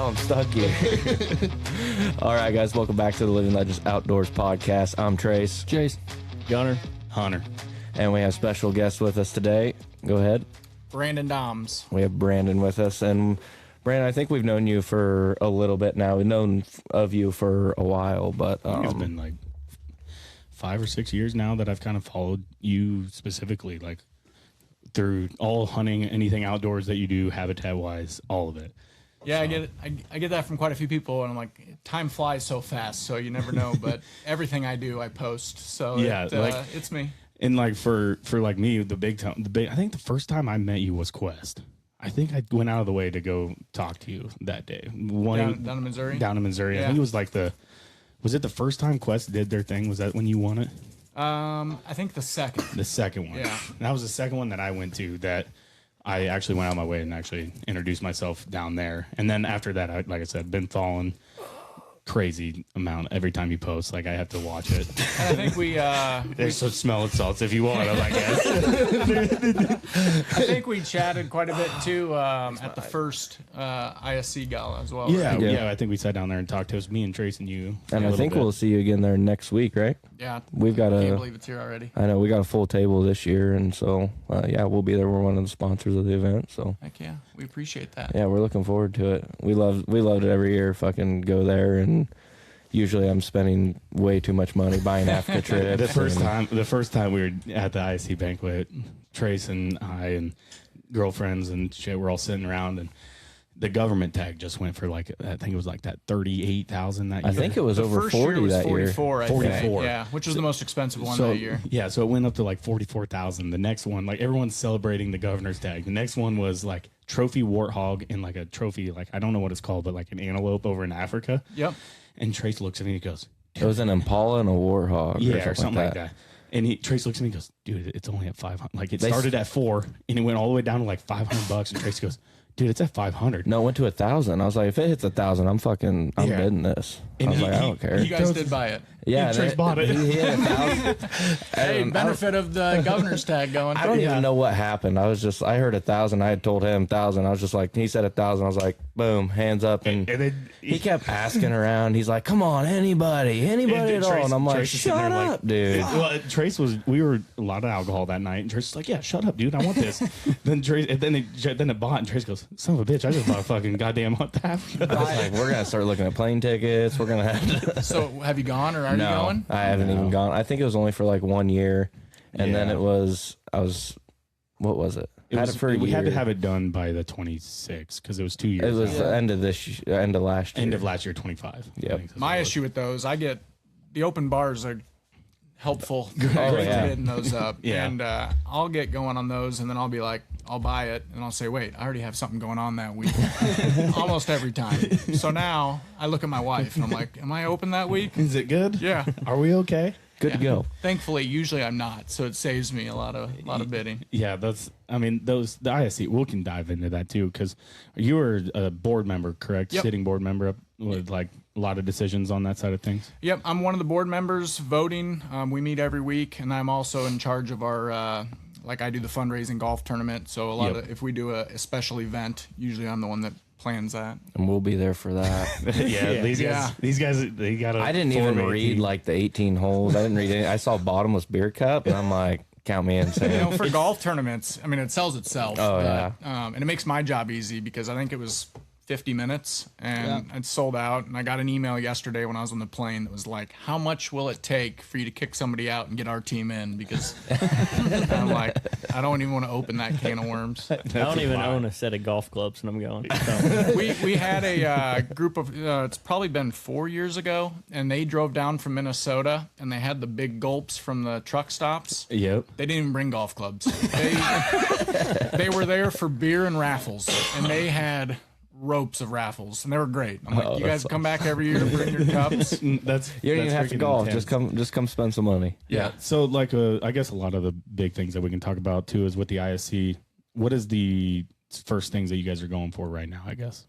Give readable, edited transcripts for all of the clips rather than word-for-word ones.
Now I'm stuck here. All right, guys, welcome back to the Living Legends Outdoors podcast. I'm Trace. Chase. Gunner. Hunter. And we have special guests with us today. Go ahead. Brandon Dahms. We have Brandon with us. And Brandon, I think we've known you for a little bit now. We've known of you for a while, but I think it's been like 5 or 6 years now that I've kind of followed you specifically, like through all hunting, anything outdoors that you do, habitat-wise, all of it. Yeah, So- I get that from quite a few people, and I'm like, time flies so fast, so you never know. But everything I do, I post. So Yeah, it's me. And like for like me, I think the first time I met you was Quest. I think I went out of the way to go talk to you that day. Down in Missouri. Down in Missouri. Yeah. I think it was like was it the first time Quest did their thing? Was that when you won it? I think the second. The second one. Yeah. And that was the second one that I went to that I actually went out of my way and actually introduced myself down there. And then after that, like I said, been following crazy amount every time you post. Like I have to watch it. And I think There's some smelling salts if you want them, I guess. I think we chatted quite a bit too at the first ISC gala as well. Yeah, right? yeah. I think we sat down there and talked. It was me and Trace and you. and a I little think bit. we'll see you again there next week, right? Yeah. We've got I can't a, believe it's here already. I know we got a full table this year, and so yeah, we'll be there. We're one of the sponsors of the event, so Heck yeah, we appreciate that. yeah, we're looking forward to it. We loved it every year. Fucking go there, and usually I'm spending way too much money buying Africa trips. The first time we were at the ISC banquet, Trace and I and girlfriends and shit, we're all sitting around, and the government tag just went for like, I think it was like that 38,000 that year. I think it was The over first 40 year was that 44, year. I think. 44. Yeah, which was the most expensive one that year. Yeah, so it went up to like 44,000. The next one, like everyone's celebrating the governor's tag. The next one was like trophy warthog and like a trophy, like I don't know what it's called, but like an antelope over in Africa. Yep. And Trace looks at me and he goes, It was an impala and a warthog, yeah, or something like that. And Trace looks at me and goes, dude, it's only at 500. Like it started at 4 and it went all the way down to like $500. And Trace goes, dude, it's at 500. No, it went to 1,000. I was like, if it hits 1,000, I'm Yeah. bidding this. And I was he- like, I don't care. You guys did buy it. Yeah, and Trace bought it. He hit 1,000. Hey, And benefit of the governor's tag going. I don't even know what happened. I heard 1,000. I had told him 1,000. I was just like, he said 1,000. I was like, boom, hands up. And then he kept asking around. He's like, come on, anybody at all. And I'm like, Trace is sitting shut there up, dude. Well, we were a lot of alcohol that night, and Trace was like, yeah, shut up, dude, I want this. then it bought, and Trace goes, son of a bitch, I just bought a fucking goddamn month after. I was like, we're going to start looking at plane tickets. We're going to have to. So have you gone or are you going? I haven't even gone. I think it was only for like 1 year. And then Yeah. what was it? We had to have it done by the 26th because it was 2 years. It was out. the end of last year. End of last year, 25. Yep. I think that's My what it was. issue with those, the open bars are helpful. Oh, Great yeah. to bidding those up. Yeah. And I'll get going on those, and then I'll be like, I'll buy it, and I'll say, wait, I already have something going on that week. Almost every time. So now I look at my wife, and I'm like, am I open that week? Is it good? Yeah. Are we okay? Good to go. Thankfully, usually I'm not, so it saves me a lot of bidding. Yeah, the ISC, we can dive into that too, because you were a board member, correct? Yep. Sitting board member with like a lot of decisions on that side of things. Yep, I'm one of the board members voting. We meet every week, and I'm also in charge of our, I do the fundraising golf tournament. So if we do a special event, usually I'm the one that plans that. And we'll be there for that. These guys, they got. I didn't even read like the 18 holes. I didn't read any. I saw bottomless beer cup, and I'm like, count me in. Sam. For golf tournaments, I mean, it sells itself. Oh, but, and it makes my job easy because I think it was 50 minutes and it's sold out. And I got an email yesterday when I was on the plane that was like, how much will it take for you to kick somebody out and get our team in? Because I'm like, I don't even want to open that can of worms. I don't even own a set of golf clubs, and I'm going. So. We had a group of, it's probably been 4 years ago, and they drove down from Minnesota, and they had the big gulps from the truck stops. Yep. They didn't even bring golf clubs. They were there for beer and raffles, and they had ropes of raffles, and they were great. I'm like, you guys come back every year to bring your cups. That's You don't even have to freaking golf. intense. Just come spend some money. Yeah. So like, I guess a lot of the big things that we can talk about too is with the ISC. What is the first things that you guys are going for right now? I guess.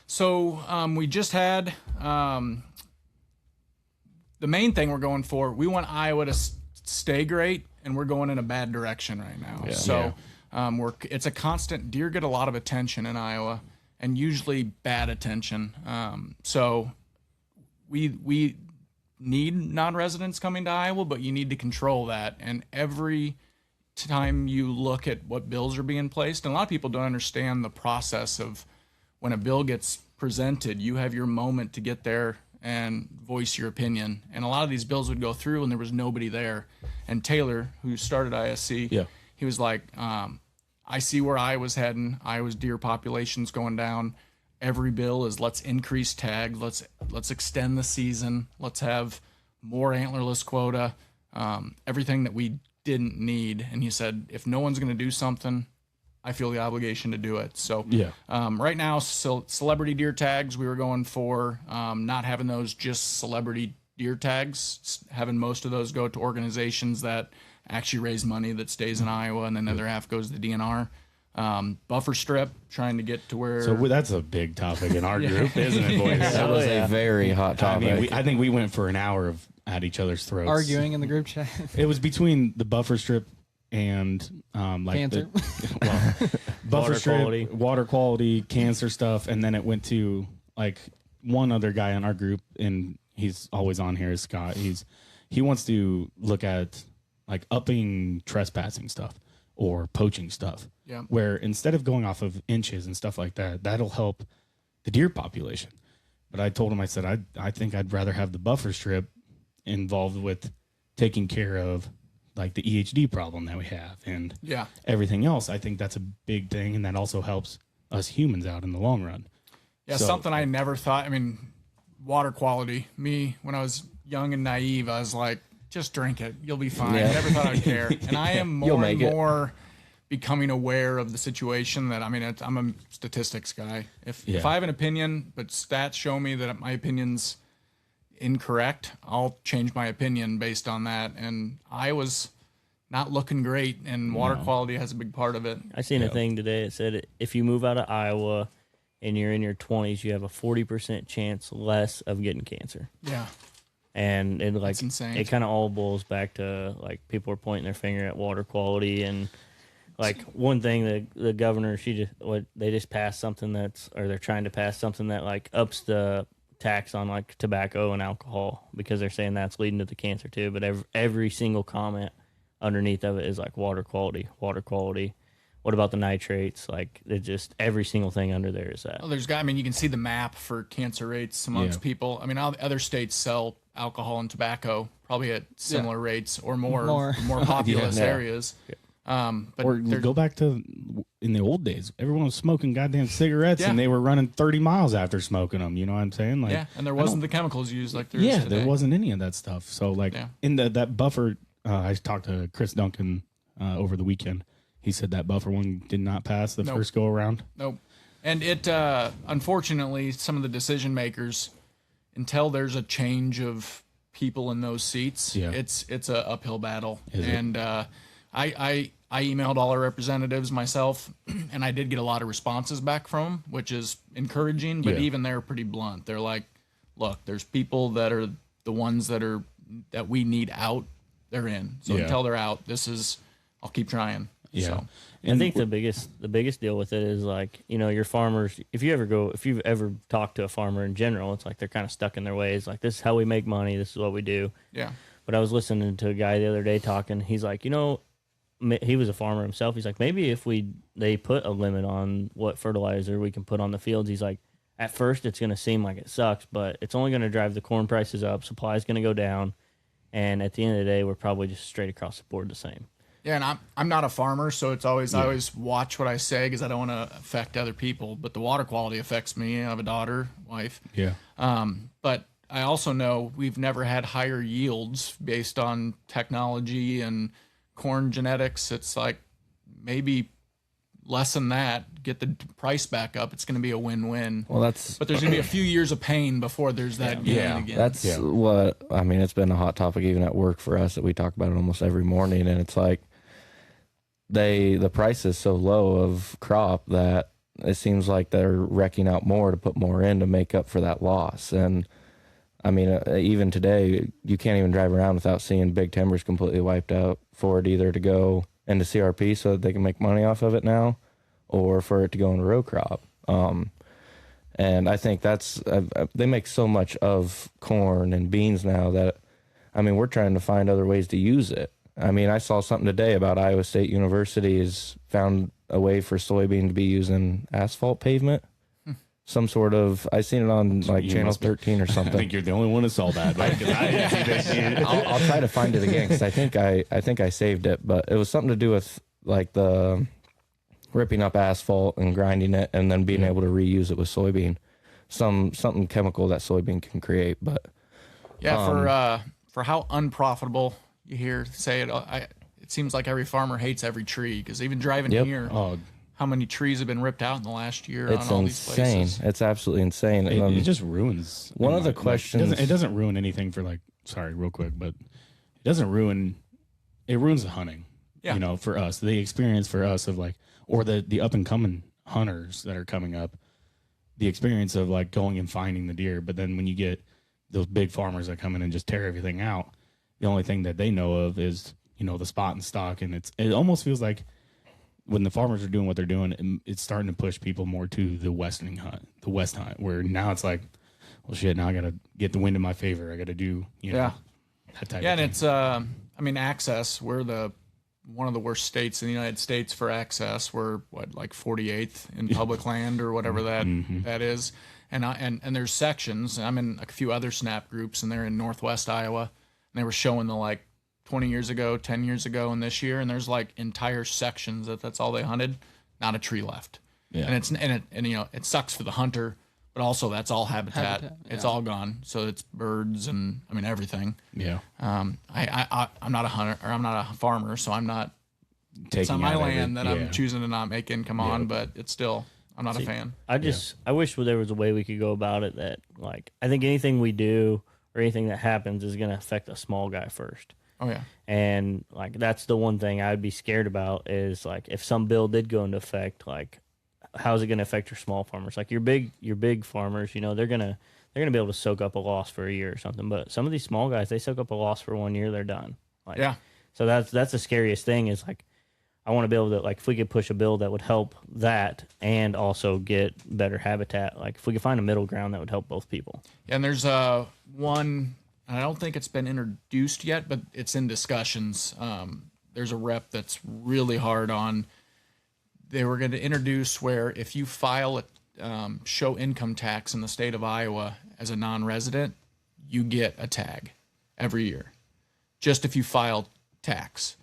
So we just had the main thing we're going for. We want Iowa to stay great, and we're going in a bad direction right now. Yeah. So it's a constant. Deer get a lot of attention in Iowa, and usually bad attention. So we need non-residents coming to Iowa, but you need to control that. And every time you look at what bills are being placed, and a lot of people don't understand the process of when a bill gets presented, you have your moment to get there and voice your opinion. And a lot of these bills would go through and there was nobody there. And Taylor, who started ISC, he was like, I see where Iowa's heading. Iowa's deer population's going down. Every bill is let's increase tag, let's extend the season, let's have more antlerless quota, everything that we didn't need. And he said, if no one's going to do something, I feel the obligation to do it. So right now, celebrity deer tags, we were going for not having those just celebrity deer tags, having most of those go to organizations that actually raise money that stays in Iowa, and then the other half goes to the DNR. Buffer strip, trying to get to where. So that's a big topic in our group, isn't it, boys? That was a very hot topic. I think we went for an hour of at each other's throats, Arguing in the group chat. It was between the buffer strip and like Cancer. Buffer Water strip, quality. water quality, cancer stuff, and then it went to like one other guy in our group, and he's always on here, is Scott. He wants to look at like upping trespassing stuff or poaching stuff. Yeah. Where instead of going off of inches and stuff like that, that'll help the deer population. But I told him, I said, I think I'd rather have the buffer strip involved with taking care of like the EHD problem that we have and everything else. I think that's a big thing, and that also helps us humans out in the long run. Yeah, So- something I never thought. I mean, water quality. Me, when I was young and naive, I was like, just drink it. You'll be fine. Yeah. Never thought I'd care. And I am You'll more and make it. more becoming aware of the situation that, I mean, I'm a statistics guy. If I have an opinion, but stats show me that my opinion's incorrect, I'll change my opinion based on that. And I was not looking great, and water quality has a big part of it. I seen a thing today. It said if you move out of Iowa and you're in your 20s, you have a 40% chance less of getting cancer. Yeah. And it like That's insane. it kind of all boils back to like people are pointing their finger at water quality, and like one thing the governor they just passed something they're trying to pass something that like ups the tax on like tobacco and alcohol because they're saying that's leading to the cancer too. But every single comment underneath of it is like water quality. What about the nitrates? Like it's just every single thing under there is that. Well, I mean, you can see the map for cancer rates amongst people. I mean, other states sell alcohol and tobacco probably at similar rates or more populous areas. But Or go back to in the old days, everyone was smoking goddamn cigarettes, Yeah. and they were running 30 miles after smoking them. You know what I'm saying? Like, and there wasn't the chemicals used like there is today. there wasn't any of that stuff. So like in that buffer, I talked to Chris Duncan over the weekend. He said that buffer one did not pass the first go around. Nope. And it, unfortunately, some of the decision makers, until there's a change of people in those seats, it's a uphill battle. And I emailed all our representatives myself, and I did get a lot of responses back from them, which is encouraging. But even they're pretty blunt. They're like, "Look, there's people that are the ones that we need out. They're in. So until they're out, I'll keep trying." Yeah. So. I think the biggest deal with it is like, you know, your farmers, if you've ever talked to a farmer in general, it's like they're kind of stuck in their ways. Like, this is how we make money. This is what we do. Yeah. But I was listening to a guy the other day talking. He's like, you know, he was a farmer himself. He's like, maybe if they put a limit on what fertilizer we can put on the fields, he's like, at first it's going to seem like it sucks, but it's only going to drive the corn prices up. Supply is going to go down. And at the end of the day, we're probably just straight across the board the same. Yeah, and I'm not a farmer, so it's always I always watch what I say because I don't want to affect other people. But the water quality affects me. I have a daughter, wife. Yeah. But I also know we've never had higher yields based on technology and corn genetics. It's like maybe less than that. Get the price back up. It's going to be a win-win. Well, but there's going to be a few years of pain before there's that gain again. That's what I mean. It's been a hot topic even at work for us that we talk about it almost every morning, and it's like the price is so low of crop that it seems like they're wrecking out more to put more in to make up for that loss. And I mean, even today, you can't even drive around without seeing big timbers completely wiped out for it either to go into CRP so that they can make money off of it now, or for it to go into row crop. And I think that's they make so much of corn and beans now that, I mean, we're trying to find other ways to use it. I mean, I saw something today about Iowa State University has found a way for soybean to be used in asphalt pavement. Some sort of, I seen it on like Channel 13 or something. I think you're the only one who saw that. But I didn't see this. I'll try to find it again because I think I saved it, but it was something to do with like the ripping up asphalt and grinding it and then being able to reuse it with soybean, something chemical that soybean can create. But yeah, for how unprofitable you hear say it, it seems like every farmer hates every tree because even driving here. How many trees have been ripped out in the last year on all these places? It's absolutely insane. It just ruins. One of the questions. It doesn't ruin anything for like. Sorry, real quick, but it doesn't ruin. It ruins the hunting. Yeah. You know, for us, the experience for us of like, or the up and coming hunters that are coming up, the experience of like going and finding the deer. But then when you get those big farmers that come in and just tear everything out, the only thing that they know of is the spot and stock, and it almost feels like. When the farmers are doing what they're doing, it's starting to push people more to the west hunt, where now it's like, well, shit, now I got to get the wind in my favor. I got to do, that type of thing. And it's, access. We're one of the worst states in the United States for access. We're like 48th in public land or whatever that is. And there's sections. I'm in a few other SNAP groups, and they're in Northwest Iowa, and they were showing the like 20 years ago, 10 years ago, and this year, and there's like entire sections that's all they hunted, not a tree left. Yeah. And it sucks for the hunter, but also that's all habitat. It's all gone. So it's birds and everything. Yeah. I'm not a hunter, or I'm not a farmer, so I'm not. Taking it's on my land that I'm choosing to not make income on, but it's still. I'm not a fan. I wish there was a way we could go about it that, like, I think anything we do or anything that happens is going to affect a small guy first. Oh yeah. And like that's the one thing I'd be scared about is like if some bill did go into effect, like how's it going to affect your small farmers? Like your big farmers, they're gonna be able to soak up a loss for a year or something. But some of these small guys, they soak up a loss for 1 year, they're done. Like, yeah. So that's the scariest thing is like I want to be able to, like, if we could push a bill that would help that and also get better habitat, like if we could find a middle ground that would help both people. Yeah, and there's one. I don't think it's been introduced yet, but it's in discussions. There's a rep that's really hard on. They were going to introduce where if you file a show income tax in the state of Iowa as a non-resident, you get a tag every year, just if you file tax.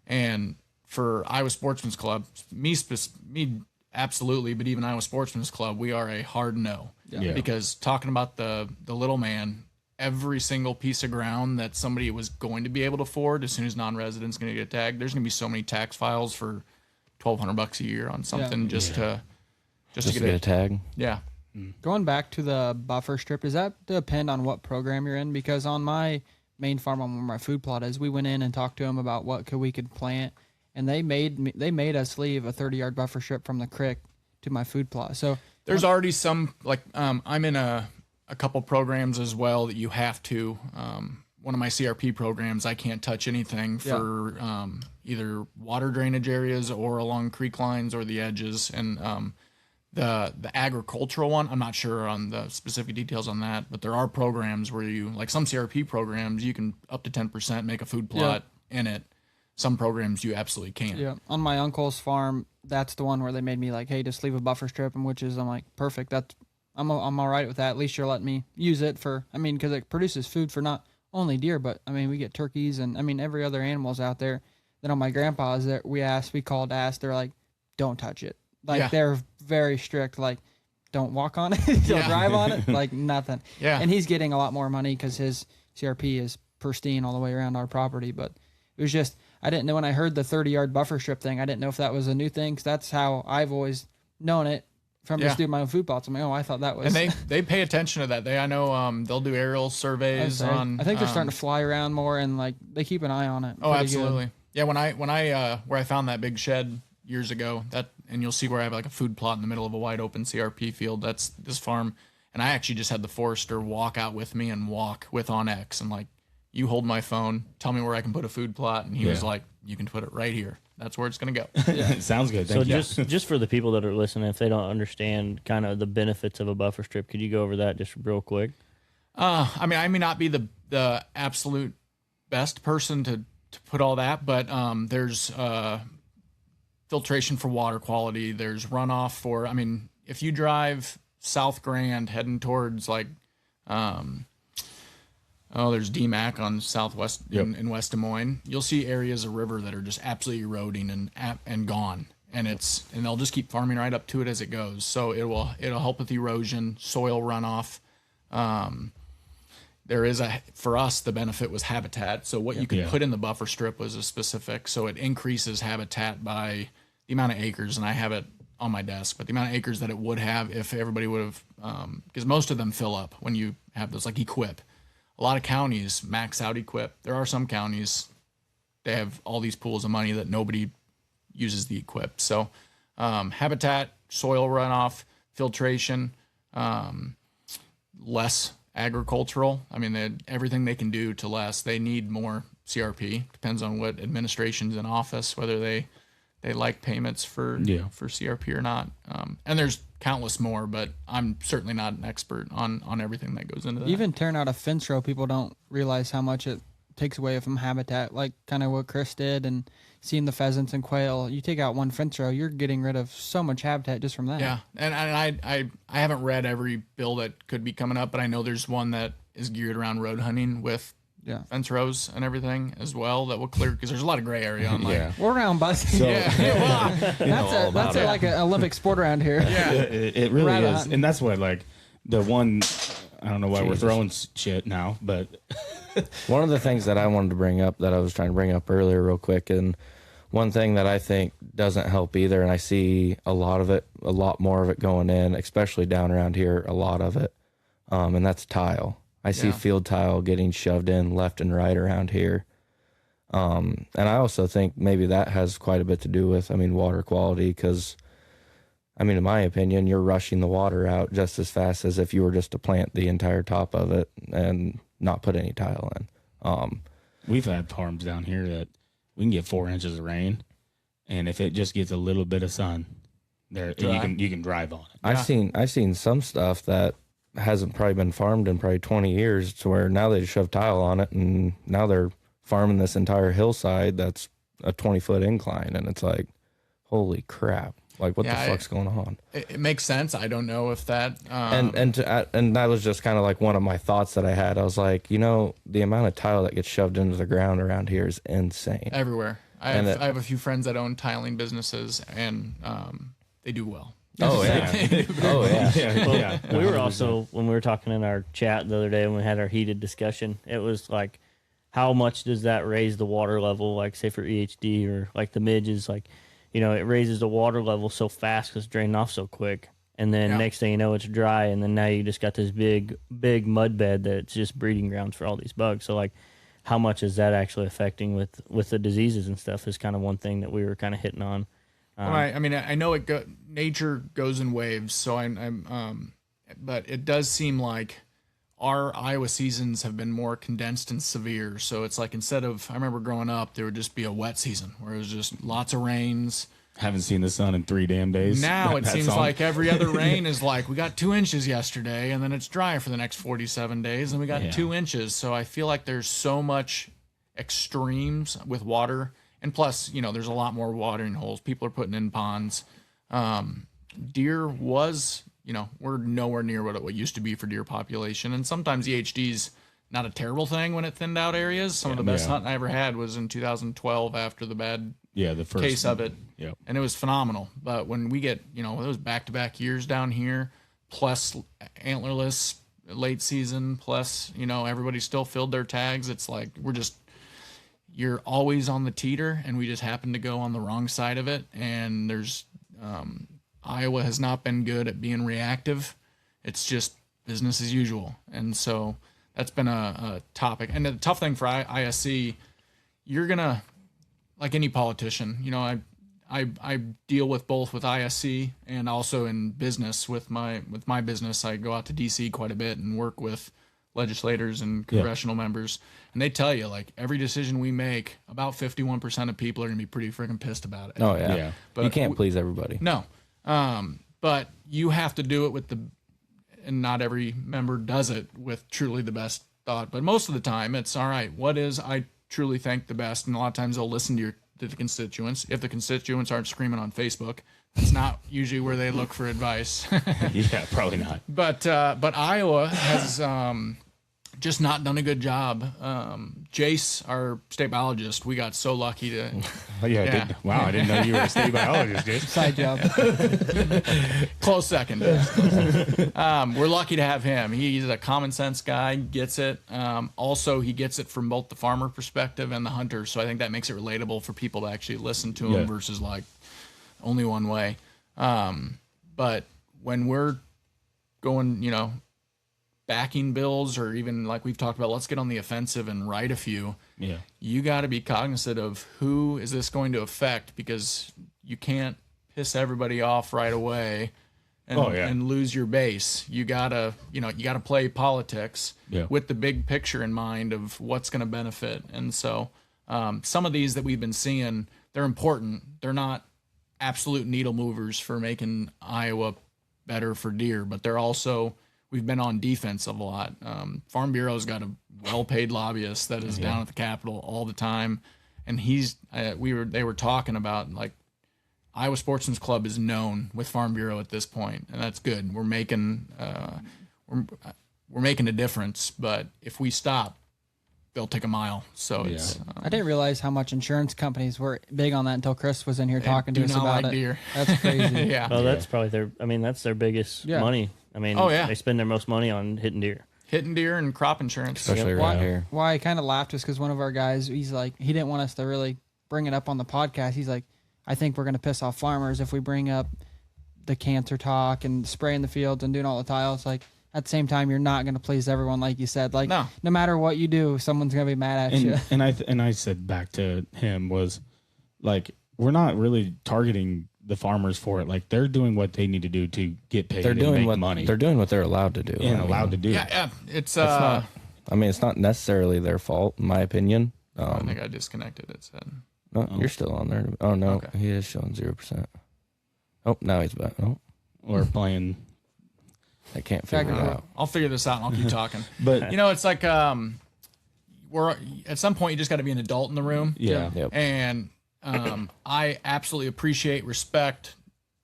And for Iowa Sportsman's Club, me absolutely, but even Iowa Sportsman's Club, we are a hard no. Yeah. Because talking about the little man. Every single piece of ground that somebody was going to be able to afford as soon as non-residents going to get tagged, there's going to be so many tax files for $1,200 a year on something just to get a tag. Yeah. Going back to the buffer strip, does that depend on what program you're in? Because on my main farm, on where my food plot is, we went in and talked to them about what we could plant, and they made us leave a 30-yard buffer strip from the creek to my food plot. So there's already some I'm in a couple programs as well that you have to. One of my CRP programs, I can't touch anything for either water drainage areas or along creek lines or the edges. And the agricultural one, I'm not sure on the specific details on that, but there are programs where you, like some CRP programs, you can up to 10% make a food plot in it. Some programs you absolutely can't. Yeah, on my uncle's farm, that's the one where they made me like, hey, just leave a buffer strip, and I'm like, perfect. I'm all right with that. At least you're letting me use it because it produces food for not only deer, but we get turkeys and every other animals out there. Then on my grandpa's, we called to ask. They're like, don't touch it. Like they're very strict. Like, don't walk on it, don't drive on it, like nothing. Yeah. And he's getting a lot more money because his CRP is pristine all the way around our property. But it was just I didn't know when I heard the 30-yard buffer strip thing. I didn't know if that was a new thing because that's how I've always known it. From just doing my own food plots. I'm like, I thought that was. And they pay attention to that. I know they'll do aerial surveys on. I think they're starting to fly around more and like they keep an eye on it. Oh, absolutely. Good. Yeah, when I where I found that big shed years ago, and you'll see where I have like a food plot in the middle of a wide open CRP field. That's this farm, and I actually just had the forester walk out with me and walk with on X and like you hold my phone, tell me where I can put a food plot. And he was like, you can put it right here. That's where it's going to go. Sounds good. So Thank you. just for the people that are listening, if they don't understand kind of the benefits of a buffer strip, could you go over that just real quick? I mean, I may not be the absolute best person to put all that, but there's filtration for water quality. There's runoff for, I mean, if you drive South Grand heading towards like, there's DMAC on Southwest in West Des Moines. You'll see areas of river that are just absolutely eroding and gone. And they'll just keep farming right up to it as it goes. So it'll help with erosion, soil runoff. There is for us, the benefit was habitat. So what you could put in the buffer strip was a specific, so it increases habitat by the amount of acres, and I have it on my desk, but the amount of acres that it would have if everybody would have, because most of them fill up when you have those, like Equip. A lot of counties max out Equip. There are some counties, they have all these pools of money that nobody uses the Equip. So habitat, soil runoff, filtration, less agricultural. I mean, everything they can do to less. They need more CRP. Depends on what administration's in office, whether they like payments for CRP or not. And there's countless more, but I'm certainly not an expert on everything that goes into that. Even tearing out a fence row, people don't realize how much it takes away from habitat, like kind of what Chris did, and seeing the pheasants and quail. You take out one fence row, you're getting rid of so much habitat just from that. Yeah, and I haven't read every bill that could be coming up, but I know there's one that is geared around road hunting with fence rows and everything as well that will clear, because there's a lot of gray area on We're around busting. That's like an Olympic sport around here. Yeah, it really is. And that's what, like, the one, I don't know why we're throwing shit now, but one of the things that I wanted to bring up, that I was trying to bring up earlier real quick, and one thing that I think doesn't help either, and I see a lot more of it going in, especially down around here, a lot of it, and that's tile. I see field tile getting shoved in left and right around here. And I also think maybe that has quite a bit to do with, water quality, because, in my opinion, you're rushing the water out just as fast as if you were just to plant the entire top of it and not put any tile in. We've had farms down here that we can get 4 inches of rain, and if it just gets a little bit of sun, there you can drive on it. I've seen some stuff that hasn't probably been farmed in probably 20 years, to where now they just shove tile on it, and now they're farming this entire hillside that's a 20-foot incline, and it's like, holy crap. Like, what the fuck's going on? It makes sense. I don't know if that... And that was just kind of like one of my thoughts that I had. I was like, the amount of tile that gets shoved into the ground around here is insane. Everywhere. I have a few friends that own tiling businesses, and they do well. Oh, yeah. Oh, yeah. We were also, when we were talking in our chat the other day, when we had our heated discussion, it was like, how much does that raise the water level, like, say, for EHD or, like, the midges, like, it raises the water level so fast because it's draining off so quick. And then next thing you know, it's dry, and then now you just got this big mud bed that's just breeding grounds for all these bugs. So, like, how much is that actually affecting with the diseases and stuff is kind of one thing that we were kind of hitting on. I know nature goes in waves, so but it does seem like our Iowa seasons have been more condensed and severe. So it's like, instead of, I remember growing up, there would just be a wet season where it was just lots of rains. Haven't seen the sun in 3 damn days. Now it seems like every other rain is like, we got 2 inches yesterday, and then it's dry for the next 47 days, and we got 2 inches. So I feel like there's so much extremes with water. And plus, there's a lot more watering holes. People are putting in ponds. Deer was, we're nowhere near what it used to be for deer population. And sometimes EHD's not a terrible thing when it thinned out areas. Some of the best hunting I ever had was in 2012 after the bad the first case of it. Yep. And it was phenomenal. But when we get, those back-to-back years down here, plus antlerless late season, plus, everybody still filled their tags, it's like you're always on the teeter, and we just happen to go on the wrong side of it. And there's Iowa has not been good at being reactive. It's just business as usual. And so that's been a topic. And the tough thing for ISC, you're going to, like any politician, I deal with both with ISC and also in business with my business. I go out to DC quite a bit and work with legislators and congressional members, and they tell you like every decision we make, about 51% of people are gonna be pretty freaking pissed about it. Oh yeah. Yeah. But you can't please everybody. No, but you have to do it with and not every member does it with truly the best thought. But most of the time, it's all right. What is I truly think the best? And a lot of times they'll listen to the constituents. If the constituents aren't screaming on Facebook, it's not usually where they look for advice. Yeah, probably not. But Iowa has just not done a good job. Jace, our state biologist, we got so lucky to. Oh, yeah. Yeah. Wow, I didn't know you were a state biologist, dude. Side job. Close second. We're lucky to have him. He's a common sense guy, gets it. Also, he gets it from both the farmer perspective and the hunter. So I think that makes it relatable for people to actually listen to him Yeah. versus like only one way. But when we're going, backing bills, or even like we've talked about, let's get on the offensive and write a few. Yeah. You got to be cognizant of who is this going to affect, because you can't piss everybody off right away and, and lose your base. You gotta play politics with the big picture in mind of what's going to benefit. And so some of these that we've been seeing, they're important. They're not absolute needle movers for making Iowa better for deer, but they're also, we've been on defense a lot. Farm Bureau's got a well-paid lobbyist that is down at the Capitol all the time, and they were talking about like Iowa Sportsman's Club is known with Farm Bureau at this point, and that's good. We're making we're making a difference, but if we stop, they'll take a mile. So it's I didn't realize how much insurance companies were big on that until Chris was in here talking to us about it. Deer. That's crazy. Yeah. Well, that's probably that's their biggest money. I mean, they spend their most money on hitting deer. Hitting deer and crop insurance. Especially around here. Why I kind of laughed was because one of our guys, he's like, he didn't want us to really bring it up on the podcast. He's like, I think we're going to piss off farmers if we bring up the cancer talk and spraying the fields and doing all the tiles. Like, at the same time, you're not going to please everyone, like you said. Like, no matter what you do, someone's going to be mad at you. And I said back to him was, like, we're not really targeting the farmers for it. Like, they're doing what they need to do to get paid and make money. They're doing what they're allowed to do. And allowed to do. Yeah. It's not. I mean, it's not necessarily their fault, in my opinion. I think I disconnected. It said. No, you're still on there. Oh no, okay. He is showing 0%. Oh, now he's back. Oh, or playing. I can't figure it out. I'll figure this out and I'll keep talking. But it's like we're at some point you just got to be an adult in the room. Yeah. Yep. And I absolutely appreciate, respect.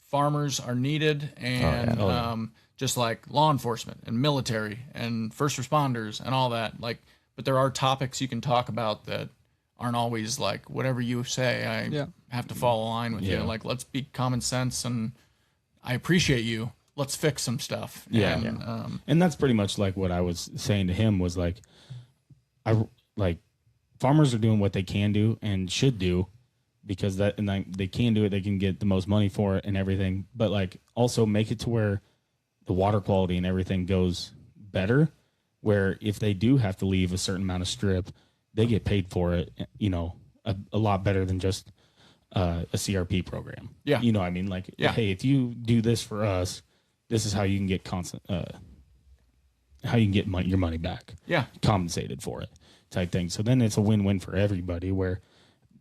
Farmers are needed, and just like law enforcement and military and first responders and all that. Like, but there are topics you can talk about that aren't always like whatever you say. I have to fall in line with you. Like, let's be common sense, and I appreciate you. Let's fix some stuff. Yeah. And that's pretty much like what I was saying to him was like, farmers are doing what they can do and should do, because they can do it. They can get the most money for it and everything, but like also make it to where the water quality and everything goes better, where if they do have to leave a certain amount of strip, they get paid for it, a lot better than just a CRP program. Yeah. You know what I mean? Like, hey, if you do this for us, this is how you can get your money back. Yeah. Compensated for it type thing. So then it's a win-win for everybody, where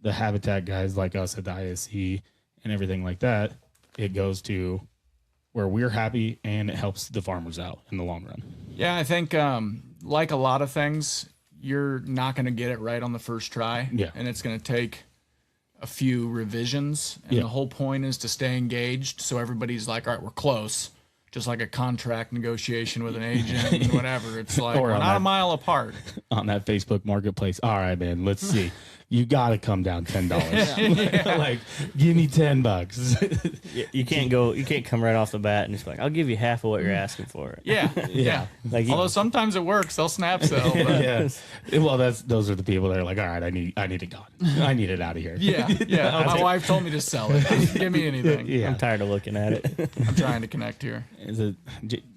the habitat guys like us at the ISC and everything like that, it goes to where we're happy and it helps the farmers out in the long run. Yeah, I think like a lot of things, you're not going to get it right on the first try. Yeah. And it's going to take a few revisions. And the whole point is to stay engaged, so everybody's like, all right, we're close. Just like a contract negotiation with an agent and whatever. It's like, we're not a mile apart. On that Facebook marketplace. All right, man, let's see. You got to come down $10. Like, give me $10. You can't come right off the bat and just like, I'll give you half of what you're asking for it. Yeah. Like, although sometimes it works, they'll snap sell. But. Well, those are the people that are like, all right, I need it gone. I need it out of here. Yeah. My wife told me to sell it. Give me anything. Yeah. I'm tired of looking at it. I'm trying to connect here. Do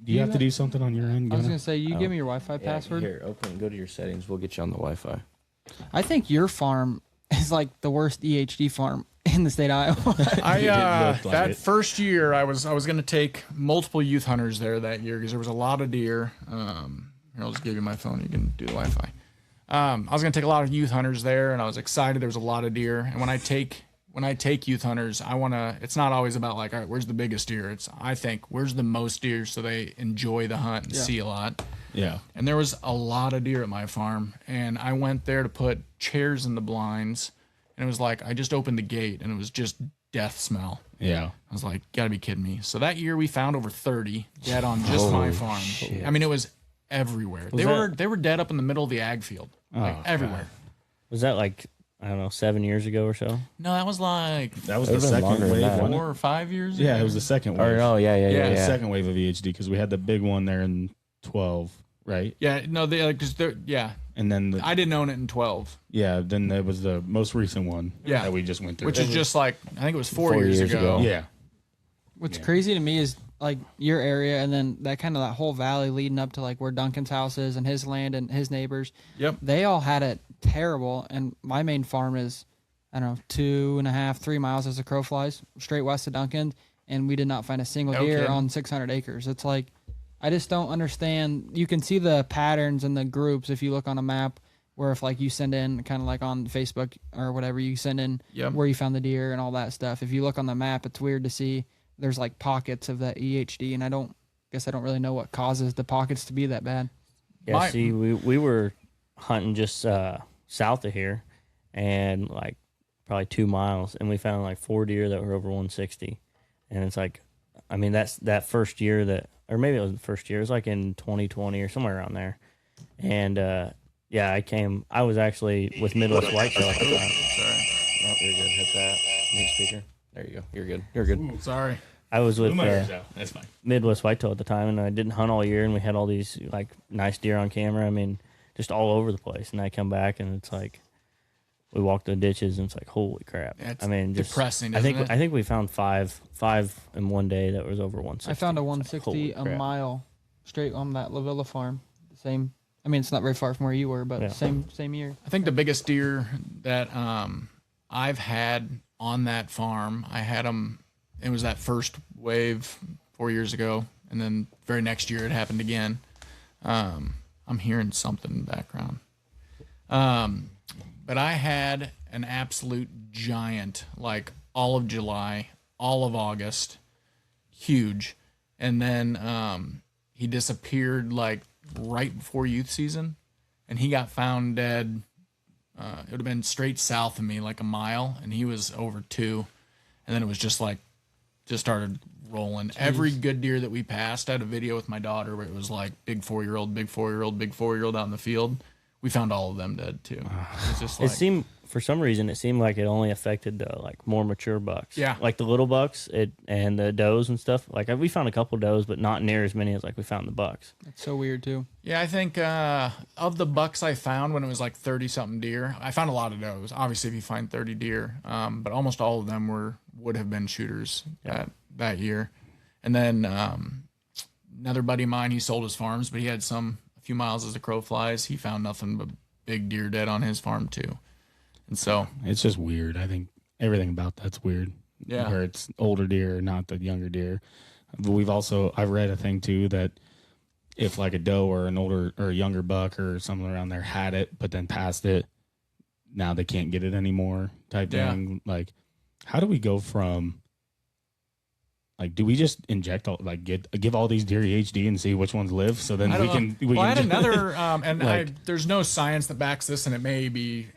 you have to do something on your end? I was going to say, you give me your Wi-Fi password. Here, open and go to your settings. We'll get you on the Wi-Fi. I think your farm is like the worst EHD farm in the state of Iowa. That first year I was going to take multiple youth hunters there that year because there was a lot of deer. Here, I'll just give you my phone. You can do the Wi-Fi. I was going to take a lot of youth hunters there, and I was excited. There was a lot of deer. And when I take youth hunters, I want to, it's not always about like, all right, where's the biggest deer? I think, where's the most deer so they enjoy the hunt and see a lot. Yeah. And there was a lot of deer at my farm. And I went there to put chairs in the blinds. And it was like, I just opened the gate and it was just death smell. Yeah. I was like, gotta be kidding me. So that year we found over 30 dead on just my farm. I mean, it was everywhere. They were dead up in the middle of the ag field. Like everywhere. Was that like, I don't know, 7 years ago or so? No, that was like That was the It's been second longer than wave. that. wasn't it? 4 or 5 years Yeah, ago. it was the second wave. Or no, yeah. The second wave of VHD because we had the big one there in 12, right? Yeah, no, because And then I didn't own it in 12. then there was the most recent one that we just went through. Which is just like, I think it was 4 years ago. yeah. What's crazy to me is like your area and then that whole valley leading up to like where Duncan's house is and his land and his neighbors. Yep. They all had it terrible. And my main farm is, I don't know, 2.5, 3 miles as the crow flies straight west of Duncan. And we did not find a single deer kidding. on 600 acres. It's like, I just don't understand. You can see the patterns and the groups if you look on a map where if like you send in kind of like on Facebook or whatever, you send in where you found the deer and all that stuff. If you look on the map, it's weird to see there's like pockets of that EHD, and I don't really know what causes the pockets to be that bad. Yeah, see, we were hunting just south of here, and like probably 2 miles, and we found like 4 deer that were over 160. And it's like, I mean, that's that first year that, or maybe it was the first year, it was like in 2020 or somewhere around there. And I was actually with Midwest Whitetail at the time. Sorry. Oh, you're good. Hit that mute speaker. There you go. You're good. You're good. Ooh, sorry. I was with That's fine. Midwest Whitetail at the time, and I didn't hunt all year, and we had all these like nice deer on camera. I mean, just all over the place. And I come back, and it's like we walk the ditches, and it's like, holy crap! It's I mean, just depressing. I think isn't it? I think we found five in one day that was over 160. I found a It's like, 160 holy crap. mile straight on that La Villa farm. Same. I mean, it's not very far from where you were, but same year. I think the biggest deer that I've had on that farm, I had them. It was that first wave 4 years ago, and then very next year it happened again. I'm hearing something in the background. But I had an absolute giant, like all of July, all of August, huge, and then he disappeared like right before youth season, and he got found dead. It would have been straight south of me, like a mile, and he was over 2, and then it was just started rolling. Jeez. Every good deer that we passed, I had a video with my daughter where it was like big 4-year-old, big 4-year-old, big 4-year-old out in the field. We found all of them dead too. It's just like, It seemed, for some reason, it seemed like it only affected the like more mature bucks. Yeah. Like the little bucks, and the does and stuff. Like we found a couple does, but not near as many as like we found the bucks. It's so weird too. yeah, I think of the bucks I found when it was like 30-something deer, I found a lot of does. Obviously, if you find 30 deer, but almost all of them would have been shooters that year. And then another buddy of mine, he sold his farms, but he had a few miles as the crow flies. He found nothing but big deer dead on his farm too. And so It's just weird. I think everything about that's weird. Yeah. Where it's older deer, not the younger deer. But I've read a thing too that if like a doe or an older or a younger buck or something around there had it, but then passed it, now they can't get it anymore type thing. Like, how do we go from, like, do we just inject all, like, give all these deer EHD and see which ones live? So then we can. I had another, and like, there's no science that backs this, and it may be.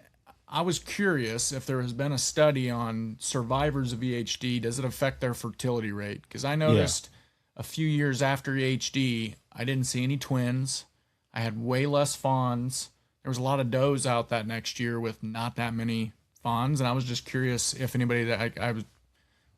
I was curious if there has been a study on survivors of EHD. Does it affect their fertility rate? Because I noticed a few years after EHD, I didn't see any twins. I had way less fawns. There was a lot of does out that next year with not that many fawns, and I was just curious if anybody that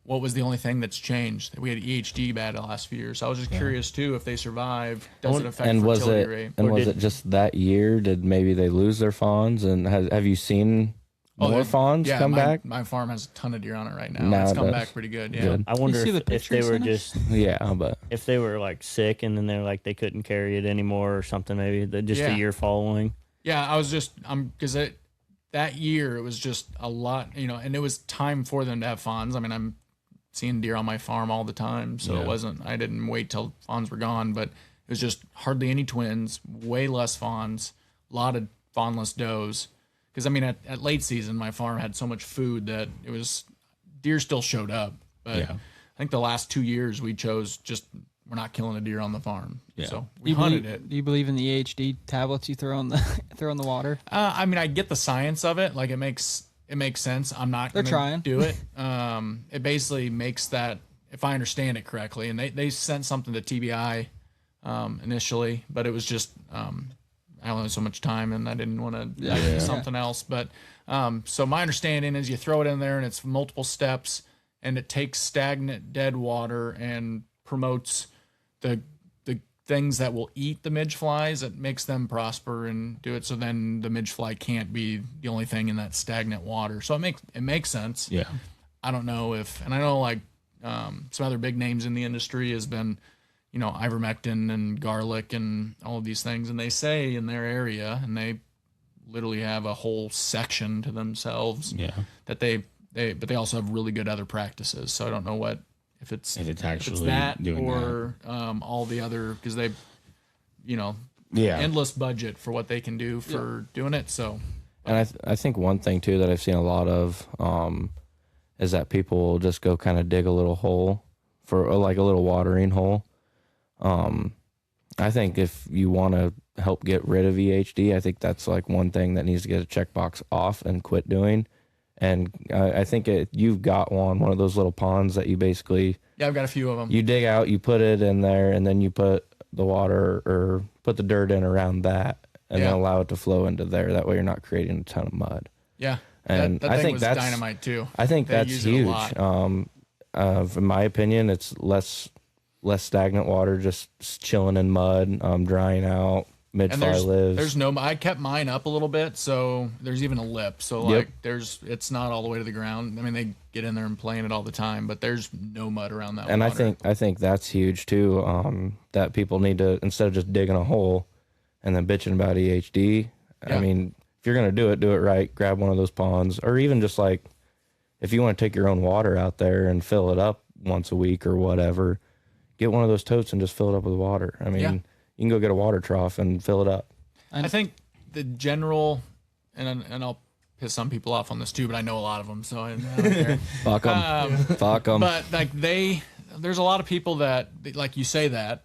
what was the only thing that's changed? We had EHD bad the last few years. So I was just curious too if they survive. Does it affect fertility rate? And was it just that year? Did maybe they lose their fawns? And have you seen more fawns come back? My farm has a ton of deer on it right now. It's come back pretty good. Yeah. Good. I wonder see the if they pictures were in it? just but if they were like sick and then they're like they couldn't carry it anymore or something. Maybe just Yeah. a year following. Yeah, I was just because that year it was just a lot, and it was time for them to have fawns. I mean, I'm seeing deer on my farm all the time, so it wasn't. I didn't wait till fawns were gone, but It was just hardly any twins, way less fawns, a lot of fawnless does. Because, I mean, at late season, my farm had so much food that it was deer still showed up. But I think the last 2 years we chose just we're not killing a deer on the farm. Yeah. So we hunted it. Do you believe in the AHD tablets you throw in the water? I mean, I get the science of it. Like it makes sense. I'm not going to do it. It basically makes that, if I understand it correctly, and they sent something to TBI initially, but it was just I only had so much time and I didn't want to do something else. But so my understanding is you throw it in there and it's multiple steps and it takes stagnant dead water and promotes the things that will eat the midge flies. It makes them prosper and do it. So then the midge fly can't be the only thing in that stagnant water. So it makes sense. Yeah. I don't know and I know like some other big names in the industry has been, ivermectin and garlic and all of these things. And they say in their area, and they literally have a whole section to themselves that but they also have really good other practices. So I don't know if it's actually that doing or that. All the other, because they, endless budget for what they can do for doing it. So, and I think one thing too that I've seen a lot of is that people will just go kind of dig a little hole for like a little watering hole. I think if you want to help get rid of EHD, I think that's like one thing that needs to get a checkbox off and quit doing. And I think you've got one of those little ponds that you basically... Yeah, I've got a few of them. You dig out, you put it in there, and then you put the water or put the dirt in around that and then allow it to flow into there. That way you're not creating a ton of mud. Yeah, and that thing was dynamite too. I think that's huge. In my opinion, it's less stagnant water, just chilling in mud, drying out. Mid-fly lives. I kept mine up a little bit, so there's even a lip. So like it's not all the way to the ground. I mean, they get in there and play in it all the time, but there's no mud around that and water. I think that's huge too. That people need to, instead of just digging a hole and then bitching about EHD, I mean, if you're going to do it right, grab one of those ponds, or even just like, if you want to take your own water out there and fill it up once a week or whatever, get one of those totes and just fill it up with water. I mean, you can go get a water trough and fill it up. I think the general, and I'll piss some people off on this too, but I know a lot of them, so I don't care. Fuck them. Fuck them. But like there's a lot of people that, like you say that,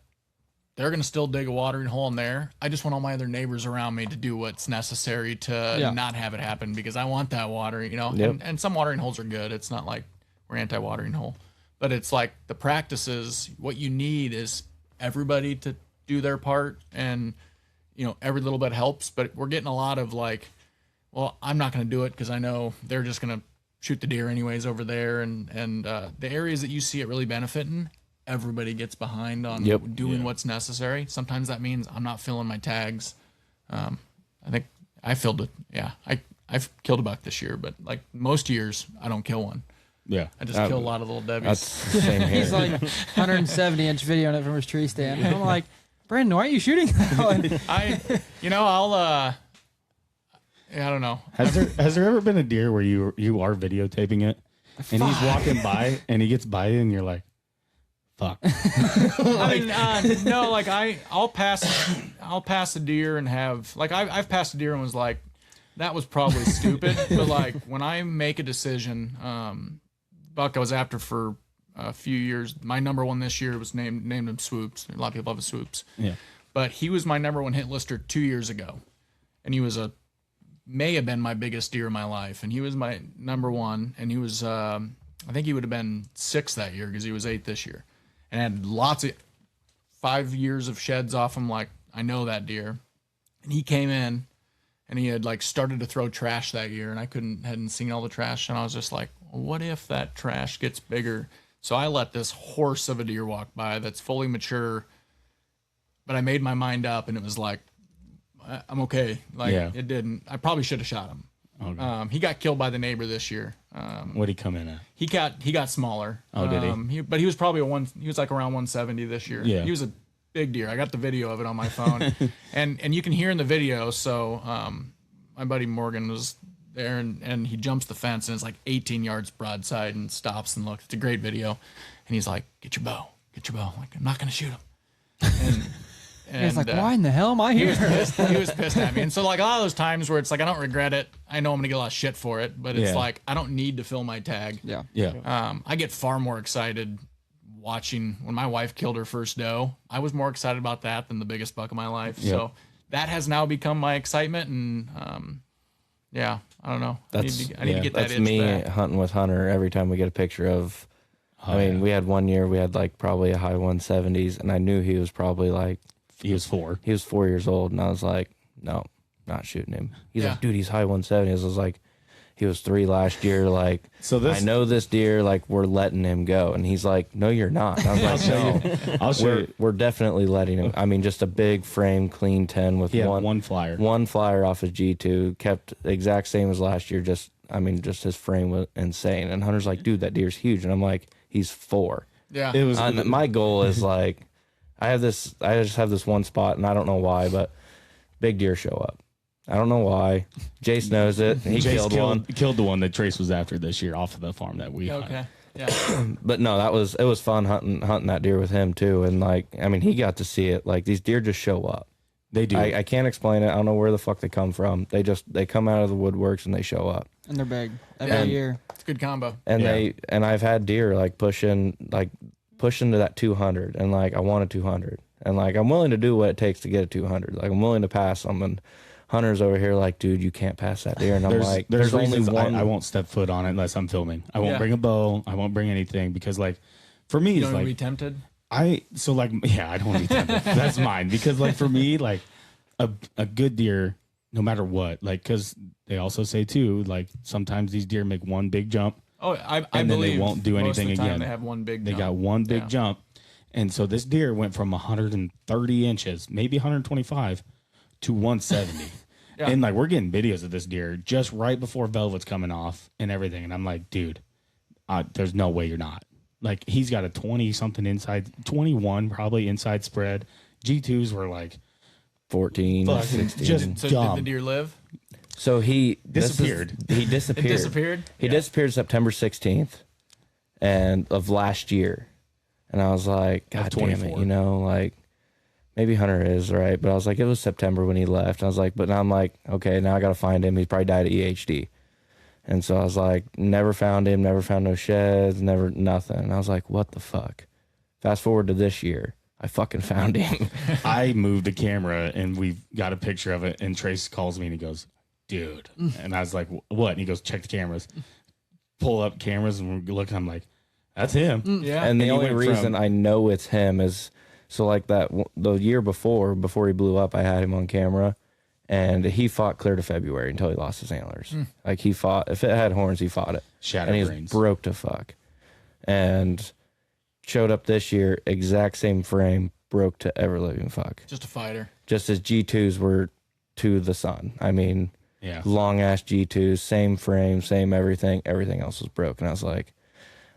they're going to still dig a watering hole in there. I just want all my other neighbors around me to do what's necessary to not have it happen, because I want that water, and some watering holes are good. It's not like we're anti-watering hole, but it's like the practices, what you need is everybody to do their part, and every little bit helps. But we're getting a lot of like, well, I'm not going to do it because I know they're just going to shoot the deer anyways over there, and the areas that you see it really benefiting, everybody gets behind on doing what's necessary. Sometimes that means I'm not filling my tags. I think I filled it. Yeah, I've killed a buck this year, but like most years I don't kill one. Yeah, I just kill a lot of little Debbie's. That's the same here. He's like 170-inch videoing it from his tree stand. And I'm like, Brandon, why are you shooting that one? I don't know. Has there ever been a deer where you are videotaping it and he's walking by and he gets by you and you're like, fuck. I mean, no, like I'll pass a deer and have like I've passed a deer and was like, that was probably stupid. But like when I make a decision, buck I was after for a few years. My number one this year was named him Swoops. A lot of people have a Swoops. Yeah. But he was my number one hit lister 2 years ago. And he was may have been my biggest deer in my life. And he was my number one. And he was, I think he would have been 6 that year because he was 8 this year. And had lots of 5 years of sheds off him. Like, I know that deer. And he came in and he had like started to throw trash that year. And I hadn't seen all the trash. And I was just like, what if that trash gets bigger? So I let this horse of a deer walk by that's fully mature, but I made my mind up, and it was like, I'm okay. Like it didn't. I probably should have shot him. Okay. He got killed by the neighbor this year. What'd he come in at? He got smaller. Oh, did he? But he was probably he was like around 170 this year. Yeah. He was a big deer. I got the video of it on my phone, and you can hear in the video. So my buddy Morgan was there, and he jumps the fence, and it's like 18 yards broadside, and stops and looks. It's a great video. And he's like, get your bow. I'm like, I'm not going to shoot him. And And He's like, why in the hell am I he here? was pissed at me. And so like a lot of those times where it's like I don't regret it. I know I'm gonna get a lot of shit for it, but it's Yeah. like I don't need to fill my tag. Yeah. Yeah. I get far more excited watching when my wife killed her first doe. I was more excited about that than the biggest buck of my life. Yep. So that has now become my excitement, and yeah, I don't know. I need to get that That's itch me back. hunting with Hunter every time we get a picture of. I mean, we had one year we had like probably a high 170s, and I knew he was probably like He was 4. he was 4 years old, and I was like, no, not shooting him. He's Yeah. like, dude, he's high 170s. I was like, he was 3 last year. Like, So this- I know this deer. Like, we're letting him go, and he's like, no, you're not. And I was like, no, I'll show you. we're definitely letting him. I mean, just a big frame, clean 10 with He had one flyer. one flyer off his G2, kept exact same as last year. Just his frame was insane. And Hunter's like, dude, that deer's huge, and I'm like, he's 4. Yeah, It was My goal is like, I just have this one spot, and I don't know why, but big deer show up. I don't know why. Jace knows it. He Jace killed one. the one that Trace was after this year off of the farm that we hunt. okay. Yeah, But no, it was fun hunting that deer with him too. And like, I mean, he got to see it. Like, these deer just show up. They do. I can't explain it. I don't know where the fuck they come from. They come out of the woodworks and they show up. And they're big every Yeah. year. it's a good combo. And Yeah. I've had deer like pushing to that 200, and like I want a 200, and like I'm willing to do what it takes to get a 200. Like I'm willing to pass them, and Hunter's over here like, dude, you can't pass that deer, and I'm like, there's only reasons one. I won't step foot on it unless I'm filming. I won't Yeah. bring a bow. I won't bring anything because like for me You it's don't like be tempted. I don't want to be tempted. That's mine because like for me like a good deer no matter what like because they also say too like sometimes these deer make one big jump. Oh, I And then they believe won't do most of anything the time again. They have one big. They jump. got one big Yeah. jump. And so this deer went from 130 inches, maybe 125 to 170. Yeah. And like we're getting videos of this deer just right before velvet's coming off and everything. And I'm like, dude, there's no way you're not. Like he's got a 20 something inside, 21 probably inside spread. G2s were like 14, fucking 16. just So dumb. did the deer live? So he Disappeared. He disappeared. It disappeared. He disappeared September 16th and of last year. And I was like, God damn it, 24. you know, like maybe Hunter is right. But I was like, it was September when he left. I was like, but now I'm like, okay, now I got to find him. He's probably died at EHD. And so I was like, never found him, never found no sheds, never nothing. And I was like, what the fuck? Fast forward to this year, I fucking found him. I moved the camera and we got a picture of it. And Trace calls me and he goes, dude. And I was like, what? And he goes, check the cameras. Pull up cameras and we're looking. I'm like, that's him. Yeah. And the he only went reason from- I know it's him is so like that the year before he blew up, I had him on camera, and he fought clear to February until he lost his antlers. Like he fought, if it had horns, he fought it, Shatter and he was brains. broke to fuck, and showed up this year, exact same frame, broke to ever living fuck. Just a fighter. Just as G2s were to the sun. I mean, Yeah. long ass G2s, same frame, same everything. Everything else was broken. I was like,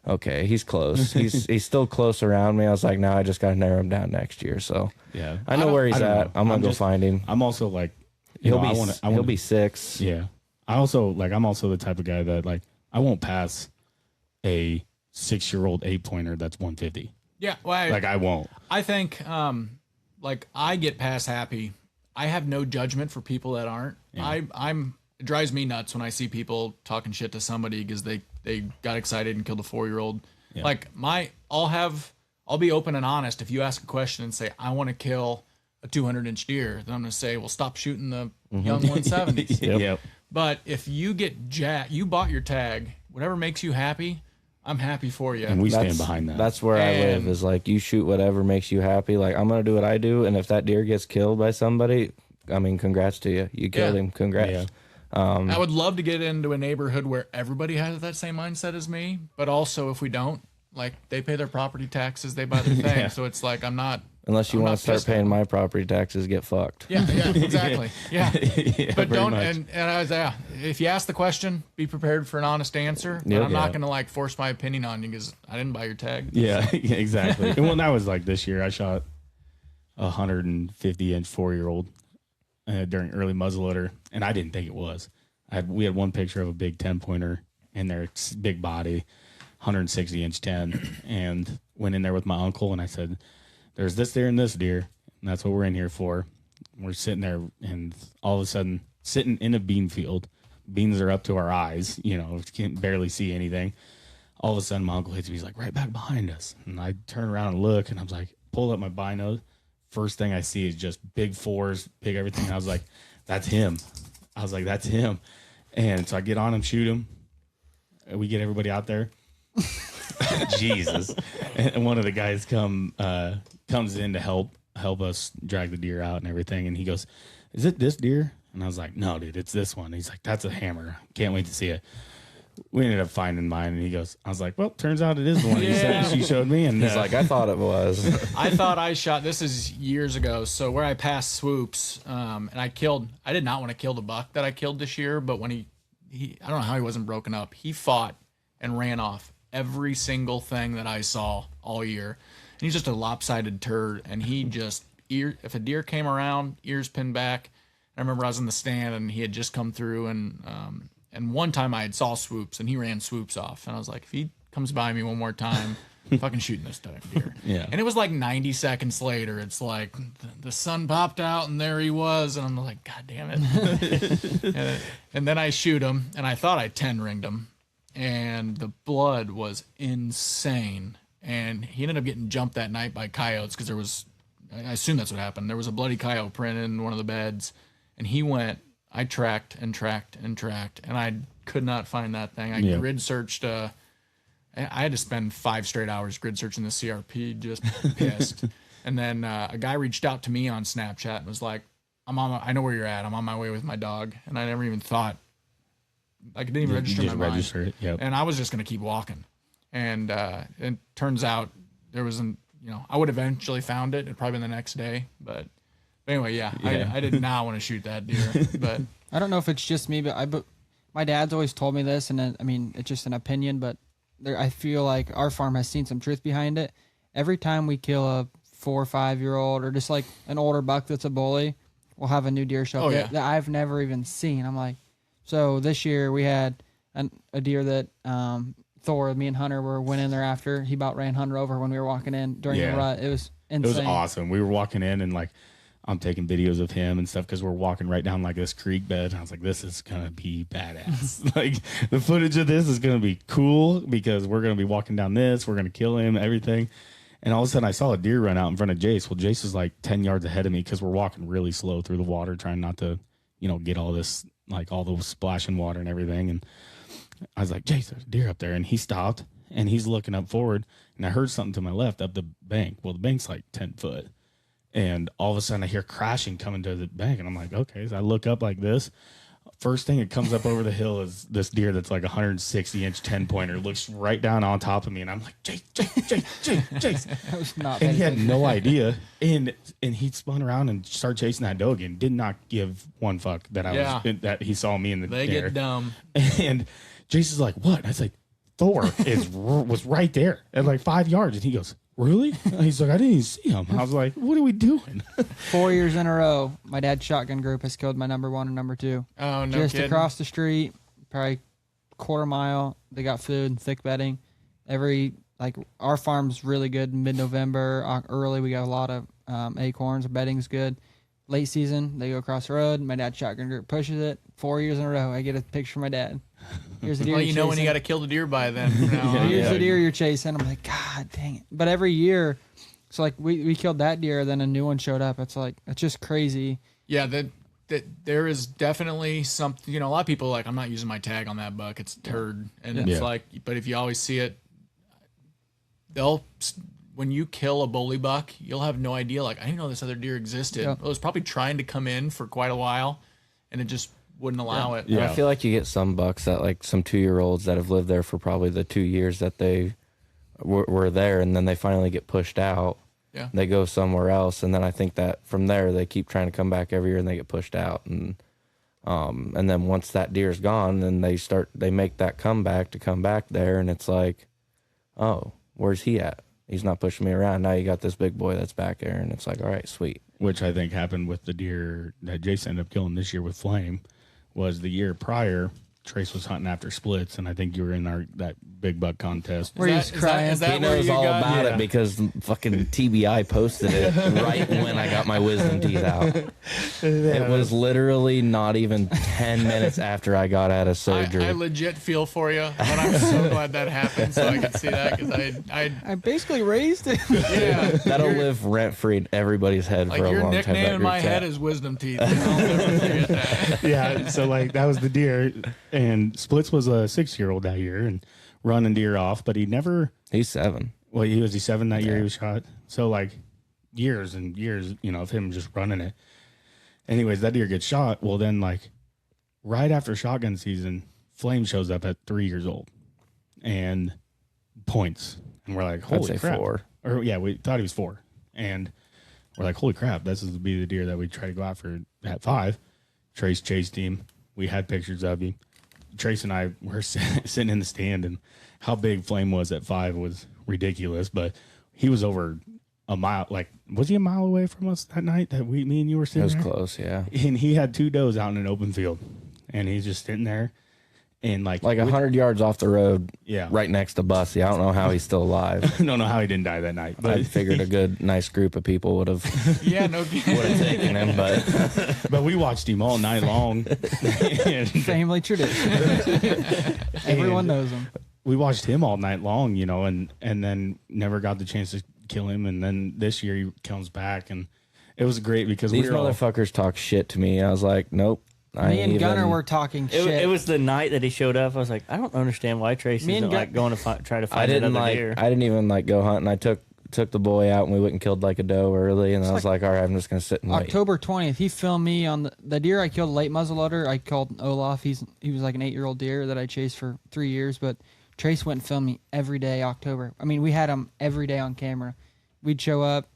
okay, he's close. He's still close around me. I was like, now I just got to narrow him down next year. So Yeah. I know where he's I don't at. know. I'm gonna go just- find him. I'm also like, you He'll know, be I wanna, he'll be 6. Yeah. I'm also the type of guy that like I won't pass a 6-year-old 8-pointer that's 150. Yeah. Well, Like I won't. I think like I get past happy. I have no judgment for people that aren't. Yeah. It drives me nuts when I see people talking shit to somebody because they got excited and killed a 4-year-old. Yeah. Like I'll be open and honest. If you ask a question and say I want to kill a 200-inch deer, then I'm going to say, well, stop shooting the young 170s. Yep. But if you get you bought your tag, whatever makes you happy, I'm happy for you. And we stand behind that. That's where I live. And- Is like you shoot whatever makes you happy. Like I'm gonna do what I do, and if that deer gets killed by somebody, I mean, congrats to you. You killed Yeah. him. Congrats. Yeah. I would love to get into a neighborhood where everybody has that same mindset as me, but also if we don't, like they pay their property taxes, they buy their thing. Yeah. So it's like I'm not. Unless you I'm want not to start pissed at paying them. my property taxes, get fucked. Yeah, exactly. Yeah. Yeah, But pretty don't much. and I was if you ask the question, be prepared for an honest answer. But Yep. I'm not Yeah. gonna like force my opinion on you because I didn't buy your tag. Yeah, yeah, exactly. And when that was like this year, I shot a 150-inch 4-year-old during early muzzleloader, and I didn't think it was. We had one picture of a big 10-pointer in there, big body, 160-inch 10, and went in there with my uncle, and I said, "There's this deer and this deer." And that's what we're in here for. We're sitting there, and all of a sudden, sitting in a bean field, beans are up to our eyes, can't barely see anything. All of a sudden, my uncle hits me. He's like, right back behind us. And I turn around and look, and I was like, pull up my binos. First thing I see is just big fours, big everything. And I was like, that's him. That's him. And so I get on him, shoot him. We get everybody out there. Jesus. And one of the guys comes in to help us drag the deer out and everything. And he goes, is it this deer? And I was like, no, dude, it's this one. He's like, that's a hammer. Can't wait to see it. We ended up finding mine, and I was like, well, turns out it is the one she showed me. And he's like, I thought it was. I thought I shot, this is years ago, so where I passed swoops, and I did not want to kill the buck that I killed this year, but when he I don't know how he wasn't broken up. He fought and ran off every single thing that I saw all year. And he's just a lopsided turd, and he just, if a deer came around, ears pinned back. I remember I was in the stand, and he had just come through, and one time I had saw swoops, and he ran swoops off. And I was like, if he comes by me one more time, I'm fucking shooting this type of deer. Yeah. And it was like 90 seconds later. It's like the sun popped out, and there he was. And I'm like, God damn it. and then I shoot him, and I thought I 10-ringed him. And the blood was insane. And he ended up getting jumped that night by coyotes because I assume that's what happened. There was a bloody coyote print in one of the beds. And he went, I tracked and tracked and tracked, and I could not find that thing. I grid searched. I had to spend 5 straight hours grid searching the CRP, just pissed. And then a guy reached out to me on Snapchat and was like, I know where you're at. I'm on my way with my dog. And I never even thought, I didn't even register my mind. It. Yep. And I was just going to keep walking. And it turns out there wasn't, I would have eventually found it. It'd probably been the next day, but anyway, yeah. I did not want to shoot that deer, but I don't know if it's just me, but my dad's always told me this, and I mean, it's just an opinion, but I feel like our farm has seen some truth behind it. Every time we kill a 4 or 5 year old or just like an older buck that's a bully, we'll have a new deer show up that I've never even seen. I'm like, so this year we had a deer that Thor, me and Hunter went in there after. He about ran Hunter over when we were walking in during the rut. It was insane. It was awesome. We were walking in, and like, I'm taking videos of him and stuff because we're walking right down like this creek bed. And I was like, this is going to be badass. Like, the footage of this is going to be cool because we're going to be walking down this. We're going to kill him, everything. And all of a sudden I saw a deer run out in front of Jace. Well, Jace was like 10 yards ahead of me because we're walking really slow through the water, trying not to, get all this, like all those splashing water and everything. And I was like, Jace, there's a deer up there. And he stopped, and he's looking up forward. And I heard something to my left up the bank. Well, the bank's like 10 foot. And all of a sudden I hear crashing coming to the bank. And I'm like, okay. So I look up like this. First thing that comes up over the hill is this deer that's like 160-inch 10-pointer. Looks right down on top of me. And I'm like, Jace. That was not and he had no idea. And he spun around and started chasing that doe again. Did not give one fuck that that he saw me in the They air. get dumb. And Jace is like, what? And I was like, Thor was right there at like 5 yards. And he goes, really? And he's like, I didn't even see him. I was like, what are we doing? 4 years in a row, my dad's shotgun group has killed my number 1 and number 2. Oh, no Just kidding. across the street, probably quarter mile. They got food and thick bedding. Our farm's really good mid-November. Early, we got a lot of acorns. Bedding's good. Late season, they go across the road. My dad's shotgun group pushes it. 4 years in a row, I get a picture of my dad. Here's the deer. Well, you're you know when you chasing. got to kill the deer by then. Here's the deer you're chasing. I'm like, God dang it. But every year, so like we killed that deer, then a new one showed up. It's just crazy. Yeah, that there is definitely something. A lot of people are like, I'm not using my tag on that buck. It's a turd, and it's like, but if you always see it, when you kill a bully buck, you'll have no idea. Like, I didn't know this other deer existed. Yeah. It was probably trying to come in for quite a while, and it just wouldn't allow it. And I feel like you get some bucks that, like, some 2-year-olds that have lived there for probably the 2 years that they were there, and then they finally get pushed out. Yeah. They go somewhere else, and then I think that from there they keep trying to come back every year, and they get pushed out. And then once that deer's gone, then they make that comeback to come back there, and it's like, oh, where's he at? He's not pushing me around. Now you got this big boy that's back there, and it's like, all right, sweet. Which I think happened with the deer that Jason ended up killing this year with Flame. Was the year prior, Trace was hunting after splits, and I think you were in that big buck contest. Where he's crying. Is that He where knows you all got? about Yeah. it because fucking TBI posted it right when I got my wisdom teeth out. It was literally not even 10 minutes after I got out of surgery. I legit feel for you, but I'm so glad that happened so I could see that because I basically raised it. yeah. That'll live rent free in everybody's head Like for a your long time. nickname in my head is Wisdom Teeth. I'll never forget that. Yeah, so like that was the deer, and Splits was a 6-year-old that year and running deer off, but he never. He's 7. Well, he 7 that year he was shot. So like years and years, of him just running it. Anyways, that deer gets shot. Well, then like right after shotgun season, Flame shows up at 3 years old and points, and we're like, I'd holy say crap! 4. Or yeah, we thought he was 4, and we're like, holy crap! This is to be the deer that we try to go after at 5. Trace chased him. We had pictures of him. Trace and I were sitting in the stand, and how big Flame was at 5 was ridiculous. But he was over a mile. Like, was he a mile away from us that night that me and you were It sitting was there? close, yeah. And he had 2 does out in an open field, and he's just sitting there, and like 100 yards off the road, yeah, right next to Bussy. I don't know how he's still alive. I don't know how he didn't die that night, but I figured a good, nice group of people would have Yeah, no kidding. taken him, but but we watched him all night long. And Family tradition. Everyone knows him. we watched him all night long, and then never got the chance to kill him. And then this year he comes back, and it was great because these we were all, motherfuckers talk shit to me. I was like, nope. I Me ain't and Gunner even- were talking It, shit. it was the night that he showed up. I was like, I don't understand why Trace Me and isn't like going to try to I find didn't another deer. I didn't even go hunting. I took the boy out and we went and killed like a doe early, and I was like, all right, I'm just gonna sit and wait. October 20th, he filmed me on the deer I killed, late muzzleloader. I called Olaf. He was like an 8-year-old deer that I chased for 3 years. But Trace went and filmed me every day October. I mean, we had him every day on camera. We'd show up,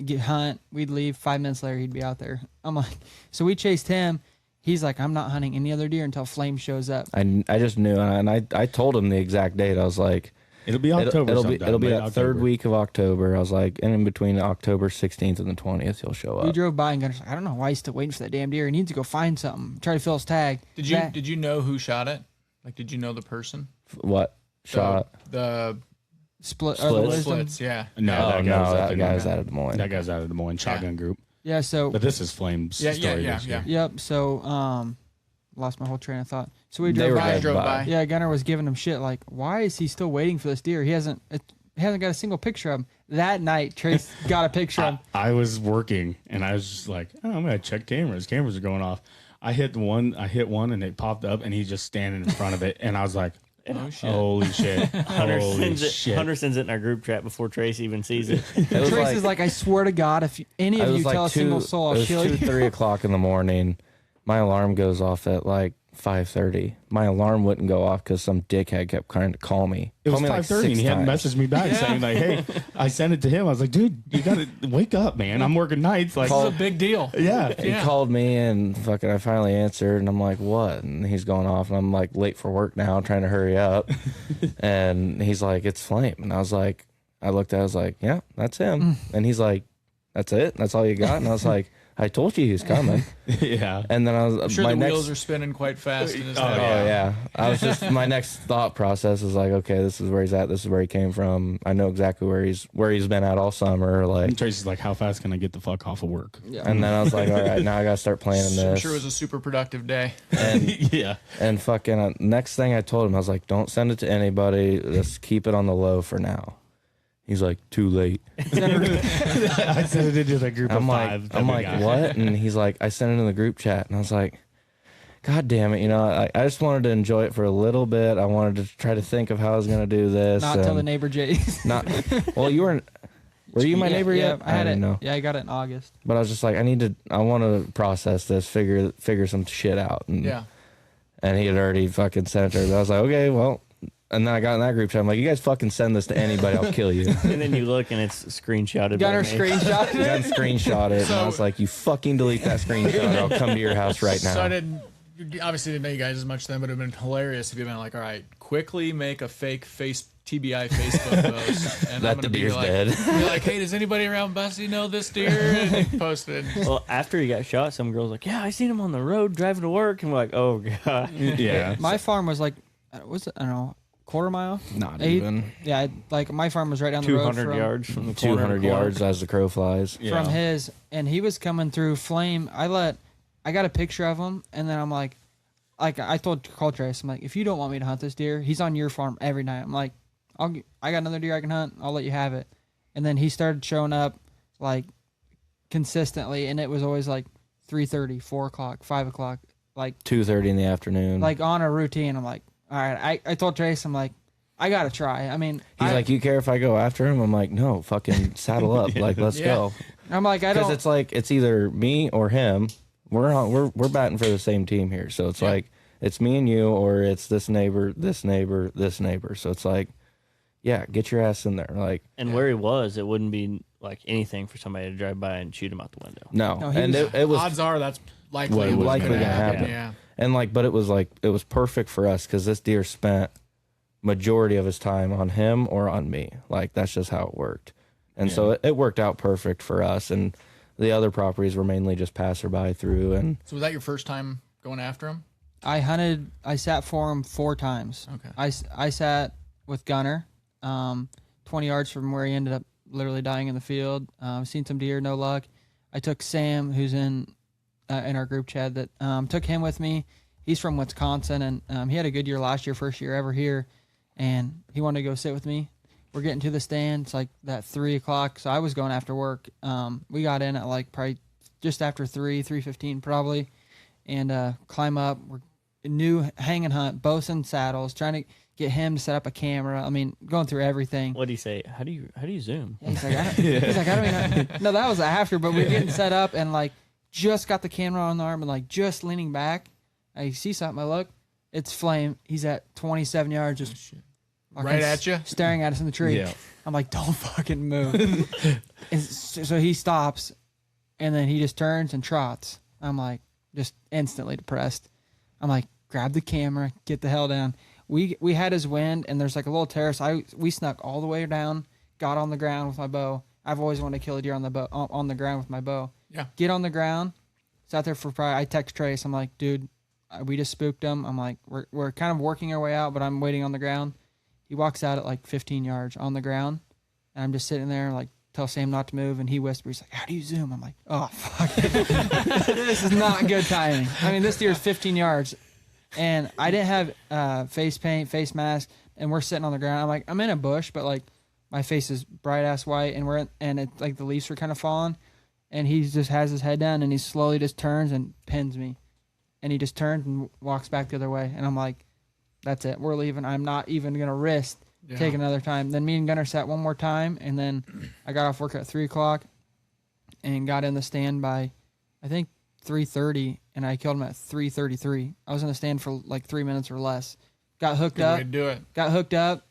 get hunt, we'd leave. 5 minutes later, he'd be out there. I'm like, so we chased him. He's like, I'm not hunting any other deer until Flame shows up. I just knew, and I told him the exact date. I was like, it'll be October. it'll be late that third week of October. I was like, and in between October 16th and the 20th, he'll show We up. drove by and Gunner's like, I don't know why he's still waiting for that damn deer. He needs to go find something. Try to fill his tag. Did you know who shot it? Like, did you know the person? What shot? The Split. Splits? Or the wisdom. splits, yeah. No, Oh, no, that guy's out of Des Moines. That guy's out of Des Moines shotgun group. Yeah, so But this is Flame's Yeah, story. yeah, this yeah, year. Yep. So, lost my whole train of thought. So we They drove were by. dead drove by. Yeah, Gunner was giving him shit like, why is he still waiting for this deer? He hasn't got a single picture of him. That night, Trace got a picture of him. I was working, and I was just like, oh, I'm gonna check cameras. Cameras are going off. I hit one, and it popped up, and he's just standing in front of it, and I was like, Oh shit. holy shit, Hunter holy sends it. shit. Hunter sends it in our group chat before Trace even sees it. It was Trace is like, I swear to God, if any it of was you like tell a single soul, it I'll was kill 2, you. 3 o'clock in the morning. My alarm goes off at like 5:30. My alarm wouldn't go off because some dickhead kept trying to call me. It was Called me like 5:30, and 6 he hadn't times. messaged me back saying like, "Hey," I sent it to him. I was like, "Dude, you gotta wake up, man. I'm working nights." Like, This is a big deal. yeah, He called me and fucking I finally answered and I'm like, what? And he's going off and I'm like late for work now, trying to hurry up. And he's like, it's Flame. And I was like, I looked at it, I was like, yeah, that's him. And he's like, that's it? That's all you got? And I was like, I told you he was coming. yeah. And then I was I'm sure my the next wheels are spinning quite fast in his Oh, head. Oh yeah. I was just my next thought process was like, okay, this is where he's at, this is where he came from. I know exactly where he's been at all summer. Like And Tracy's like, "How fast can I get the fuck off of work?" and then I was like, all right, now I gotta start planning I'm this. sure it was a super productive day. And yeah. And fucking next thing I told him, I was like, don't send it to anybody. Just keep it on the low for now. He's like, too late. I sent it into the group I'm of like, 5. I'm like, what? And he's like, I sent it in the group chat. And I was like, God damn it. I just wanted to enjoy it for a little bit. I wanted to try to think of how I was going to do this. Not tell the neighbor Jays. Not, well, were you my neighbor yet? I had didn't it. know. Yeah, I got it in August. But I was just like, I want to process this, figure some shit out. And, Yeah. And he had already fucking sent it. I was like, okay, well. And then I got in that group chat. I'm like, you guys fucking send this to anybody, I'll kill you. And then you look and it's screenshotted. Gunner by me. screenshot Gun it. screenshot it, and I was like, you fucking delete that screenshot or I'll come to your house right So I now. didn't. obviously didn't know you guys as much then, but it'd been hilarious if you'd been like, all right, quickly make a fake TBI Facebook post, and That the deer's dead. Be like, hey, does anybody around Bussy know this deer? And post it. Well, after he got shot, some girl's like, yeah, I seen him on the road driving to work. And we're like, oh, God. Yeah. My farm was like, was it, I don't know, quarter mile? Not Eight? even Yeah, like my farm was right down the road 200 yards from the corner. 200 yards as the crow flies. Yeah. from his, and he was coming through flame. I got a picture of him, and then I'm like I called Trace, I'm like, if you don't want me to hunt this deer, he's on your farm every night. I'm like, I got another deer I can hunt. I'll let you have it. And then he started showing up like consistently, and it was always like 3:30, 4 o'clock, 5 o'clock, like 2:30 in the afternoon. like on a routine. I'm like, all right. I told Trace, I'm like, I gotta try. I mean, He's like, you care if I go after him? I'm like, no, fucking saddle up. Like, let's go. I'm like, I Because don't. it's like, it's either me or him. We're batting for the same team here. So it's like, it's me and you, or it's this neighbor, this neighbor, this neighbor. So it's like, yeah, get your ass in there. Like, And where he was, it wouldn't be like anything for somebody to drive by and shoot him out the window. no. No, he And was- it was Odds are that's likely What was what's likely gonna gonna happen. Yeah. And like, but it was perfect for us because this deer spent majority of his time on him or on me. Like, that's just how it worked. And so it worked out perfect for us. And the other properties were mainly just passerby through. And So was that your first time going after him? I sat for him 4 times. Okay. I sat with Gunner, 20 yards from where he ended up literally dying in the field. Seen some deer, no luck. I took Sam, who's in our group chat, that took him with me. He's from Wisconsin, and he had a good year last year, first year ever here, and he wanted to go sit with me. We're getting to the stand. It's like that 3 o'clock, so I was going after work. We got in at like probably just after 3:15 probably, and climb up. We're new hang and hunt, bosun saddles, trying to get him to set up a camera. I mean, going through everything. What'd he say? How do you zoom? He's like, I don't even. No, that was after, but we're getting set up and like just got the camera on the arm and like just leaning back. I see something. I look, it's Flame. He's at 27 yards, just fucking Right at you? staring at us in the tree. Yeah. I'm like, don't fucking move. And so he stops, and then he just turns and trots. I'm like, just instantly depressed. I'm like, grab the camera, get the hell down. We had his wind, and there's like a little terrace. We snuck all the way down, got on the ground with my bow. I've always wanted to kill a deer on the ground with my bow. Yeah. Get on the ground. Sat there for probably. I text Trace. I'm like, dude, we just spooked him. I'm like, we're kind of working our way out, but I'm waiting on the ground. He walks out at like 15 yards on the ground, and I'm just sitting there like, tell Sam not to move, and he whispers, like, how do you zoom? I'm like, oh, fuck. This is not good timing. I mean, this deer's 15 yards, and I didn't have face paint, face mask, and we're sitting on the ground. I'm like, I'm in a bush, but like my face is bright-ass white, and it's like the leaves are kind of falling, and he just has his head down, and he slowly just turns and pins me, and he just turns and walks back the other way, and I'm like, that's it. We're leaving. I'm not even going to risk taking another time. Then me and Gunner sat one more time, and then I got off work at 3 o'clock and got in the stand by, I think, 3:30, and I killed him at 3:33. I was in the stand for like 3 minutes or less. Got hooked Good up. way to do it. Got hooked up.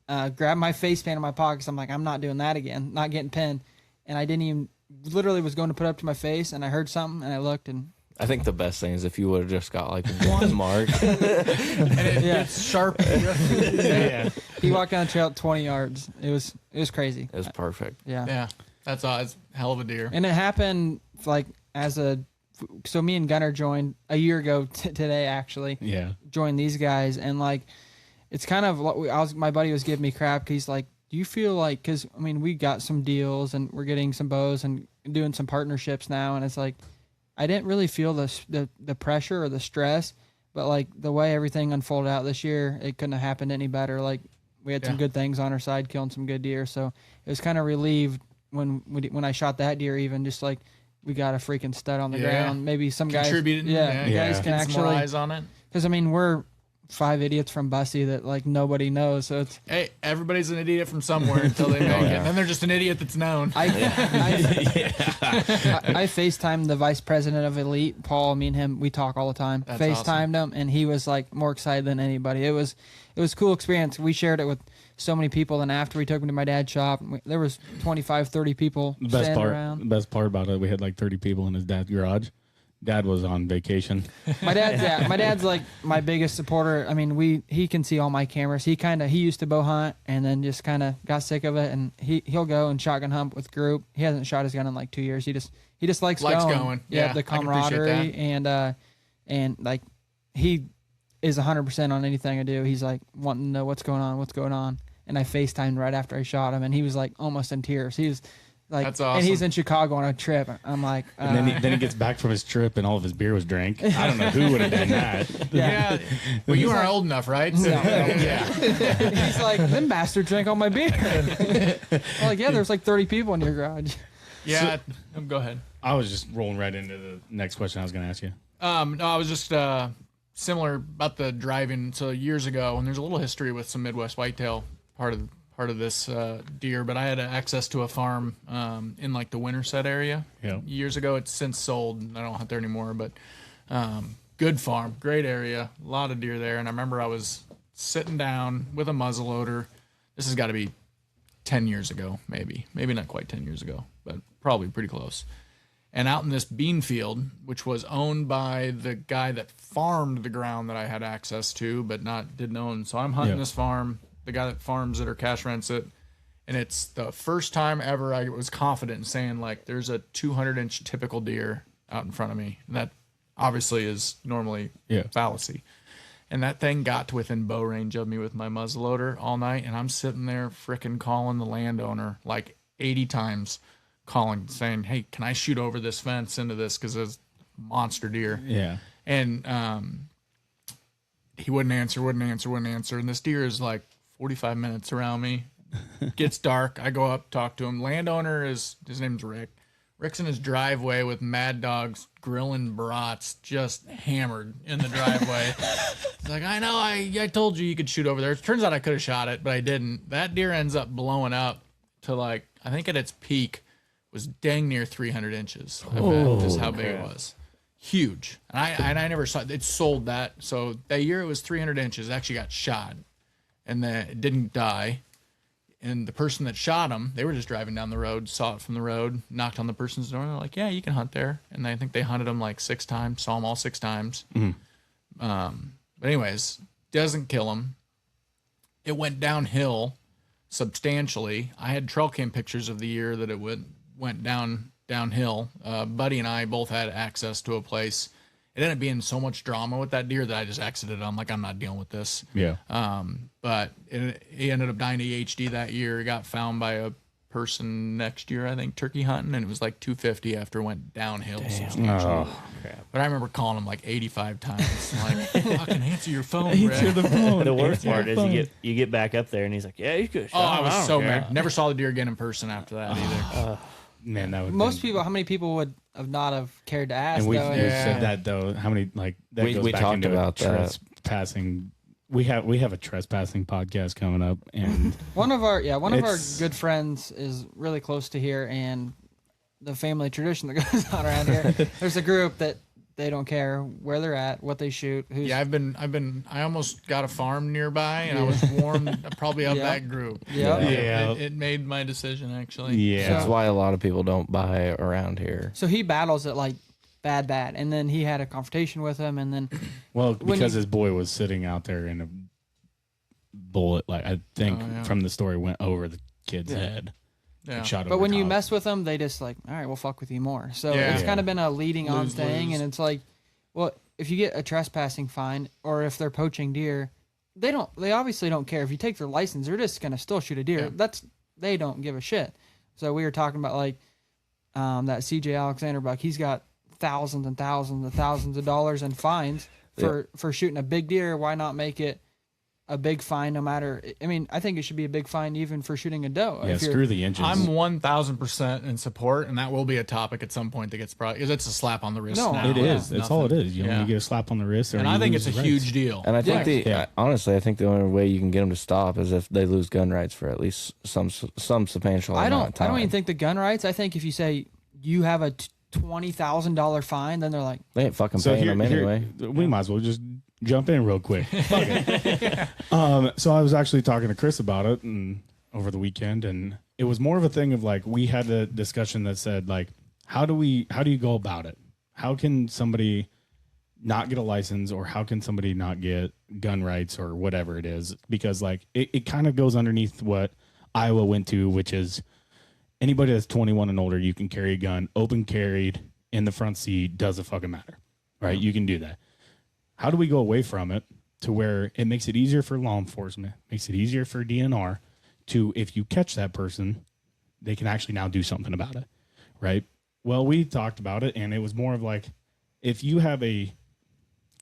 Grabbed my face paint in my pockets. I'm like, I'm not doing that again. Not getting pinned. And I didn't even, literally was going to put it up to my face, and I heard something, and I looked, and I think the best thing is if you would have just got like one mark. And it's sharp. Yeah. he walked down the trail at 20 yards. It was crazy. It was perfect. Yeah. Yeah. That's a hell of a deer. And it happened like so me and Gunner joined a year ago today, actually. Yeah. Joined these guys, and like, it's kind of my buddy was giving me crap because he's like, do you feel like, because I mean, we got some deals and we're getting some bows and doing some partnerships now, and it's like, I didn't really feel the pressure or the stress, but like the way everything unfolded out this year, it couldn't have happened any better. Like, we had some good things on our side, killing some good deer, so it was kind of relieved when I shot that deer, even just like we got a freaking stud on the ground. Maybe some guys Contributed. guys can Get some more actually, eyes on it. because I mean, we're 5 idiots from Bussy that like nobody knows, so it's Hey, everybody's an idiot from somewhere until they make it. And then they're just an idiot that's known. I FaceTimed the vice president of Elite, Paul. Me and him, we talk all the time. That's FaceTimed him, and he was like more excited than anybody. It was a cool experience. We shared it with so many people. And after we took him to my dad's shop, there was 25, 30 people The best standing part, around. the best part about it, we had like 30 people in his dad's garage Dad was on vacation. My dad's like my biggest supporter. I mean, he can see all my cameras. He used to bow hunt and then just kind of got sick of it, and he'll go and shotgun hunt with group. He hasn't shot his gun in like 2 years. He just likes going. Yeah, the camaraderie and like he is 100% on anything I do. He's like wanting to know what's going on. And I FaceTimed right after I shot him, and he was like almost in tears. He was like, that's awesome. And he's in Chicago on a trip. I'm like, and then he gets back from his trip, and all of his beer was drank. I don't know who would have done that. Yeah. Well, you aren't old enough, right? So, yeah. He's like, them bastards drank all my beer. I'm like, yeah, there's like 30 people in your garage. Yeah. Go ahead. I was just rolling right into the next question I was going to ask you. No, I was just similar about the driving. So years ago, and there's a little history with some Midwest whitetail part of this deer, but I had access to a farm in like the Winterset area years ago. It's since sold, and I don't hunt there anymore, but good farm, great area, a lot of deer there. And I remember I was sitting down with a muzzleloader. This has got to be 10 years ago, maybe not quite 10 years ago, but probably pretty close. And out in this bean field, which was owned by the guy that farmed the ground that I had access to, but didn't own. So I'm hunting this farm, the guy that farms it or cash rents it. And it's the first time ever I was confident in saying, like, there's a 200-inch typical deer out in front of me. And that obviously is normally fallacy. And that thing got to within bow range of me with my muzzleloader all night. And I'm sitting there frickin' calling the landowner like 80 times, saying, hey, can I shoot over this fence into this? Because it's monster deer. Yeah. And he wouldn't answer. And this deer is like 45 minutes around me. Gets dark. I go up, talk to him. Landowner his name's Rick. Rick's in his driveway with Mad Dogs grilling brats, just hammered in the driveway. He's like, I know, I told you could shoot over there. It turns out I could have shot it, but I didn't. That deer ends up blowing up to like, I think at its peak was dang near 300 inches. I bet is how big it was. Huge. And I never saw it. It sold that. So that year it was 300 inches. It actually got shot. And then it didn't die. And the person that shot him, they were just driving down the road, saw it from the road, knocked on the person's door, and they're like, yeah, you can hunt there. And I think they hunted him like 6 times, saw him all 6 times. But anyways, doesn't kill him. It went downhill substantially. I had trail cam pictures of the year that it went downhill. Buddy and I both had access to a place. It ended up being so much drama with that deer that I just exited. I'm like, I'm not dealing with this. Yeah. But he ended up dying of ADHD that year. He got found by a person next year, I think, turkey hunting, and it was like 250 after it went downhill substantially. But I remember calling him like 85 times. I'm like, fucking answer your phone, Rick. The worst part is you get back up there and he's like, yeah, you could. Oh, I was so mad. Never saw the deer again in person after that either. Man, that would most people. How many people would have not have cared to ask? And we though? said that though. How many like that We goes back talked into about that. trespassing. We have a trespassing podcast coming up, and one of our good friends is really close to here, and the family tradition that goes on around here. There's a group that they don't care where they're at, what they shoot. Yeah, I almost got a farm nearby, and I was warned probably of that group. Yeah. It made my decision actually. yeah, That's why a lot of people don't buy around here. So he battles it like bad, and then he had a confrontation with him, and then because his boy was sitting out there and a bullet, like I think from the story, went over the kid's head. Yeah. Shot but over when you top. mess with them, they just like, all right, we'll fuck with you more. So it's kind of been a leading on thing, and it's like, well, if you get a trespassing fine or if they're poaching deer, they obviously don't care. If you take their license, they're just gonna still shoot a deer. They don't give a shit. So we were talking about like that CJ Alexander buck. He's got thousands and thousands and thousands of dollars in fines for shooting a big deer. Why not make it a big fine? No matter, I mean, I think it should be a big fine even for shooting a doe. Yeah, screw the engines. I'm 1,000% in support, and that will be a topic at some point that gets brought because it's a slap on the wrist. No, now. It is. That's all it is. You Yeah. get a slap on the wrist, And I think it's a huge deal. And I think honestly, I think the only way you can get them to stop is if they lose gun rights for at least some substantial amount of time. I don't even think the gun rights. I think if you say you have a $20,000 fine, then they're like, they ain't fucking paying them anyway. We might as well just jump in real quick. Fuck it. So I was actually talking to Chris about it over the weekend, and it was more of a thing of like we had a discussion that said like, how do you go about it? How can somebody not get a license, or how can somebody not get gun rights or whatever it is? Because like it kind of goes underneath what Iowa went to, which is anybody that's 21 and older, you can carry a gun, open carried in the front seat, doesn't fucking matter, right? You can do that. How do we go away from it to where it makes it easier for law enforcement, makes it easier for DNR to, if you catch that person, they can actually now do something about it, right? Well, we talked about it, and it was more of like, if you have a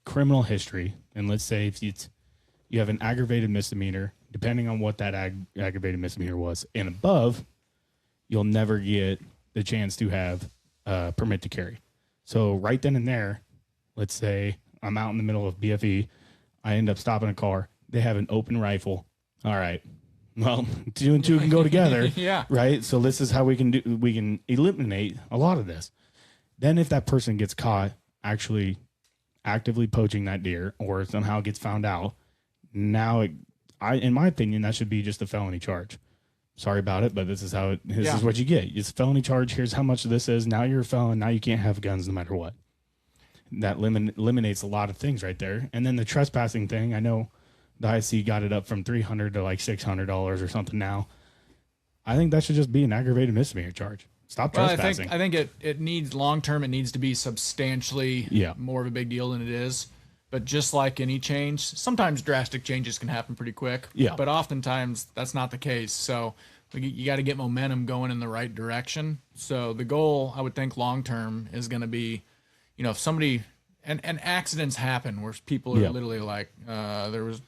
criminal history, and let's say if you have an aggravated misdemeanor, depending on what that aggravated misdemeanor was, and above, you'll never get the chance to have a permit to carry. So right then and there, let's say I'm out in the middle of BFE, I end up stopping a car, they have an open rifle. All right, well, 2 and 2 can go together. Yeah. Right. So this is how we can eliminate a lot of this. Then if that person gets caught actually actively poaching that deer, or somehow gets found out, now in my opinion, that should be just a felony charge. Sorry about it, but this is how this is what you get. It's a felony charge. Here's how much this is. Now you're a felon. Now you can't have guns no matter what. That eliminates a lot of things right there. And then the trespassing thing, I know the IC got it up from $300 to like $600 or something now. I think that should just be an aggravated misdemeanor charge. Stop trespassing. I think it needs long term. It needs to be substantially more of a big deal than it is. But just like any change, sometimes drastic changes can happen pretty quick. Yeah. But oftentimes that's not the case. So you got to get momentum going in the right direction. So the goal, I would think, long term is going to be, if somebody and accidents happen where people are literally like, there was,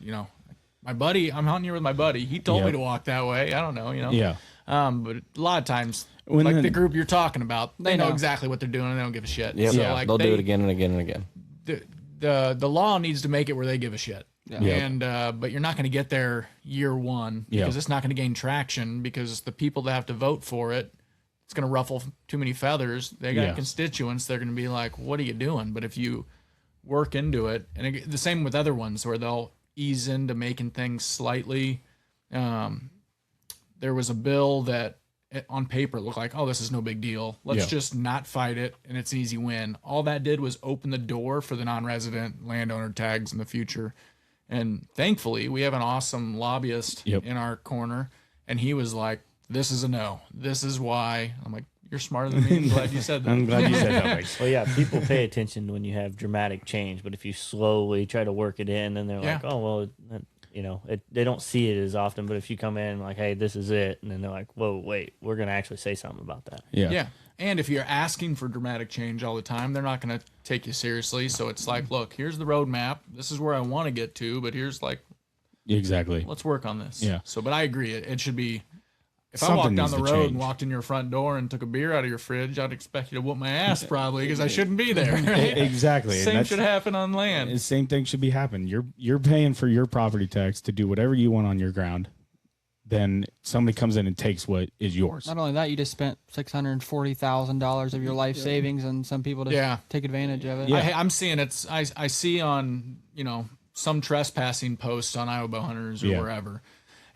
my buddy, I'm hunting here with my buddy. He told me to walk that way. I don't know, Yeah. But a lot of times, like the group you're talking about, they know exactly what they're doing and they don't give a shit. Yep. So Yeah, like they'll do it again and again and again. The law needs to make it where they give a shit. Yeah. And but you're not going to get there year one because it's not going to gain traction, because the people that have to vote for it, it's going to ruffle too many feathers. They got constituents. They're going to be like, what are you doing? But if you work into it, and the same with other ones where they'll ease into making things slightly. There was a bill that on paper looked like, oh, this is no big deal. Let's just not fight it, and it's an easy win. All that did was open the door for the non-resident landowner tags in the future. And thankfully, we have an awesome lobbyist in our corner, and he was like, this is a no. This is why. I'm like, you're smarter than me. I'm glad you said that. I'm glad you said that. Well, yeah, people pay attention when you have dramatic change, but if you slowly try to work it in, then they're like, oh, well, they don't see it as often. But if you come in like, hey, this is it, and then they're like, whoa, wait, we're going to actually say something about that. Yeah. And if you're asking for dramatic change all the time, they're not going to take you seriously. So it's like, look, here's the roadmap. This is where I want to get to, but here's like, exactly. Let's work on this. Yeah. So, but I agree. It should be. If Something I walked down the road change. and walked in your front door and took a beer out of your fridge, I'd expect you to whoop my ass probably, because I shouldn't be there. Right? Exactly. Same should happen on land. The same thing should be happening. You're paying for your property tax to do whatever you want on your ground. Then somebody comes in and takes what is yours. Not only that, you just spent $640,000 of your life savings, and some people just take advantage of it. Yeah. I'm seeing it. I see on some trespassing posts on Iowa Bow Hunters or wherever.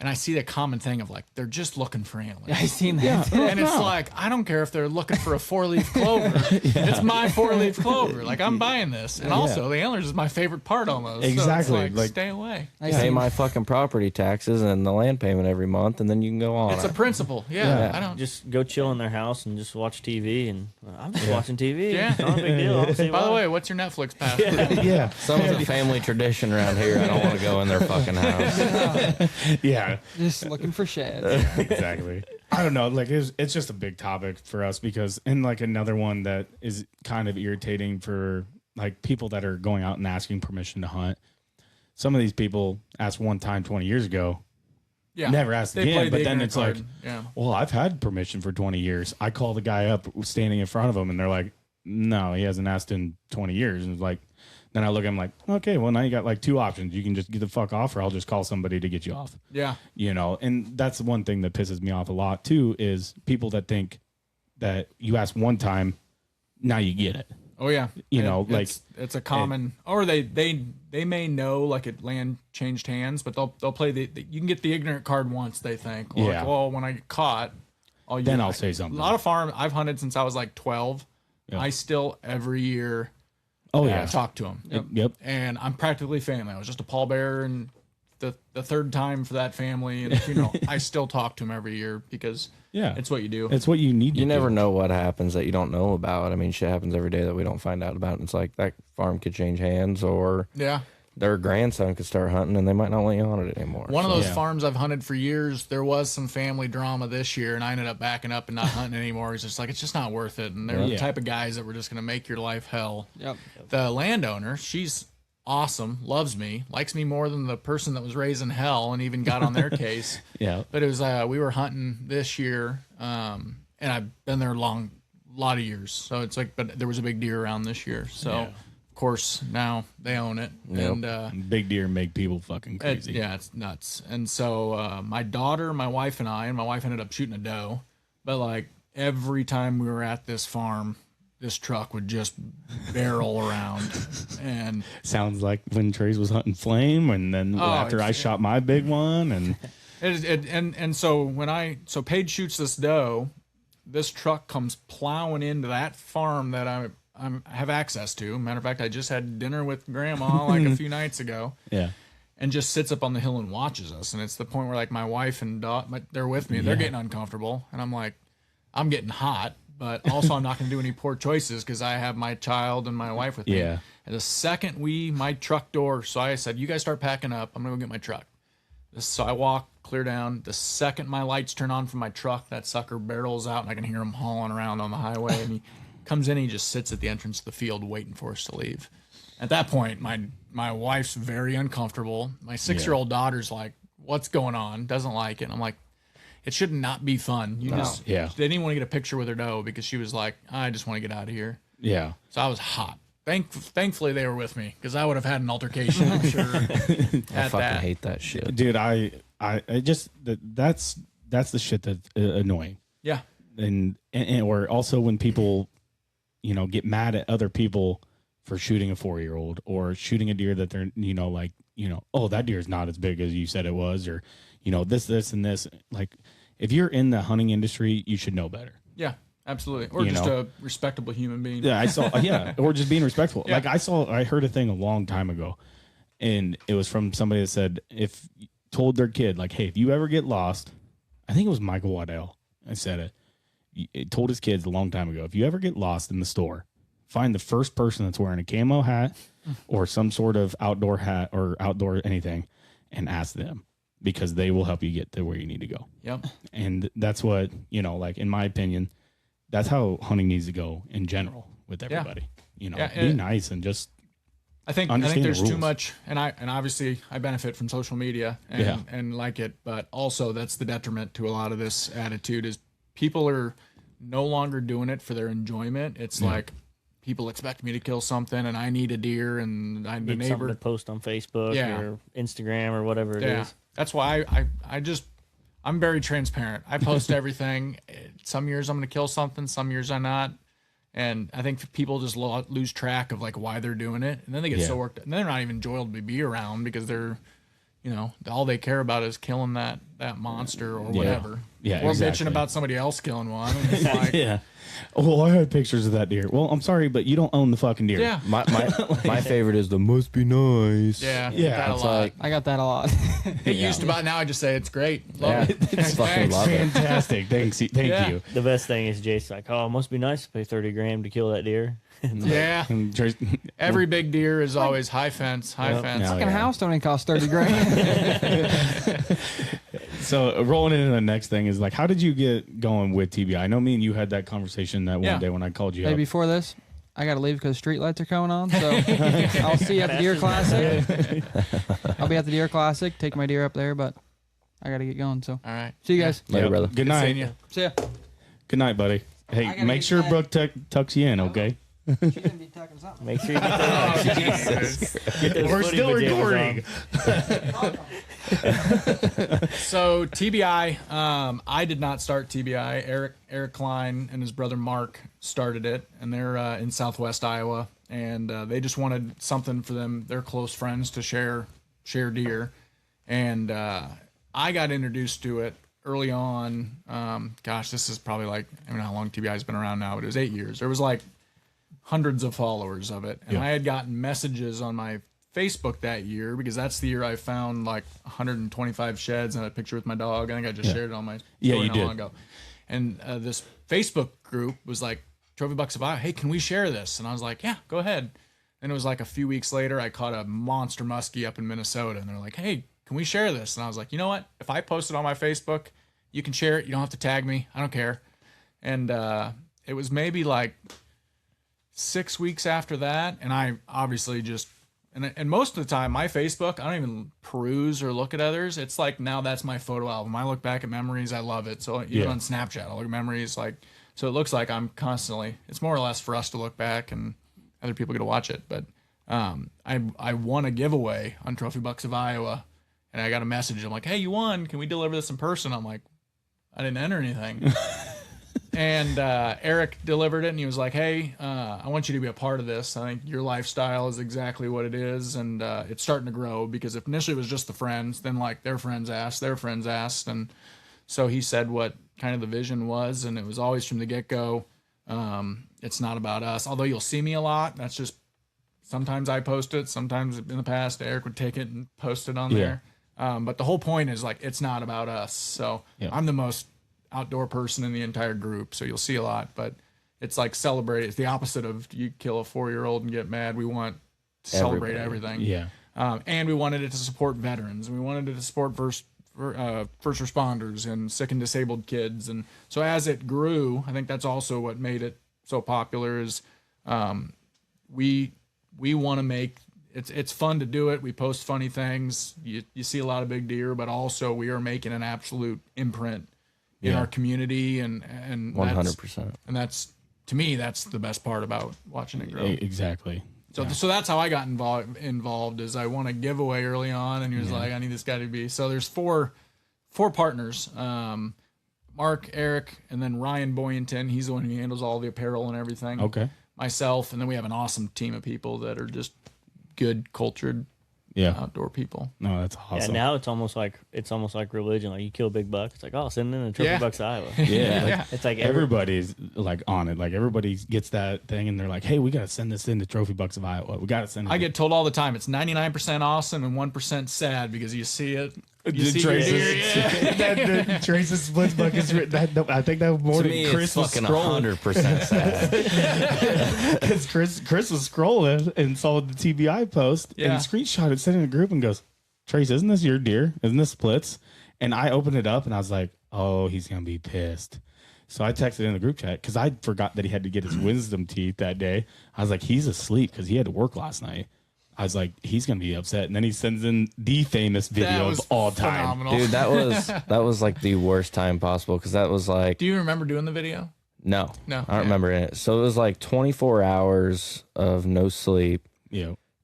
And I see the common thing of like, they're just looking for antlers. Yeah, I've seen that. Yeah. And it's like, I don't care if they're looking for a 4-leaf clover. It's my 4-leaf clover. Like, I'm buying this. And also, the antlers is my favorite part almost. Exactly. So it's like, stay away. Pay my fucking property taxes and the land payment every month, and then you can go on. It's a principle. Yeah. I don't just go chill in their house and just watch TV. And I'm just watching TV. Yeah. It's not a big deal. By the way, what's your Netflix password? Some of the family tradition around here. I don't want to go in their fucking house. Just looking for sheds. Exactly. I don't know. Like, it's just a big topic for us, because, and like another one that is kind of irritating for like people that are going out and asking permission to hunt. Some of these people asked one time 20 years ago. Yeah. Never asked again. But then it's like, well, I've had permission for 20 years. I call the guy up standing in front of him, and they're like, no, he hasn't asked in 20 years. And it's like, then I look at him like, okay, well, now you got like 2 options. You can just get the fuck off, or I'll just call somebody to get you off. Yeah. And that's one thing that pisses me off a lot too, is people that think that you ask one time, now you get it. Oh yeah. It's a common, or they may know like land changed hands, but they'll play you can get the ignorant card once, they think. Like, well, when I get caught, I'll say something. A lot of I've hunted since I was like 12. Yeah. I still every year talk to them. Yep. And I'm practically family. I was just a pallbearer and the third time for that family, and I still talk to them every year because it's what you do. It's what you need to You never do. know what happens that you don't know about. I mean, shit happens every day that we don't find out about. And it's like that farm could change hands, or their grandson could start hunting and they might not let you on it anymore. One of those farms I've hunted for years, there was some family drama this year, and I ended up backing up and not hunting anymore. It's just like, it's just not worth it. And they're the type of guys that were just going to make your life hell. Yep. The landowner, she's awesome, loves me, likes me more than the person that was raised in hell and even got on their case. Yeah. But it was, we were hunting this year, and I've been there a lot of years. So it's like, but there was a big deer around this year. So, of course, now they own it. Yep. And, big deer make people fucking crazy. it's nuts. And so my daughter, my wife, and my wife ended up shooting a doe. But like every time we were at this farm, this truck would just barrel around. And sounds like when Trace was hunting flame, and then after I shot my big one, and so Paige shoots this doe, this truck comes plowing into that farm that I have access to. Matter of fact, I just had dinner with Grandma like a few nights ago. Yeah. And just sits up on the hill and watches us. And it's the point where like my wife and they're with me. They're getting uncomfortable, and I'm like, I'm getting hot, but also I'm not going to do any poor choices because I have my child and my wife with me. Yeah. And the second my truck door, so I said, you guys start packing up. I'm going to go get my truck. So I walk clear down. The second my lights turn on from my truck, that sucker barrels out, and I can hear him hauling around on the highway. And he comes in, and he just sits at the entrance of the field waiting for us to leave. At that point, my wife's very uncomfortable. My 6-year-old daughter's like, what's going on? Doesn't like it. And I'm like, it should not be fun. They didn't even want to get a picture with her doe because she was like, I just want to get out of here. Yeah. So I was hot. Thankfully they were with me because I would have had an altercation, I'm sure. I fucking hate that shit. Dude, I just, that's the shit that's annoying. Yeah. And or also when people, get mad at other people for shooting a 4-year-old or shooting a deer that they're, oh, that deer is not as big as you said it was, or, this, and this. Like, if you're in the hunting industry, you should know better. Yeah, absolutely. Or just a respectable human being. Yeah, I saw, or just being respectful. Yeah. Like, I heard a thing a long time ago, and it was from somebody that said, told their kid, like, hey, if you ever get lost, I think it was Michael Waddell, I said it. It told his kids a long time ago, if you ever get lost in the store, find the first person that's wearing a camo hat or some sort of outdoor hat or outdoor anything and ask them, because they will help you get to where you need to go. Yep. And that's what, like, in my opinion, that's how hunting needs to go in general with everybody. Be nice and just I think there's too much, and obviously I benefit from social media and like it, but also that's the detriment to a lot of this attitude is people are no longer doing it for their enjoyment. It's like, people expect me to kill something, and I need a deer, and I need a Need something neighbor to post on Facebook or Instagram or whatever it is. That's why I'm very transparent. I post everything. Some years I'm going to kill something, some years I'm not. And I think people just lose track of like why they're doing it, and then they get so worked, and they're not even enjoyable to be around because they're, all they care about is killing that monster or whatever. Yeah, or exactly. bitching about somebody else killing one. And it's like, yeah. Well, I had pictures of that deer. Well, I'm sorry, but you don't own the fucking deer. Yeah. My favorite is the must be nice. Yeah. Yeah, That a it's lot. like- I got that a lot. It used to, but now I just say it's great. Love it. It's fucking Thanks. love it. Fantastic. Thank you. The best thing is Jason like, oh, it must be nice to pay $30,000 to kill that deer. Yeah. And Trace- Every big deer is always high fence, high fence. No. Fucking house don't even cost $30,000. So rolling into the next thing is like, how did you get going with TBI? I know me and you had that conversation that one day when I called you Hey, up. before this, I got to leave because street lights are coming on. So I'll see you at the Deer Classic. I'll be at the Deer Classic, take my deer up there, but I got to get going. So All right. see you guys. Later, brother. Good Seeing night. ya. See ya. Good night, buddy. Hey, gotta make get sure that. Brooke tucks you in, okay? She's gonna be tucking something. Make sure you get that. Get those We're footy still pajamas recording. on. So TBI, I did not start TBI. Eric Klein and his brother Mark started it, and they're in Southwest Iowa, and they just wanted something for them, their close friends, to share deer, and I got introduced to it early on. This is probably like, I don't know how long TBI's been around now, but it was 8 years. There was like hundreds of followers of it. And Yeah. I had gotten messages on my Facebook that year because that's the year I found like 125 sheds and a picture with my dog. I think I just shared it on my story you not did. long ago. And this Facebook group was like, Trophy Bucks of Iowa, hey, can we share this? And I was like, yeah, go ahead. And it was like a few weeks later, I caught a monster muskie up in Minnesota. And they're like, hey, can we share this? And I was like, you know what? If I post it on my Facebook, you can share it. You don't have to tag me. I don't care. And it was maybe like 6 weeks after that. And I obviously just, and most of the time, my Facebook, I don't even peruse or look at others. It's like now that's my photo album. I look back at memories. I love it. So even on Snapchat, I look at memories. Like, so it looks like I'm constantly, it's more or less for us to look back and other people get to watch it. But I won a giveaway on Trophy Bucks of Iowa. And I got a message. I'm like, hey, you won. Can we deliver this in person? I'm like, I didn't enter anything. And Eric delivered it, and he was like, hey, I want you to be a part of this. I think your lifestyle is exactly what it is, and it's starting to grow, because if initially it was just the friends, then like their friends asked, and so he said what kind of the vision was, and it was always from the get-go, it's not about us. Although you'll see me a lot, that's just sometimes I post it, sometimes in the past Eric would take it and post it on there. But the whole point is like, it's not about us. So I'm the most outdoor person in the entire group, so you'll see a lot, but it's like celebrate. It's the opposite of you kill a 4-year-old and get mad. We want to celebrate everything. And we wanted it to support veterans, and we wanted it to support first responders and sick and disabled kids. And so as it grew, I think that's also what made it so popular is we want to make it's fun to do it. We post funny things. You see a lot of big deer, but also we are making an absolute imprint in our community, and 100%. And that's, to me, that's the best part about watching it grow. Exactly. So that's how I got involved is I won a giveaway early on, and he was like, I need this guy to be. So there's four partners, Mark, Eric, and then Ryan Boynton. He's the one who handles all the apparel and everything. Okay. Myself, and then we have an awesome team of people that are just good, cultured, outdoor people. No, that's awesome. Yeah, now it's almost like religion. Like you kill a big buck, it's like, oh, send in a Trophy Bucks of Iowa. It's like everybody's like on it. Like everybody gets that thing, and they're like, "Hey, we got to send this in to Trophy Bucks of Iowa. We got to send it." I get told all the time it's 99% awesome and 1% sad, because you see it. You Trace's split buck is I think that morning To me, Chris was fucking scrolling 100% sad. because Chris was scrolling and saw the TBI post and screenshot it, sent it in a group, and goes, "Trace, isn't this your deer? Isn't this splits?" And I opened it up and I was like, "Oh, he's gonna be pissed." So I texted in the group chat because I forgot that he had to get his wisdom teeth that day. I was like, "He's asleep because he had to work last night." I was like, he's gonna be upset, and then he sends in the famous video of all time. Phenomenal. Dude, that was like the worst time possible, because that was like, Do you remember doing the video? no, No, I don't remember it. So it was like 24 hours of no sleep,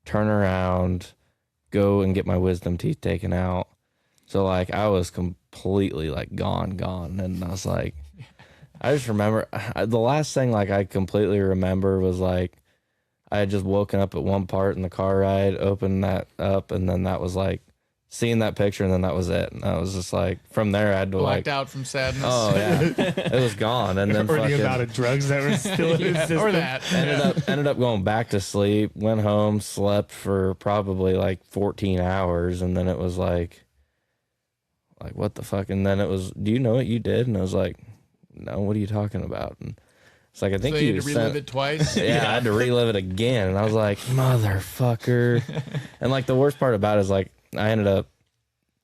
turn around, go and get my wisdom teeth taken out. So like I was completely like gone, and I was like, I just remember the last thing like I completely remember was like, I had just woken up at one part in the car ride, opened that up, and then that was like seeing that picture, and then that was it. And I was just like, from there I had to Blacked like out from sadness. Oh yeah, it was gone. And then Or the fucking amount of drugs that were still in his system. Or that. ended up going back to sleep, went home, slept for probably like 14 hours, and then it was like what the fuck? And then it was, do you know what you did? And I was like, no, what are you talking about? And it's like, I think So you had to relive it twice. Yeah, I had to relive it again, and I was like, motherfucker. And like the worst part about it is like I ended up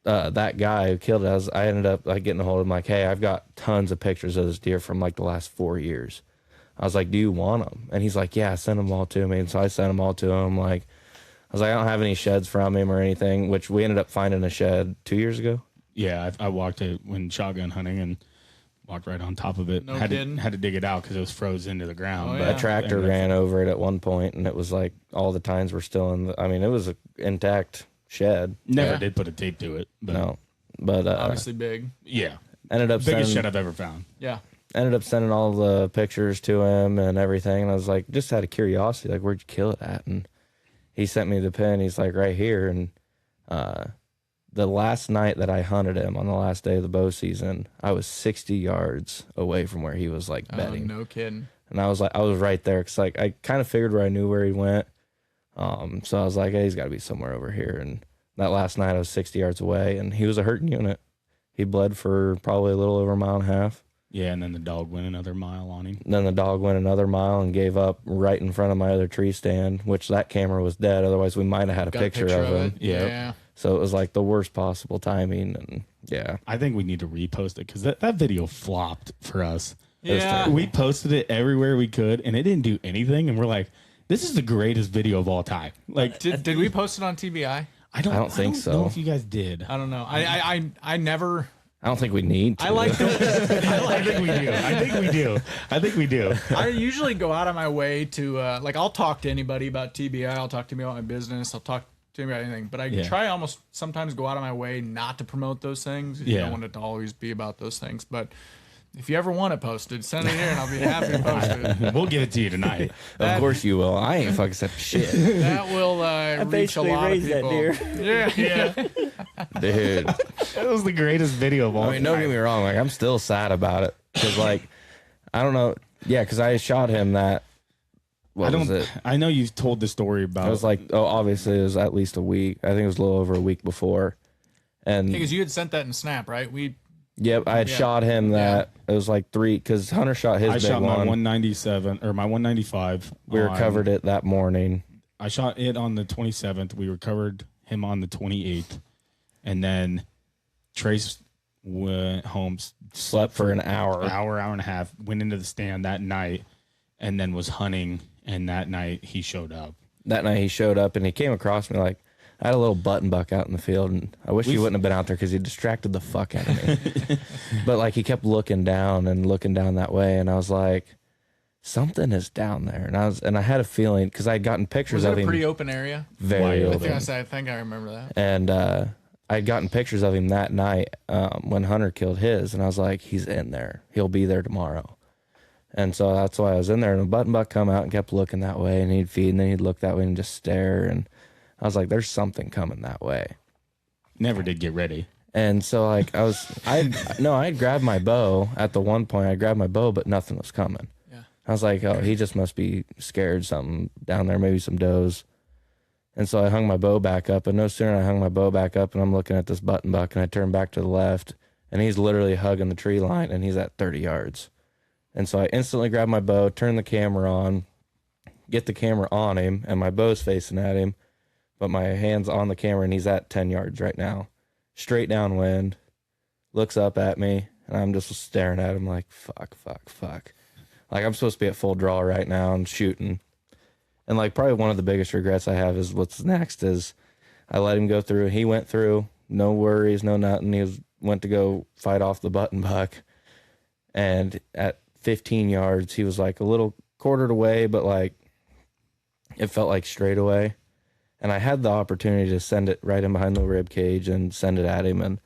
that guy who killed it, I ended up like getting a hold of him, like, hey, I've got tons of pictures of this deer from like the last 4 years. I was like, do you want them? And he's like, yeah, send them all to me. And so I sent them all to him. Like, I was like, I don't have any sheds from him or anything, which we ended up finding a shed 2 years ago. Yeah, I walked it when shotgun hunting and walked right on top of it. No had kidding. to dig it out because it was frozen into the ground. Oh, But yeah. A tractor ran over it at one point, and it was like all the tines were still in the, I mean, it was an intact shed. Never Yeah. did put a tape to it. But No, but Obviously big. yeah, ended up biggest sending, shed I've ever found. Yeah. ended up sending all the pictures to him and everything. And I was like, just out of curiosity, like, where'd you kill it at? And he sent me the pin. He's like, right here. And the last night that I hunted him on the last day of the bow season, I was 60 yards away from where he was like bedding. No kidding. And I was right there because like I kind of figured where I knew where he went. So I was like, hey, he's got to be somewhere over here. And that last night I was 60 yards away, and he was a hurting unit. He bled for probably a little over a mile and a half. Yeah, and then the dog went another mile on him. Then the dog went another mile and gave up right in front of my other tree stand, which that camera was dead. Otherwise, we might have had a picture of him. Yeah. So it was like the worst possible timing. And yeah, I think we need to repost it because that video flopped for us. Yeah. We posted it everywhere we could, and it didn't do anything. And we're like, this is the greatest video of all time. Like, Did we post it on TBI? I don't think so. know if you guys did. I don't know. I never. I don't think we need to. I like the. I think we do. I think we do. I usually go out of my way to like I'll talk to anybody about TBI. I'll talk to me about my business. I'll talk to me about anything. But I try almost sometimes go out of my way not to promote those things. You don't want it to always be about those things. But if you ever want it posted, send it here and I'll be happy to post it. We'll give it to you tonight. Of course you will. I ain't fucking said shit. That will reach a lot of people. Yeah. Dude. That was the greatest video of all I mean, don't get me wrong. Like, I'm still sad about it. Because, like, I don't know. Yeah, because I shot him that. What was it? I know you've told the story about. It was like, obviously, it was at least a week. I think it was a little over a week before. And Because you had sent that in Snap, right? yep, I had shot him that. It was like 3, because Hunter shot his I big shot my one. 197 or my 195. We recovered it that morning. I shot it on the 27th. We recovered him on the 28th, and then Trace went home, Slept for an hour. hour and a half. Went into the stand that night, and then was hunting. And that night he showed up. That night he showed up and he came across me like, I had a little button buck out in the field, and I wish he wouldn't have been out there because he distracted the fuck out of me. But like he kept looking down that way, and I was like, something is down there. And I had a feeling because I had gotten pictures Was it of a him. pretty open area? Very I open. think I remember that. And I had gotten pictures of him that night when Hunter killed his, and I was like, he's in there. He'll be there tomorrow. And so that's why I was in there. And a button buck come out and kept looking that way, and he'd feed, and then he'd look that way and just stare. And I was like, there's something coming that way. Never did get ready. And so like I grabbed my bow at the one point. I grabbed my bow, but nothing was coming. Yeah. I was like, oh, he just must be scared something down there, maybe some does. And so I hung my bow back up, and no sooner I hung my bow back up, and I'm looking at this button buck, and I turn back to the left, and he's literally hugging the tree line, and he's at 30 yards. And so I instantly grab my bow, turn the camera on, get the camera on him, and my bow's facing at him, but my hand's on the camera, and he's at 10 yards right now. Straight downwind, looks up at me, and I'm just staring at him like, fuck. Like, I'm supposed to be at full draw right now and shooting. And, like, probably one of the biggest regrets I have is what's next is I let him go through. He went through, no worries, no nothing. He went to go fight off the button buck. And at 15 yards, he was, like, a little quartered away, but, like, it felt like straight away. And I had the opportunity to send it right in behind the rib cage and send it at him. And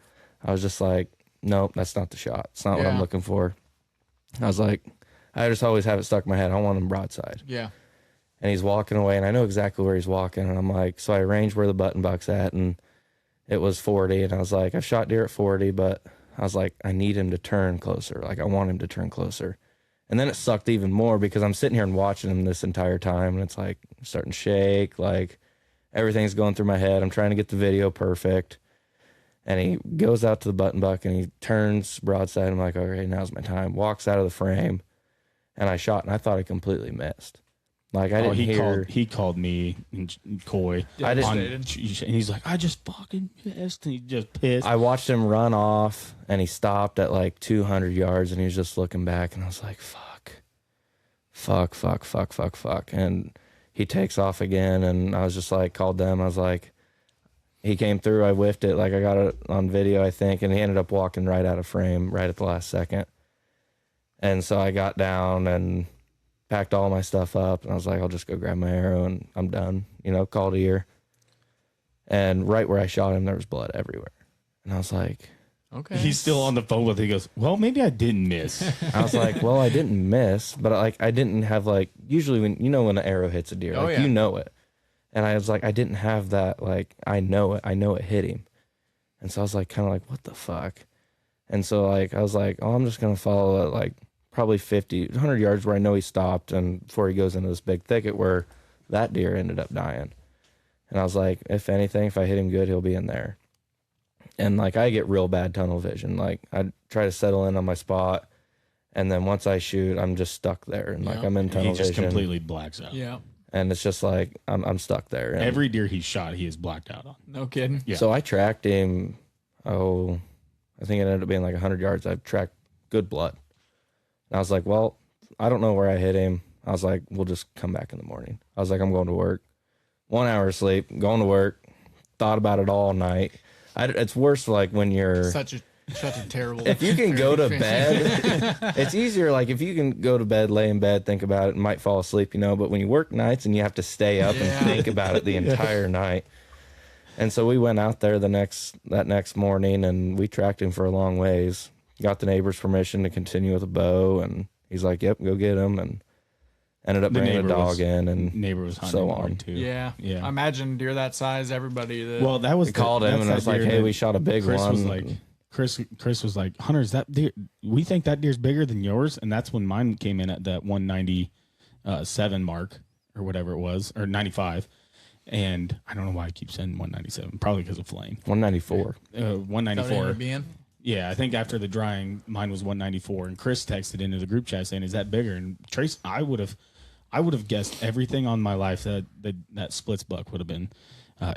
I was just like, nope, that's not the shot. It's not what I'm looking for. I was like, I just always have it stuck in my head. I want him broadside. Yeah. And he's walking away, and I know exactly where he's walking. And I'm like, so I arranged where the button buck's at, and it was 40. And I was like, I've shot deer at 40, but I was like, I need him to turn closer. Like, I want him to turn closer. And then it sucked even more because I'm sitting here and watching him this entire time, and it's like starting to shake, like, everything's going through my head. I'm trying to get the video perfect. And he goes out to the button buck and he turns broadside. I'm like, okay, now's my time. Walks out of the frame. And I shot, and I thought I completely missed. Like, I didn't hear. He called me and Coy. I and he's like, I just fucking pissed. And he just pissed. I watched him run off, and he stopped at like 200 yards, and he was just looking back. And I was like, fuck. And he takes off again, and I was just like, called them. I was like, he came through, I whiffed it, like I got it on video, I think, and he ended up walking right out of frame right at the last second. And so I got down and packed all my stuff up, and I was like, I'll just go grab my arrow, and I'm done, call it a year. And right where I shot him, there was blood everywhere. And I was like, okay. He's still on the phone with it. He goes, well, maybe I didn't miss. I was like, well, I didn't miss, but I didn't have usually when an arrow hits a deer, you know it. And I was like, I didn't have that, I know it hit him. And so I was like, kind of like, what the fuck? And so I was like, oh, I'm just going to follow it, probably 50, 100 yards where I know he stopped, and before he goes into this big thicket where that deer ended up dying. And I was like, if anything, if I hit him good, he'll be in there. And like, I get real bad tunnel vision. Like, I try to settle in on my spot, and then once I shoot, I'm just stuck there, and like I'm in tunnel He just vision. completely blacks out. Yeah. And it's just like I'm stuck there. And Every deer he shot, he is blacked out on. No kidding. Yeah. so I tracked him. Oh, I think it ended up being like 100 yards. I tracked good blood. And I was like, well, I don't know where I hit him. I was like, we'll just come back in the morning. I was like, I'm going to work. 1 hour of sleep, going to work. Thought about it all night. It's worse like when you're Such a terrible. if you can go to bed, it's easier. Like if you can go to bed, lay in bed, think about it, and might fall asleep, But when you work nights and you have to stay up and think about it the entire night. And so we went out there that next morning, and we tracked him for a long ways. Got the neighbor's permission to continue with a bow, and he's like, "Yep, go get him." And ended up bringing a dog in, and Neighbor was hunting so hard on. too. Yeah. Yeah. I imagine deer that size, everybody. Well, that was We called him, and I was like, "Hey, we shot a big Chris one." was like, Chris was like, Hunter, is that deer? We think that deer's bigger than yours, and that's when mine came in at that 197 mark or whatever it was, or 95. And I don't know why I keep saying 197. Probably because of flame. 194. 194. Being. Yeah, I think after the drying, mine was 194, and Chris texted into the group chat saying, "Is that bigger?" And Trace, I would have guessed everything on my life that splits buck would have been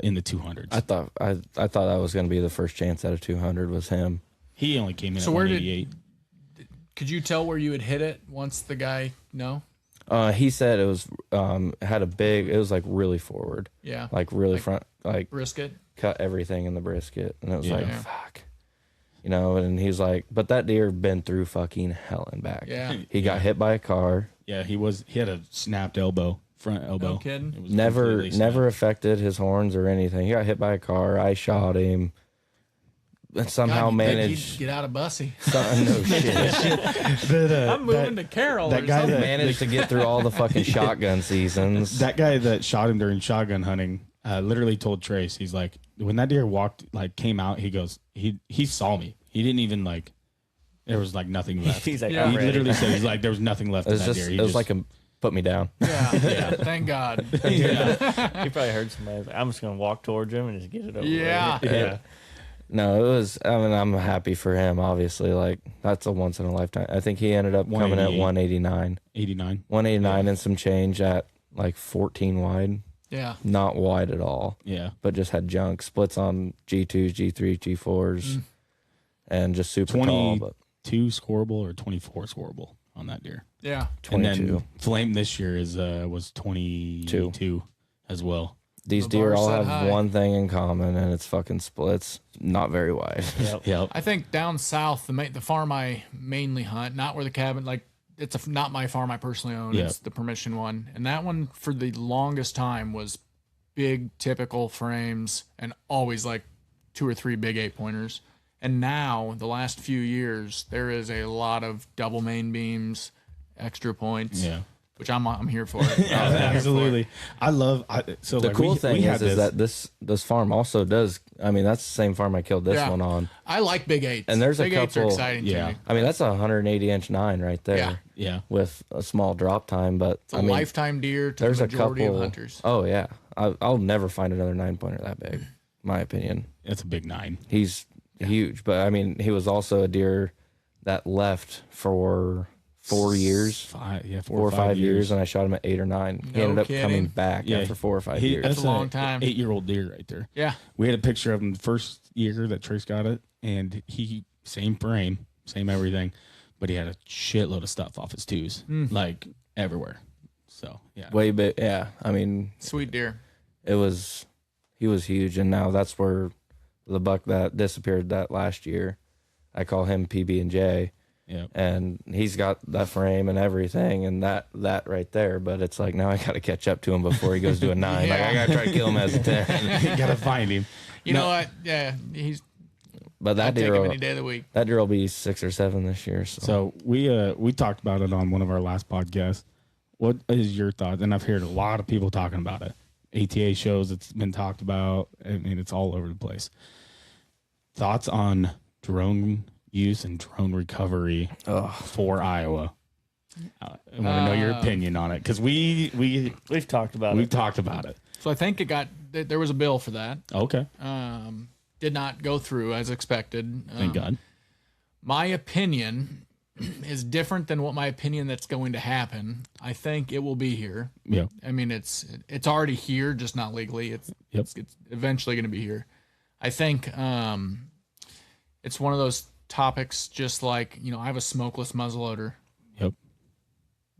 in the 200s. I thought that was going to be the first chance at a 200 was him. He only came in So at where 188. Could you tell where you had hit it once the guy? No. He said it was it was like really forward, Yeah. like really front, like Brisket. cut everything in the brisket, and it was like Yeah. fuck, And he's like, but that deer been through fucking hell and back. Yeah. He got hit by a car. Yeah, he had a snapped elbow, front elbow. No kidding. It was Never completely snapped. affected his horns or anything. He got hit by a car. I shot him. And somehow God, you'd think managed. he'd get out of Bussy. No shit. I'm moving to Carroll. that or guy something. Managed to get through all the fucking shotgun seasons. That guy that shot him during shotgun hunting literally told Trace, he's like, when that deer came out, he goes, he saw me. He didn't even there was nothing left. He's like, Yeah. I'm He ready. literally said, he's like, there was nothing left It in was that just, deer. it was like a put me down. Yeah. Thank God. yeah. He probably heard somebody. Like, I'm just gonna walk towards him and just get it over. Yeah. with. Yeah. No, it was. I mean, I'm happy for him. Obviously, that's a once in a lifetime. I think he ended up coming at 189, 89. 189 and some change at 14 wide. Yeah. Not wide at all, Yeah. but just had junk splits on G2s, G3s, G4s, and just super tall. But 22 scoreable or 24 scoreable on that deer. Yeah. 22. And then Flame this year was 22 as well. These The deer bar all set have high. one thing in common, and it's fucking splits. Not very wide. Yep. Yep. I think down south, the farm I mainly hunt, not where the cabin, it's not my farm I personally own. Yeah. It's the permission one. And that one for the longest time was big, typical frames and always 2 or 3 big 8-pointers. And now, the last few years, there is a lot of double main beams, extra points, Yeah. which I'm here for it. Yeah, absolutely. I love so The cool we thing had is that this farm also does. I mean, that's the same farm I killed this Yeah. one on. I like big 8s. And there's a big 8s are couple- exciting to Yeah. me. I mean, that's a 180-inch 9 right there. Yeah. Yeah. With a small drop time, but It's a lifetime deer to there's the a majority couple. of hunters. Oh yeah, I'll never find another 9-pointer that big. My opinion. It's a big 9. He's huge, but I mean, he was also a deer that left for 4 years, 4 4 or 5 years, and I shot him at 8 or 9. He No ended up kidding. coming back Yeah. after 4 or 5 He- years. That's a long time. 8-year-old deer right there. Yeah. We had a picture of him the first year that Trace got it, and he same frame, same everything, but he had a shitload of stuff off his twos, everywhere. So yeah, Way big, yeah. I mean, Sweet deer. he was huge, and now that's where the buck that disappeared that last year. I call him PB and J. yeah. And he's got that frame and everything, and that right there. But it's now I got to catch up to him before he goes to a 9. I got to try to kill him as a 10. You gotta find him. You know what? Yeah, But I'll that take deer, him any day of the week. will be 6 or 7 this year. So, So we talked about it on one of our last podcasts. What is your thought? And I've heard a lot of people talking about it. ATA shows, it's been talked about. I mean, it's all over the place. Thoughts on drone use and drone recovery for Iowa? I want to know your opinion on it because we've talked about it. We've talked about it. So I think there was a bill for that. Okay. Did not go through as expected. Thank God. My opinion is different than what my opinion that's going to happen. I think it will be here. Yeah. I mean, it's already here, just not legally. It's eventually going to be here. I think it's one of those topics, just like, I have a smokeless muzzleloader. Yep.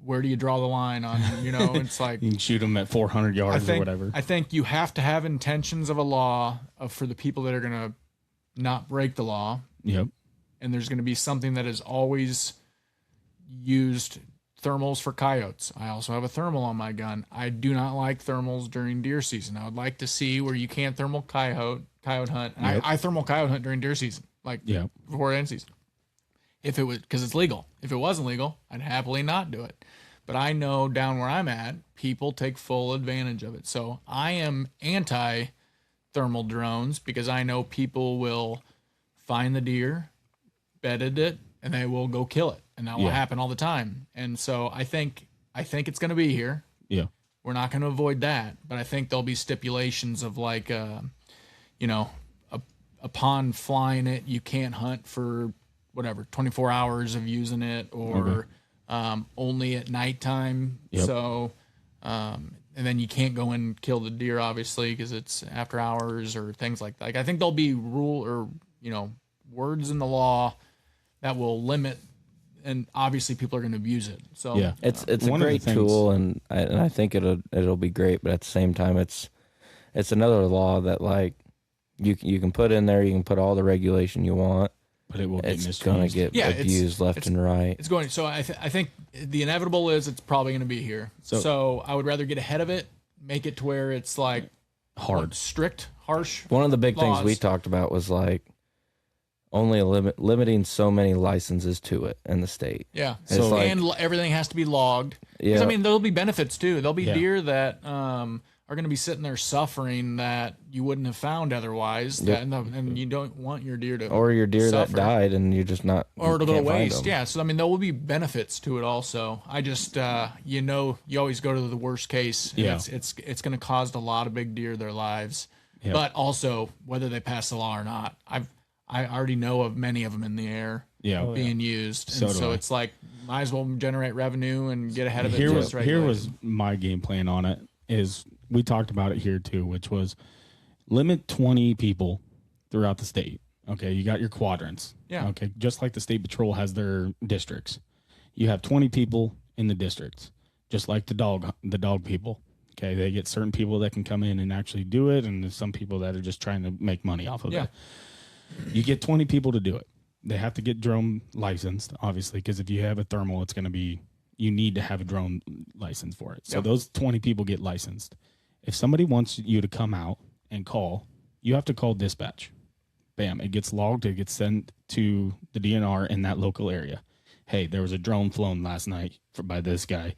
Where do you draw the line on, it's like you can shoot them at 400 yards or whatever. I think you have to have intentions of a law for the people that are going to not break the law. Yep. And there's going to be something that is always used, thermals for coyotes. I also have a thermal on my gun. I do not like thermals during deer season. I would like to see where you can't thermal coyote hunt. And Yep. I thermal coyote hunt during deer season, before end season. If it was, because it's legal. If it wasn't legal, I'd happily not do it. But I know down where I'm at, people take full advantage of it. So I am anti thermal drones because I know people will find the deer, bedded it, and they will go kill it. And that will happen all the time. And so I think it's going to be here. Yeah. We're not going to avoid that, but I think there'll be stipulations of like, upon flying it, you can't hunt for 24 hours of using it, or only at nighttime. Yep. So, and then you can't go and kill the deer, obviously, because it's after hours or things like that. Like, I think there'll be words in the law that will limit, and obviously people are going to abuse it. So yeah, it's a great tool, and I think it'll be great. But at the same time, it's another law that like you can put in there. You can put all the regulation you want, but it will be misused. It's going to get abused left and right. It's going. So I think the inevitable is it's probably going to be here. So I would rather get ahead of it, make it to where it's like hard, strict, harsh. One of the big laws. things we talked about was like only limiting so many licenses to it in the state. Yeah. So and everything has to be and yeah. I mean, there'll be benefits too. There'll be deer that are going to be sitting there suffering that you wouldn't have found otherwise. Yep. And you don't want your deer to or your deer suffer. that died and you're just not, or to go to waste. Yeah. Yeah. So I mean, there will be benefits to it also. I just you always go to the worst case. Yeah. It's going to cost a lot of big deer their lives. Yep. But also whether they pass the law or not. I already know of many of them in the air being used. And so it's like, might as well generate revenue and get ahead of it. Here was my game plan on it is we talked about it here too, which was limit 20 people throughout the state. Okay. You got your quadrants. Yeah. Okay. Just like the state patrol has their districts. You have 20 people in the districts, just like the dog people. Okay. They get certain people that can come in and actually do it. And there's some people that are just trying to make money off of it. You get 20 people to do it. They have to get drone licensed, obviously, because if you have a thermal, it's going to be, you need to have a drone license for it. So those 20 people get licensed. If somebody wants you to come out and call, you have to call dispatch. Bam, it gets logged, it gets sent to the DNR in that local area. Hey, there was a drone flown last night by this guy.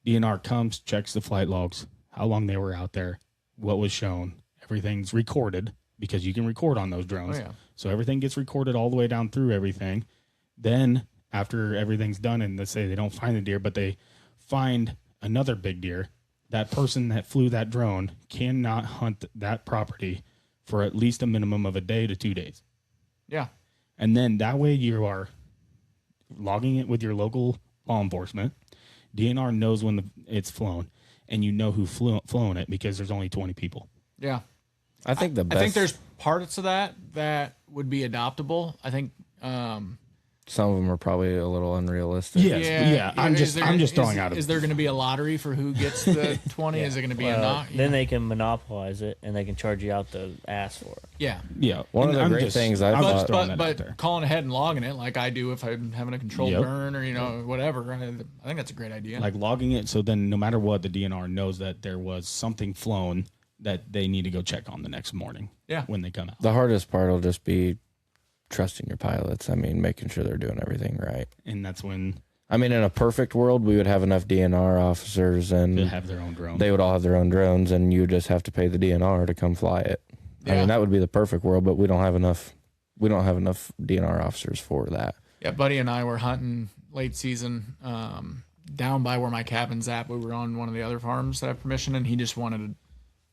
DNR comes, checks the flight logs, how long they were out there, what was shown. Everything's recorded. Because you can record on those drones. Oh, yeah. So everything gets recorded all the way down through everything. Then after everything's done and let's say they don't find the deer, but they find another big deer, that person that flew that drone cannot hunt that property for at least a minimum of a day to 2 days. Yeah. And then that way you are logging it with your local law enforcement. DNR knows when it's flown and you know who flown it because there's only 20 people. Yeah. I think I think there's parts of that would be adoptable. I think some of them are probably a little unrealistic. Yeah. I'm just throwing out. Is there going to be a lottery for who gets the 20? Is it going to be a knock? Then they can monopolize it and they can charge you out the ass for it. Yeah. One of the great things I thought, but calling ahead and logging it like I do if I'm having a controlled burn or whatever, I think that's a great idea. Like logging it, so then no matter what, the DNR knows that there was something flown that they need to go check on the next morning. Yeah. When they come out. The hardest part will just be trusting your pilots. I mean, making sure they're doing everything right. And that's when, I mean, in a perfect world, we would have enough DNR officers and they have their own drone. They would all have their own drones and you just have to pay the DNR to come fly it. Yeah. I mean, that would be the perfect world, but we don't have enough DNR officers for that. Yeah, Buddy and I were hunting late season down by where my cabin's at. We were on one of the other farms that I have permission, and he just wanted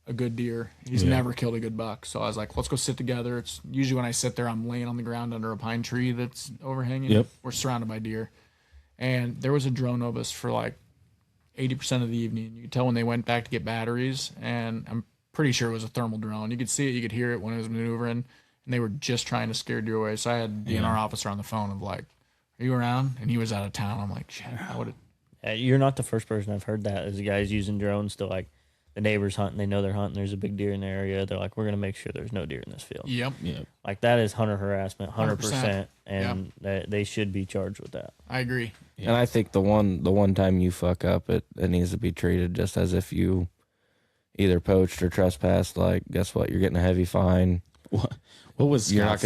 a good deer. He's never killed a good buck. So I was like, let's go sit together. It's usually when I sit there, I'm laying on the ground under a pine tree that's overhanging. Yep. We're surrounded by deer. And there was a drone of us for like 80% of the evening. You could tell when they went back to get batteries, and I'm pretty sure it was a thermal drone. You could see it, you could hear it when it was maneuvering, and they were just trying to scare deer away. So I had the DNR officer on the phone of like, are you around? And he was out of town. I'm like, shit, I would have. You're not the first person I've heard that. Is the guys using drones to like the neighbors hunting. They know they're hunting. There's a big deer in the area. They're like, we're going to make sure there's no deer in this field. Yep. Like that is hunter harassment, 100%, and Yep. they should be charged with that. I agree. And I think the one time you fuck up, it needs to be treated just as if you either poached or trespassed. Like, guess what? You're getting a heavy fine. What was You're not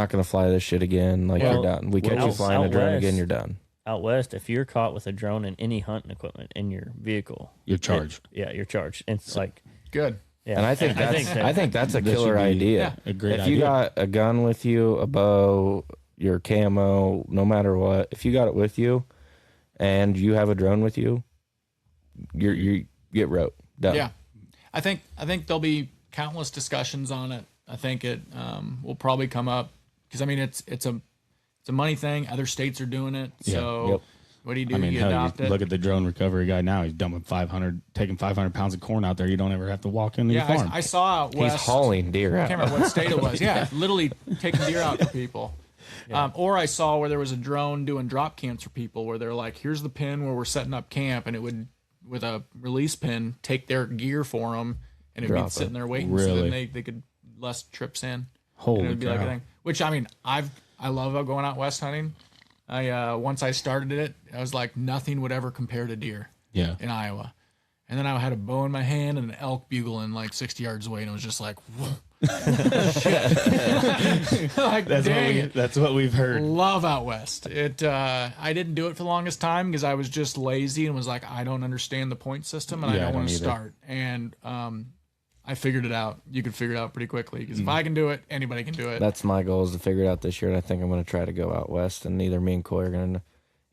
gonna fly this shit again. Like, you're done. We catch you flying a drone again, you're done. Out west, if you're caught with a drone and any hunting equipment in your vehicle, you're charged. You're charged. It's like Good. yeah. And I think that's a that killer should be idea. a great If you idea. got a gun with you, a bow, your camo, no matter what, if you got it with you, and you have a drone with you, you get wrote. Done. Yeah. I think there'll be countless discussions on it. I think it will probably come up because I mean it's a money thing. Other states are doing it. So Yep. what do you do? I mean, you hell, adopt you it. look at the drone recovery guy now. He's dumping taking 500 pounds of corn out there. You don't ever have to walk into your farm. I saw out He's west. hauling deer I out. can't remember what state it was. Yeah, literally taking deer out for people. Or I saw where there was a drone doing drop camps for people where they're like, here's the pin where we're setting up camp, and it would, with a release pin, take their gear for them, and it would Drop be sitting it. there waiting so Really? then they could less trips in. Holy and it would be like a cow. thing. Which, I mean, I love going out west hunting. Once I started it, I was like, nothing would ever compare to deer Yeah. in Iowa. And then I had a bow in my hand and an elk bugling like 60 yards away, and it was just like, whoa. Like, dang it. That's what we've heard. Love out west. I didn't do it for the longest time because I was just lazy and was like, I don't understand the point system and I Yeah, I don't want to don't either. start. And I figured it out. You could figure it out pretty quickly because if I can do it, anybody can do it. That's my goal, is to figure it out this year, and I think I'm going to try to go out west, and either me and Coy are going to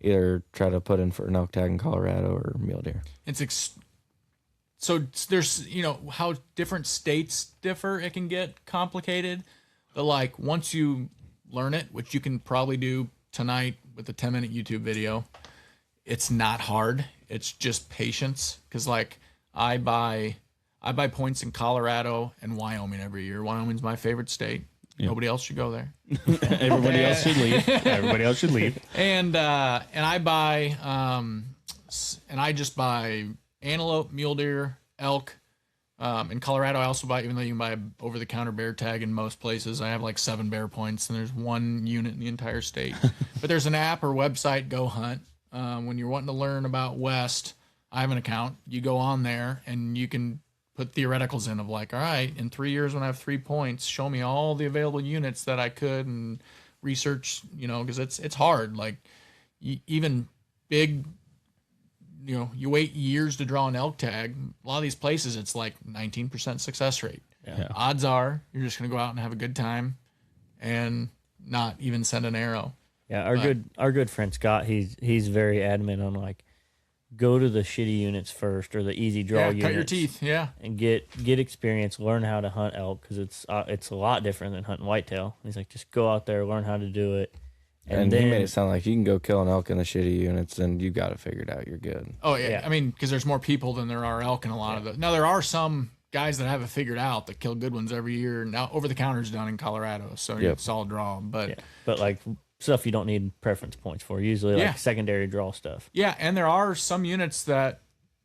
either try to put in for an elk tag in Colorado or mule deer. So there's, how different states differ. It can get complicated. But like once you learn it, which you can probably do tonight with a 10-minute YouTube video, it's not hard. It's just patience. Because like I buy points in Colorado and Wyoming every year. Wyoming's my favorite state. Yep. Nobody else should go there. Everybody else should leave. Everybody else should leave. And I buy and I just buy antelope, mule deer, elk. In Colorado, I also buy, even though you can buy over-the-counter bear tag in most places, I have like 7 bear points, and there's 1 unit in the entire state. But there's an app or website, Go Hunt. When you're wanting to learn about West, I have an account. You go on there, and you can put theoreticals in of like, all right, in 3 years when I have 3 points, show me all the available units that I could, and research, because it's hard. Like, even big... you wait years to draw an elk tag. A lot of these places, it's like 19% success rate. Yeah. Odds are you're just going to go out and have a good time and not even send an arrow. Yeah, our good friend Scott, he's very adamant on like go to the shitty units first or the easy draw units. Cut your teeth. Yeah. And get experience, learn how to hunt elk because it's a lot different than hunting whitetail. He's like, just go out there, learn how to do it. And then he made it sound like you can go kill an elk in the shitty units, and you got it figured out. You're good. Oh, yeah. Yeah. I mean, because there's more people than there are elk in a lot of the. Now, there are some guys that have it figured out that kill good ones every year. Now, over the counter's done in Colorado, so Yep. it's a solid draw. But yeah, but like stuff you don't need preference points for. Usually like secondary draw stuff. yeah, and there are some units that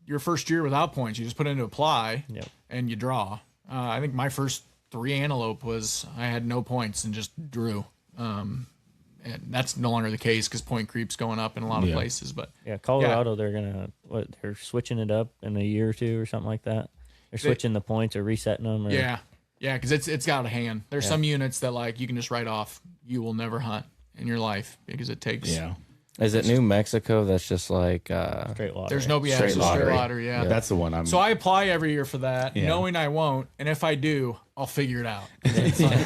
your first year without points, you just put into apply Yep. and you draw. I think my first 3 antelope was I had no points and just drew. And that's no longer the case because point creep's going up in a lot of places. But Yeah, Colorado, they're switching it up in a year or 2 or something like that. They're switching the points or resetting them. Or, yeah, because it's got a hand. There's some units that like you can just write off. You will never hunt in your life because it takes. Yeah. Is it New Mexico? That's just like Straight water. There's no Straight straight lottery. water. Yeah. That's the one I'm. So I apply every year for that, Yeah. knowing I won't, and if I do, I'll figure it out. It's like,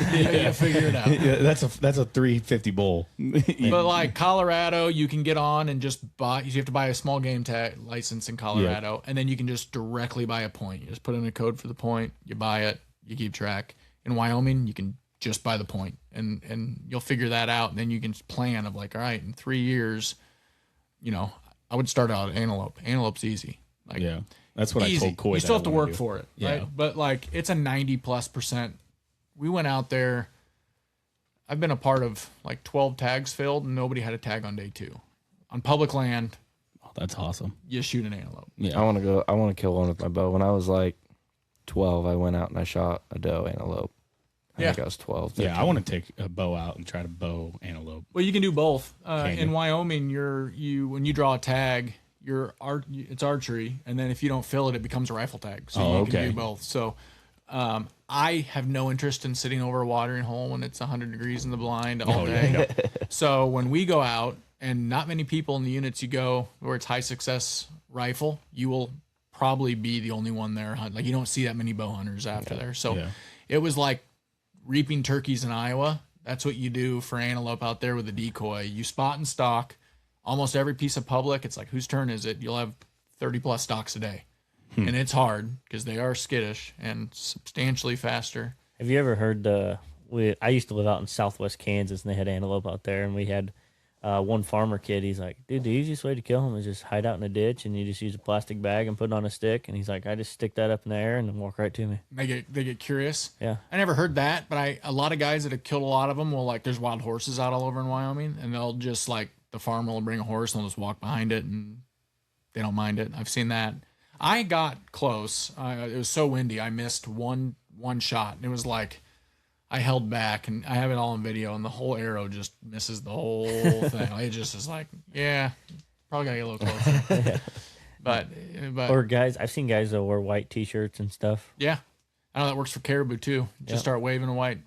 you figure it out. yeah, that's a 350 bowl. But like Colorado, you can get on and just buy. You have to buy a small game tag license in Colorado, and then you can just directly buy a point. You just put in a code for the point, you buy it, you keep track. In Wyoming, you can just buy the point, and you'll figure that out. And then you can plan of like, all right, in 3 years, I would start out at antelope. Antelope's easy. Like, Yeah, that's what easy. I told Coy. You still that have I to wanna work do. for it, Yeah. right? But like, it's a 90+%. We went out there. I've been a part of like 12 tags filled, and nobody had a tag on day 2. On public land, Oh, that's awesome. you shoot an antelope. Yeah, I want to kill one with my bow. When I was like 12, I went out and I shot a doe antelope. I think I was 12. yeah. 13. I want to take a bow out and try to bow antelope. Well, you can do both. Can In you? Wyoming, when you draw a tag, it's archery, and then if you don't fill it, it becomes a rifle tag. So Oh, you can okay. do both. So I have no interest in sitting over a watering hole when it's 100 degrees in the blind all day. So when we go out, and not many people in the units you go where it's high success rifle, you will probably be the only one there. Like, you don't see that many bow hunters after there. So Yeah. it was like reaping turkeys in Iowa. That's what you do for antelope out there with a decoy. You spot and stalk almost every piece of public. It's like, whose turn is it? You'll have 30 plus stalks a day. And it's hard because they are skittish and substantially faster. Have you ever heard I used to live out in southwest Kansas, and they had antelope out there, and we had one farmer kid. He's like, dude, the easiest way to kill him is just hide out in a ditch, and you just use a plastic bag and put it on a stick. And he's like, I just stick that up in the air and then walk right to me. They get curious. Yeah. I never heard that, but a lot of guys that have killed a lot of them will, like, there's wild horses out all over in Wyoming, and they'll just, like, the farmer will bring a horse and they'll just walk behind it, and they don't mind it. I've seen that. I got close. It was so windy. I missed one shot. It was like I held back, and I have it all on video, and the whole arrow just misses the whole thing. It just is like, yeah, probably gotta get a little closer. But Or guys, I've seen guys that wear white T-shirts and stuff. yeah, I know that works for caribou too. Just Yep. start waving a white.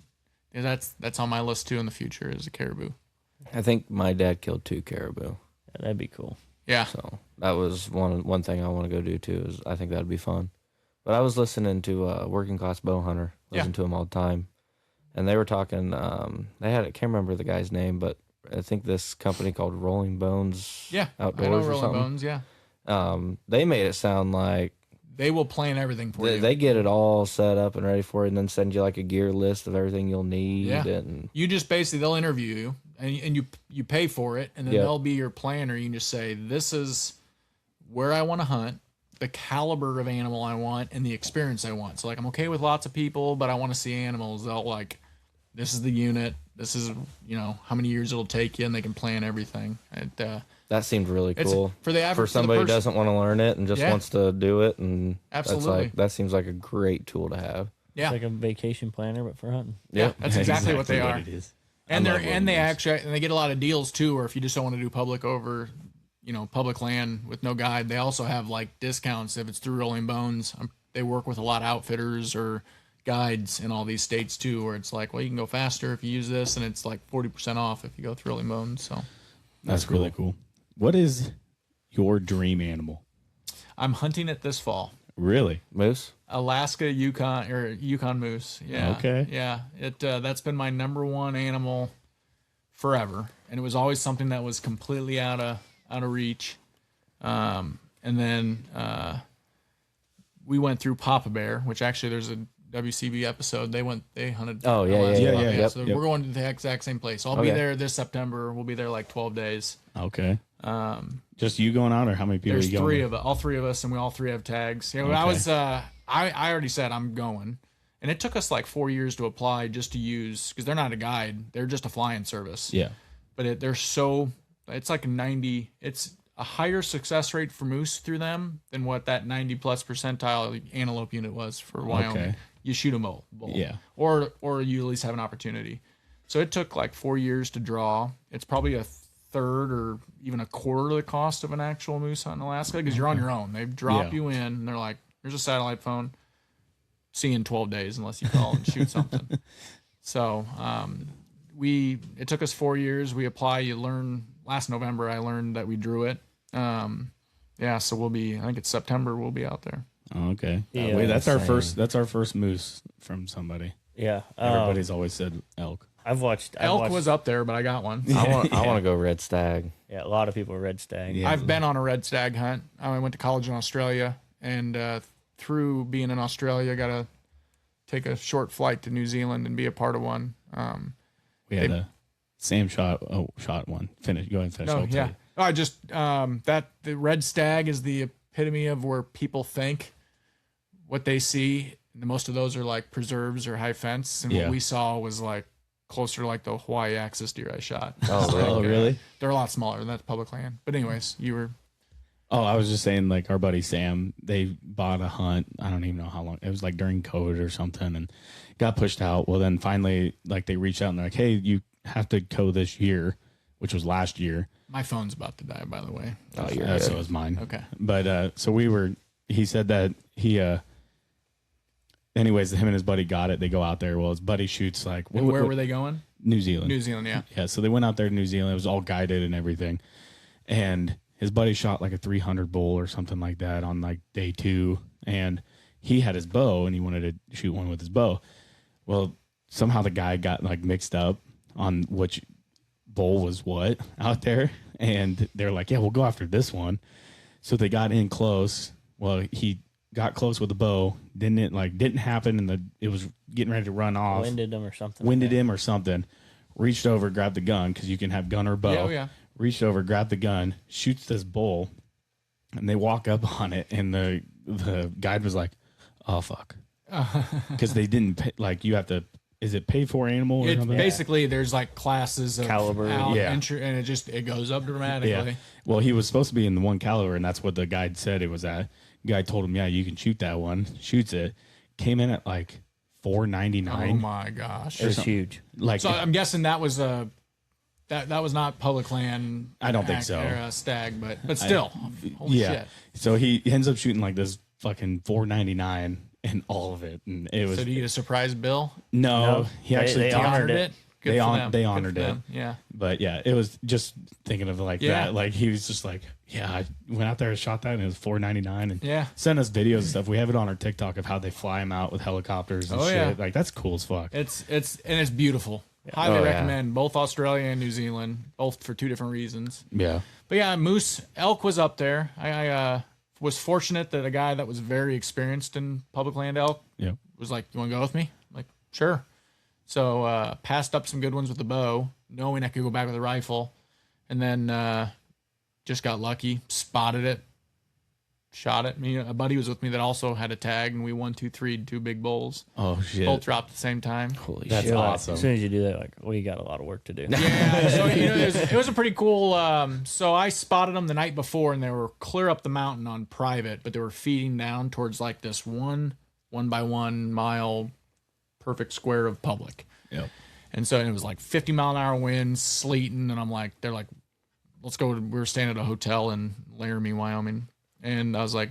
Yeah, that's on my list too in the future, is a caribou. I think my dad killed 2 caribou. Yeah, that'd be cool. Yeah. So that was one thing I want to go do too. Is I think that'd be fun. But I was listening to Working Class Bow Hunter. Listen to him all the time, and they were talking. They had I can't remember the guy's name, but I think this company called Rolling Bones. Yeah. Outdoors I know or Rolling something. Bones. Yeah. They made it sound like They will plan everything for you. they get it all set up and ready for it, and then send you like a gear list of everything you'll need. Yeah. And You just basically, they'll interview you, and you pay for it, and then Yep. they'll be your planner. You can just say, this is where I want to hunt, the caliber of animal I want, and the experience I want. So, like, I'm okay with lots of people, but I want to see animals. They'll, like, this is the unit, this is, how many years it'll take you, and they can plan everything. that seemed really It's cool for the average, for somebody who person. doesn't want to learn it and just Yeah. wants to do it. And Absolutely. that seems like a great tool to have. Yeah. It's like a vacation planner, but for hunting. Yeah, that's exactly what they are. It is. And I they're love Rolling and they Bones. actually and they get a lot of deals too. Or if you just don't want to do public over, public land with no guide, they also have like discounts if it's through Rolling Bones. They work with a lot of outfitters or guides in all these states too, where it's like, well, you can go faster if you use this, and it's like 40% off if you go through Rolling Bones. So That's really cool. What is your dream animal? I'm hunting it this fall. Really? Moose. Alaska Yukon moose. Yeah. Okay. Yeah. That's been my number one animal forever, and it was always something that was completely out of reach. And then we went through Papa Bear, which actually there's a WCB episode. They hunted. Oh, yeah, Alaska yeah, Papa yeah, Bear. yep, So yep. we're going to the exact same place. So I'll be Okay. there this September. We'll be there like 12 days. Okay. Just you going out, or how many people? There's are you going three with? of us, all three of us, and we all three have tags. Yeah, Okay. I was. I already said I'm going, and it took us like 4 years to apply just to use, because they're not a guide; they're just a flying service. Yeah. But it's like 90. It's a higher success rate for moose through them than what that 90+ percentile antelope unit was for Wyoming. Okay. You shoot a bull. Yeah. Or you at least have an opportunity. So it took like 4 years to draw. It's probably a third or even a quarter of the cost of an actual moose hunt in Alaska, because you're on your own. They drop Yeah. you in, and they're like, "Here's a satellite phone. See you in 12 days unless you call and shoot something." So it took us 4 years. We apply, you learn last November I learned that we drew it. Yeah, so I think it's September we'll be out there. Oh, okay. Yeah. Wait, that's our Same. first moose from somebody. Yeah. Everybody's always said elk. I've watched Elk was up there, but I got one. I want to go red stag. Yeah, a lot of people red stag. Yeah. I've been on a red stag hunt. I went to college in Australia, and through being in Australia, got to take a short flight to New Zealand and be a part of one. We had a Sam shot one. Finish. Go ahead and finish. No, I'll tell yeah. you. I just the red stag is the epitome of where people think what they see. Most of those are like preserves or high fence, and Yeah. what we saw was like closer to like the Hawaii axis deer I shot. Oh, really? Oh, really? They're a lot smaller, and that's public land. But anyways, you were Oh, I was just saying, like, our buddy Sam, they bought a hunt. I don't even know how long. It was like during COVID or something, and got pushed out. Well, then finally, like, they reached out and they're like, hey, you have to go this year, which was last year. my phone's about to die, by the way. Oh, you're So good. it was mine. Okay. But he said that anyways, him and his buddy got it. They go out there. Well, his buddy shoots like, And where were they going? New Zealand. New Zealand, yeah. Yeah, so they went out there to New Zealand. It was all guided and everything. And his buddy shot like a 300 bull or something like that on like day 2. And he had his bow and he wanted to shoot one with his bow. Well, somehow the guy got like mixed up on which bull was what out there. And they're like, yeah, we'll go after this one. So they got in close. Well, he got close with the bow. Didn't happen. And it was getting ready to run off. Winded him or something. Winded him or something, reached over, grabbed the gun, because you can have gun or bow. Yeah, oh, yeah. Reached over, grabbed the gun, shoots this bull, and they walk up on it, and the guide was like, oh, fuck. Because they didn't pay, like, you have to, is it pay for animal or It something? basically there's like classes of Caliber, yeah. and it goes up dramatically. Yeah. Well, he was supposed to be in the 1 caliber, and that's what the guide said it was at. Guy told him, yeah, you can shoot that one. Shoots it. Came in at like $4.99. Oh my gosh. It was huge. Like, So I'm guessing that was that was not public land. I don't think so. Or a stag, but still, holy yeah. shit. So he ends up shooting like this fucking $4.99 and all of it, and it was So did you get a surprise bill? no. He They- actually they took- honored it. Good They for hon- them. they Good honored for it. them. Yeah. But yeah, it was just thinking of like Yeah. that. Like he was just like, yeah, I went out there and shot that, and it was $4.99, and Yeah. sent us videos and stuff. We have it on our TikTok of how they fly them out with helicopters and Oh, shit. yeah. Like that's cool as fuck. It's beautiful. Highly Oh, yeah. recommend both Australia and New Zealand, both for 2 different reasons. Yeah, But yeah, moose, elk was up there. I was fortunate that a guy that was very experienced in public land elk yeah. was like, "You want to go with me?" I'm like, sure. So passed up some good ones with the bow, knowing I could go back with a rifle, and then just got lucky, spotted it, shot it. A buddy was with me that also had a tag, and we 1, 2, 3 2 big bulls. Oh shit. Both dropped at the same time. Holy That's shit. awesome. As soon as you do that, like, well, you got a lot of work to do. Yeah, so it was a pretty cool. So I spotted them the night before, and they were clear up the mountain on private, but they were feeding down towards like this 1 by 1 mile perfect square of public. Yep. And so it was like 50-mile-an-hour winds, sleeting, and I'm like, they're like, let's go. We were staying at a hotel in Laramie, Wyoming, and I was like,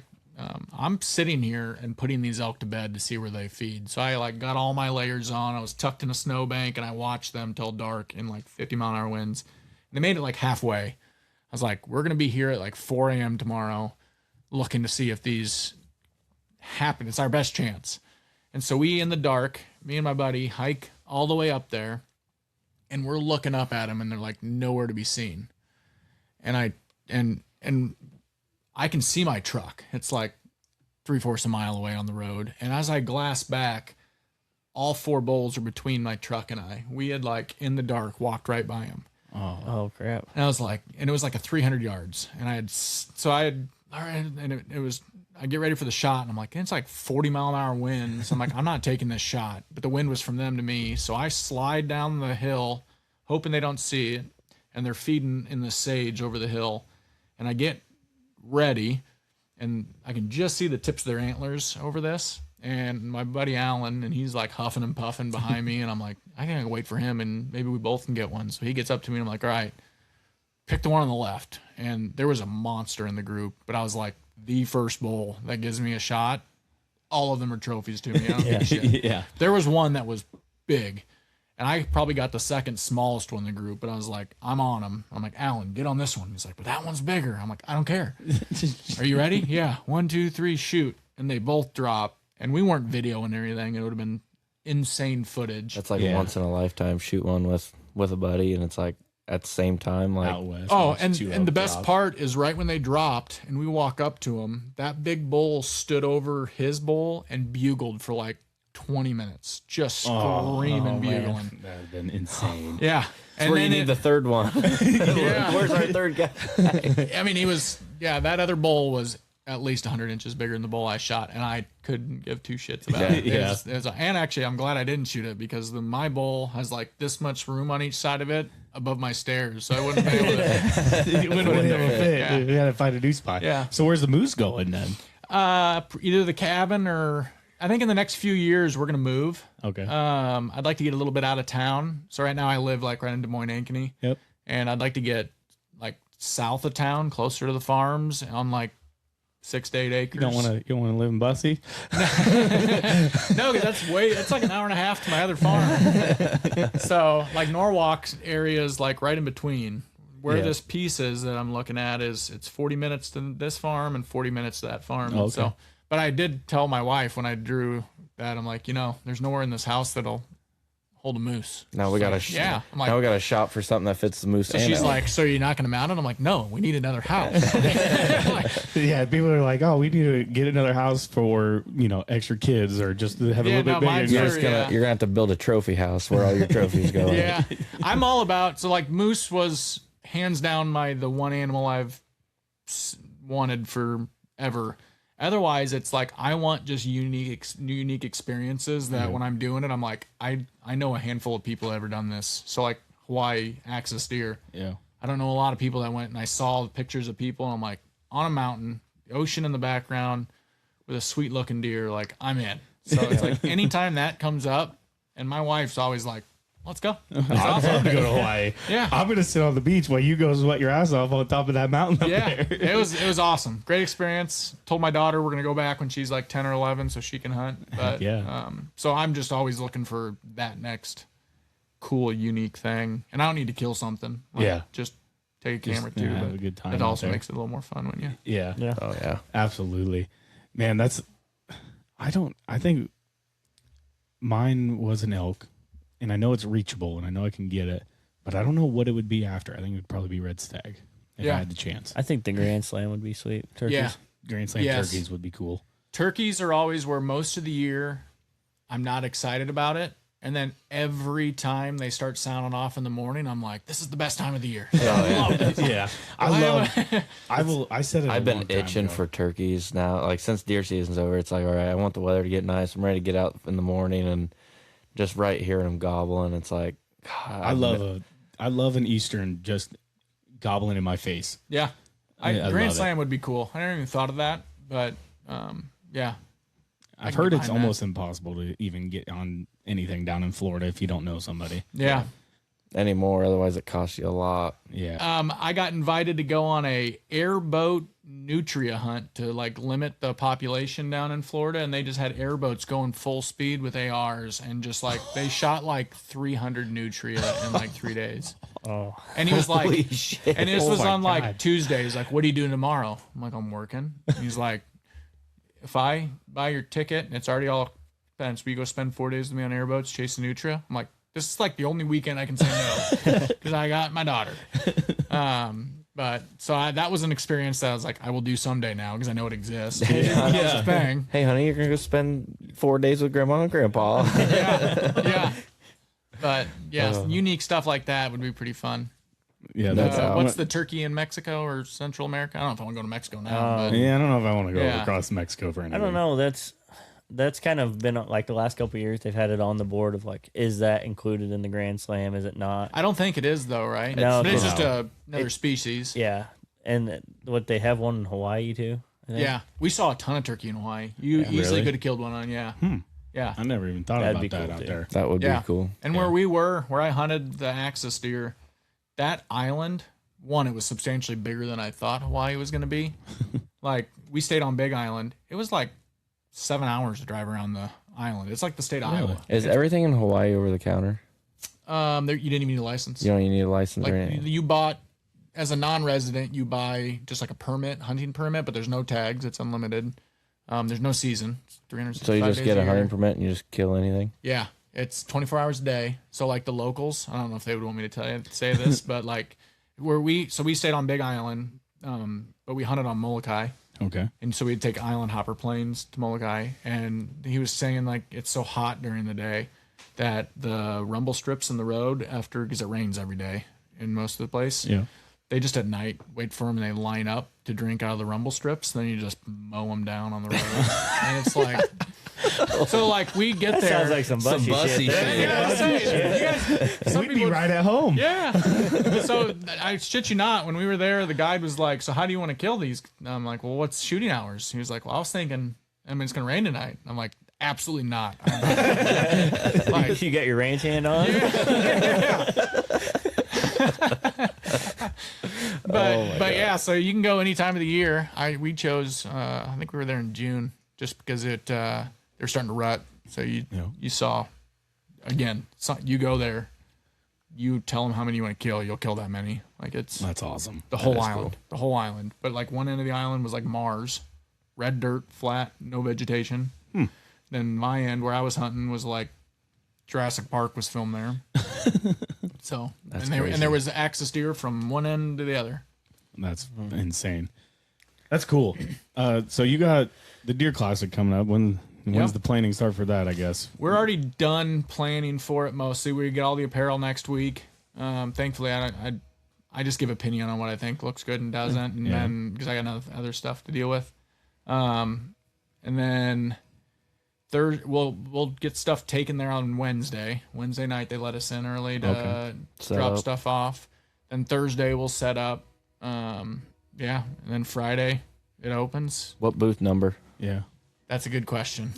I'm sitting here and putting these elk to bed to see where they feed. So I like got all my layers on. I was tucked in a snowbank, and I watched them till dark in like 50-mile-an-hour winds. And they made it like halfway. I was like, we're gonna be here at like 4 a.m. tomorrow, looking to see if these happen. It's our best chance. And so we, in the dark, me and my buddy, hike all the way up there, and we're looking up at them, and they're like nowhere to be seen. And I can see my truck. It's like 3/4 a mile away on the road. And as I glass back, all 4 bulls are between my truck and I. We had like in the dark walked right by them. Oh crap! And I was like, and it was like a 300 yards. And I had, all right. And it was, I get ready for the shot, and I'm like, it's like 40-mile-an-hour winds. I'm like, I'm not taking this shot. But the wind was from them to me. So I slide down the hill, hoping they don't see it. And they're feeding in the sage over the hill. And I get ready, and I can just see the tips of their antlers over this. And my buddy Alan, and he's like huffing and puffing behind me. And I'm like, I gotta wait for him, and maybe we both can get one. So he gets up to me, and I'm like, all right, pick the one on the left. And there was a monster in the group, but I was like, the first bull that gives me a shot, all of them are trophies to me. I don't give a shit. Yeah. There was one that was big, And I probably got the second smallest one in the group, but I was like, I'm on him. I'm like, Alan, get on this one. He's like, but that one's bigger. I'm like, I don't care. Are you ready? Yeah. 1, 2, 3, shoot. And they both drop. And we weren't videoing or anything. It would have been insane footage. That's like a once in a lifetime shoot one with a buddy, and it's like at the same time, like Out west. Oh, and the best part is right when they dropped and we walk up to him, that big bull stood over his bull and bugled for like 20 minutes, just screaming, bugling. That would have been insane. Yeah. that's where you need the third one. Yeah. Where's our third guy? I mean, that other bull was at least 100 inches bigger than the bull I shot, and I couldn't give two shits about it. And actually, I'm glad I didn't shoot it because my bull has like this much room on each side of it above my stairs, so I wouldn't be able to. It wouldn't have fit. Yeah. We had to find a new spot. Yeah. So where's the moose going then? Either the cabin or I think in the next few years we're gonna move. Okay. I'd like to get a little bit out of town. So right now I live like right in Des Moines, Ankeny. Yep. And I'd like to get like south of town, closer to the farms, on like 6 to 8 acres. You don't want to live in Bussy? No, because it's like an hour and a half to my other farm. So like Norwalk area is like right in between. Where this piece is that I'm looking at it's 40 minutes to this farm and 40 minutes to that farm. Okay. So, but I did tell my wife when I drew that, I'm like, there's nowhere in this house that'll hold a moose. Now we got I'm like, now we got to shop for something that fits the moose. so and she's elk. like, so you're not going to mount it? I'm like, no, we need another house. Yeah, people are like, oh, we need to get another house for, extra kids or just to have a Yeah, little no, bit mine's bigger. you're very- gonna have to build a trophy house where all your trophies go. Yeah, I'm all about. So like moose was hands down the one animal I've wanted forever. Otherwise, it's like I want just unique experiences that when I'm doing it, I'm like I know a handful of people that ever done this. So like Hawaii axis deer. Yeah. I don't know a lot of people that went, and I saw pictures of people, and I'm like on a mountain, the ocean in the background, with a sweet looking deer. Like I'm in. So it's like anytime that comes up, and my wife's always like, let's go. I'd love to go to Hawaii. Yeah. I'm going to sit on the beach while you go sweat your ass off on top of that mountain up Yeah, there. it was awesome. Great experience. Told my daughter we're gonna go back when she's like 10 or 11 so she can hunt. But Yeah. so I'm just always looking for that next cool, unique thing, and I don't need to kill something. Like, Yeah. just take a camera too. have but a good time It out also there. makes it a little more fun when you. Yeah. Yeah. Oh yeah. Absolutely. Man, I think mine was an elk, and I know it's reachable, and I know I can get it, but I don't know what it would be after. I think it would probably be red stag if Yeah. I had the chance. I think the Grand Slam would be sweet. Turkeys. Yeah, Grand Slam Yes. turkeys would be cool. turkeys are always where most of the year I'm not excited about it. And then every time they start sounding off in the morning, I'm like, this is the best time of the year. I love it. Yeah. I said it. I've a been long time itching ago. for turkeys now. Like since deer season's over, it's like, all right, I want the weather to get nice. I'm ready to get out in the morning and just right hearing them gobbling. It's like, God, I love an Eastern just gobbling in my face. Yeah. I Grand love it. Slam would be cool. I never even thought of that, but yeah. I've can heard get it's behind almost impossible to even get on anything down in Florida if you don't know somebody. Yeah. anymore. Otherwise, it costs you a lot. Yeah. I got invited to go on a airboat nutria hunt to like limit the population down in Florida, and they just had airboats going full speed with ARs, and just like they shot like 300 nutria in like 3 days. Oh, And he was like, Holy shit. and this Oh was my on like God. Tuesdays. Like, what are you doing tomorrow? I'm like, I'm working. And he's like, if I buy your ticket and it's already all spent, will you go spend 4 days with me on airboats chasing nutria? I'm like, this is like the only weekend I can say no because I got my daughter. But so that was an experience that I was like, I will do someday now because I know it exists. That was the thing. Hey, honey, you're going to go spend 4 days with grandma and grandpa. Yeah. But yeah, unique stuff like that would be pretty fun. Yeah. That's What's the turkey in Mexico or Central America? I don't know if I want to go to Mexico now. But Yeah, I don't know if I want to go Yeah. across Mexico for anything. I don't know. That's kind of been like the last couple of years. They've had it on the board of like, is that included in the Grand Slam? Is it not? I don't think it is though, right? No, But it's no. just another species. Yeah, and what they have one in Hawaii too. I think. Yeah, we saw a ton of turkey in Hawaii. You easily Really? could have killed one on. Yeah, yeah, I never even thought That'd about be that cool, out too. there. That would yeah. be cool. And where I hunted the axis deer, that island, one, it was substantially bigger than I thought Hawaii was going to be. Like we stayed on Big Island. It was like 7 hours to drive around the island. It's like the state of Iowa. Is everything in Hawaii over the counter? You didn't even need a license. You don't even need a license or Like anything. you bought as a non-resident, you buy just like a permit, hunting permit, but there's no tags. It's unlimited. There's no season. It's 365 So you just days get a year. hunting permit and you just kill anything? Yeah, it's 24 hours a day. So like the locals, I don't know if they would want me to say this, but like we stayed on Big Island, but we hunted on Molokai. Okay. And so we'd take island hopper planes to Molokai, and he was saying like it's so hot during the day that the rumble strips in the road because it rains every day in most of the place. Yeah. They just at night wait for them and they line up to drink out of the rumble strips. And then you just mow them down on the road, and it's like so like we get there. Sounds like some bussy shit. You know what I'm saying? You guys, some We'd be people- right at home. yeah. So I shit you not, when we were there, the guide was like, "So how do you want to kill these?" And I'm like, "Well, what's shooting hours?" He was like, "Well, I was thinking, it's gonna rain tonight." I'm like, "Absolutely not." Like, You got your range hand on? but yeah, so you can go any time of the year. We chose. I think we were there in June, just because they're starting to rut. So you saw again. You go there. You tell them how many you want to kill. You'll kill that many. Like it's That's awesome. the whole island. The whole island. But like one end of the island was like Mars, red dirt, flat, no vegetation. Then my end where I was hunting was like Jurassic Park was filmed there. So and there was access deer from one end to the other. That's insane. That's cool. So you got the Deer Classic coming up. When's the planning start for that, I guess? We're already done planning for it mostly. We get all the apparel next week. Thankfully, I just give opinion on what I think looks good and doesn't, and then because I got other stuff to deal with. And then we'll get stuff taken there on Wednesday. Wednesday night they let us in early to drop stuff off. Then Thursday we'll set up. And then Friday it opens. What booth number? Yeah. That's a good question.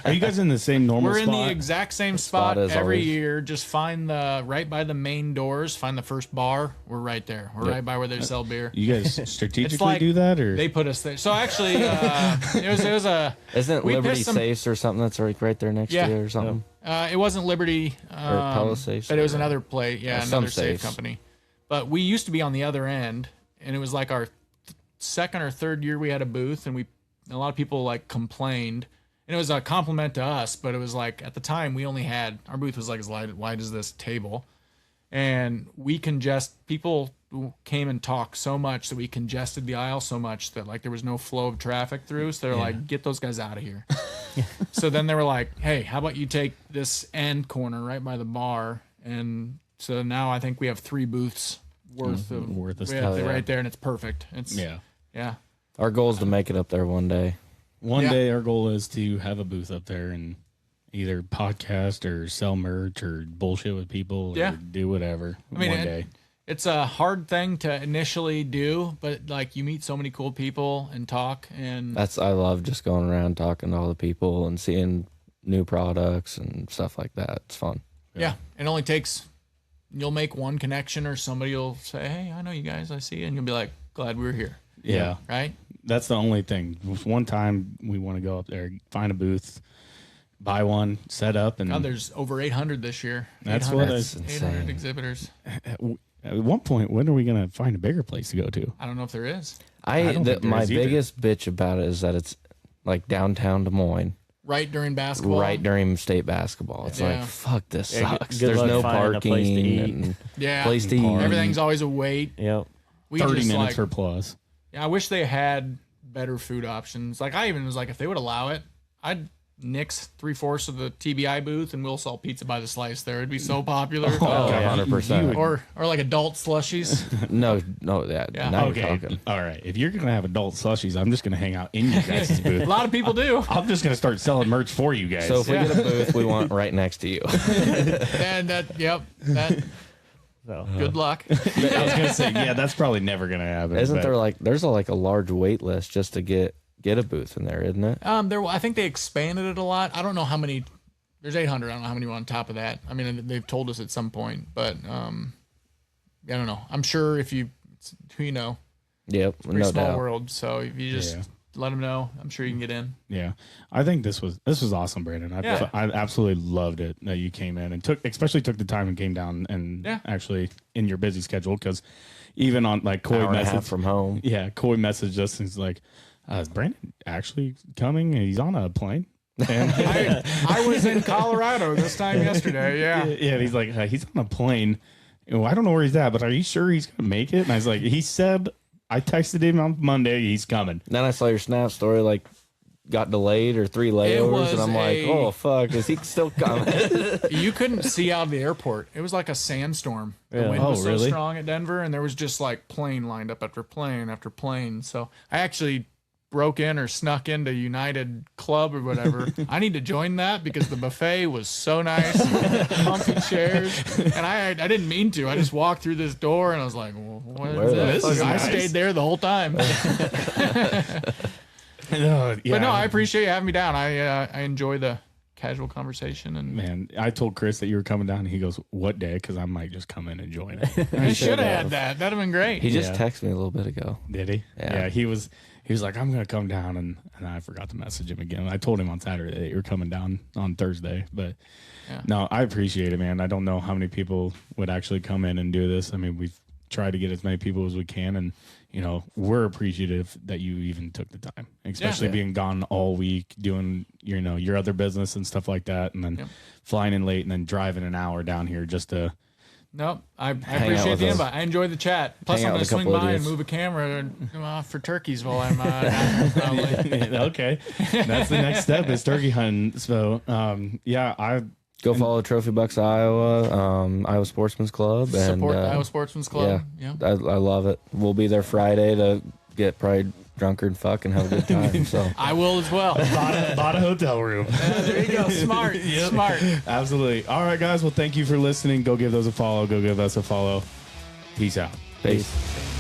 Are you guys in the same normal We're spot? in the exact same spot as every always. year. Just find right by the main doors. Find the first bar. We're right there. We're right by where they sell beer. You guys strategically like do that, or They put us there. So actually, it was a. Isn't it we Liberty pissed some- Safes or something that's like right there next Yeah. to you or something? It wasn't Liberty, Palisades but it was or- another play. Yeah, some another safe safes. company. But we used to be on the other end, and it was like our second or third year we had a booth, and a lot of people like complained, and it was a compliment to us. But it was like at the time we only had our booth was like as wide as this table, and people came and talked so much that we congested the aisle so much that like there was no flow of traffic through. So they're like, get those guys out of here. So then they were like, hey, how about you take this end corner right by the bar? And so now I think we have 3 booths worth of stuff. right there, and it's perfect. It's yeah. Our goal is to make it up there one day. One Yeah. day our goal is to have a booth up there and either podcast or sell merch or bullshit with people or do whatever. I mean, one day. It's a hard thing to initially do, but like you meet so many cool people and talk, and I love just going around talking to all the people and seeing new products and stuff like that. It's fun. yeah, it only takes you'll make one connection or somebody will say, hey, I know you guys, I see you, and you'll be like, glad we were here, Yeah. right? That's the only thing. One time we want to go up there, find a booth, buy one, set up, and God, there's over 800 this year. That's 800, what That's 800 insane. exhibitors. at one point, when are we going to find a bigger place to go to? I don't know if there is. I don't think there My is either. biggest bitch about it is that it's like downtown Des Moines, Right during basketball. right during state basketball. It's Yeah. like, fuck, this Yeah, sucks. good There's luck no finding a place to parking eat. and Yeah. place to eat. Everything's always a wait. Yep. We 30 just, minutes like, or plus. Yeah, I wish they had better food options. Like I even was like, if they would allow it, I'd nix 3/4 of the TBI booth and we'll sell pizza by the slice there. It'd be so popular. Oh, yeah. 100%. Or like adult slushies. No, Yeah. now you're Okay. talking. All right. If you're going to have adult slushies, I'm just going to hang out in your guys' A booth. lot of people do. I'm just going to start selling merch for you guys. So if we Yeah. get a booth, we want right next to you. And So good luck. I was going to say, yeah, that's probably never going to happen. Isn't but- there there's a large wait list just to get a booth in there, isn't it? I think they expanded it a lot. I don't know how many. There's 800. I don't know how many were on top of that. I mean, they've told us at some point, but I don't know. I'm sure if you know, Yep, pretty no small doubt. world. So if you just let them know. I'm sure you can get in. Yeah, I think this was awesome, Brandon. I absolutely loved it that you came in and especially took the time and came down and actually in your busy schedule, because even on like Coy messaged from home. Yeah, Coy messaged us and he's like, "Is Brandon actually coming? He's on a plane." And I was in Colorado this time yesterday. Yeah, yeah. He's like, he's on a plane. Well, I don't know where he's at, but are you sure he's gonna make it? And I was like, he said. I texted him on Monday. He's coming. Then I saw your Snap story, like, got delayed or 3 layovers, and I'm like, oh, fuck, is he still coming? You couldn't see out of the airport. It was like a sandstorm. The wind was so strong at Denver, and there was just, like, plane lined up after plane after plane. So I actually broke in or snuck into United Club or whatever. I need to join that because the buffet was so nice, comfy chairs, and I didn't mean to. I just walked through this door and I was like, well, what is this? I stayed there the whole time. But no, I appreciate you having me down. I enjoy the casual conversation. And man, I told Chris that you were coming down, and he goes, "What day?" Because I might just come in and join it. I should have had that. That'd have been great. He just texted me a little bit ago. Did he? Yeah, he was like, "I'm gonna come down," and I forgot to message him again. I told him on Saturday that you were coming down on Thursday, but no, I appreciate it, man. I don't know how many people would actually come in and do this. I mean, we've tried to get as many people as we can, and we're appreciative that you even took the time, especially being gone all week doing your other business and stuff like that, and then flying in late and then driving an hour down here just to. No, I appreciate the invite. I enjoyed the chat. Plus, I'm going to swing by and move a camera for turkeys while I'm probably. Okay, that's the next step is turkey hunting. So, Go follow Trophy Bucks Iowa, Iowa Sportsman's Club. Support the Iowa Sportsman's Club. Yeah. I love it. We'll be there Friday to get probably drunker and fuck and have a good time. So I will as well. Bought a hotel room. There you go. Smart. Smart. Absolutely. All right, guys. Well, thank you for listening. Go give those a follow. Go give us a follow. Peace out. Peace.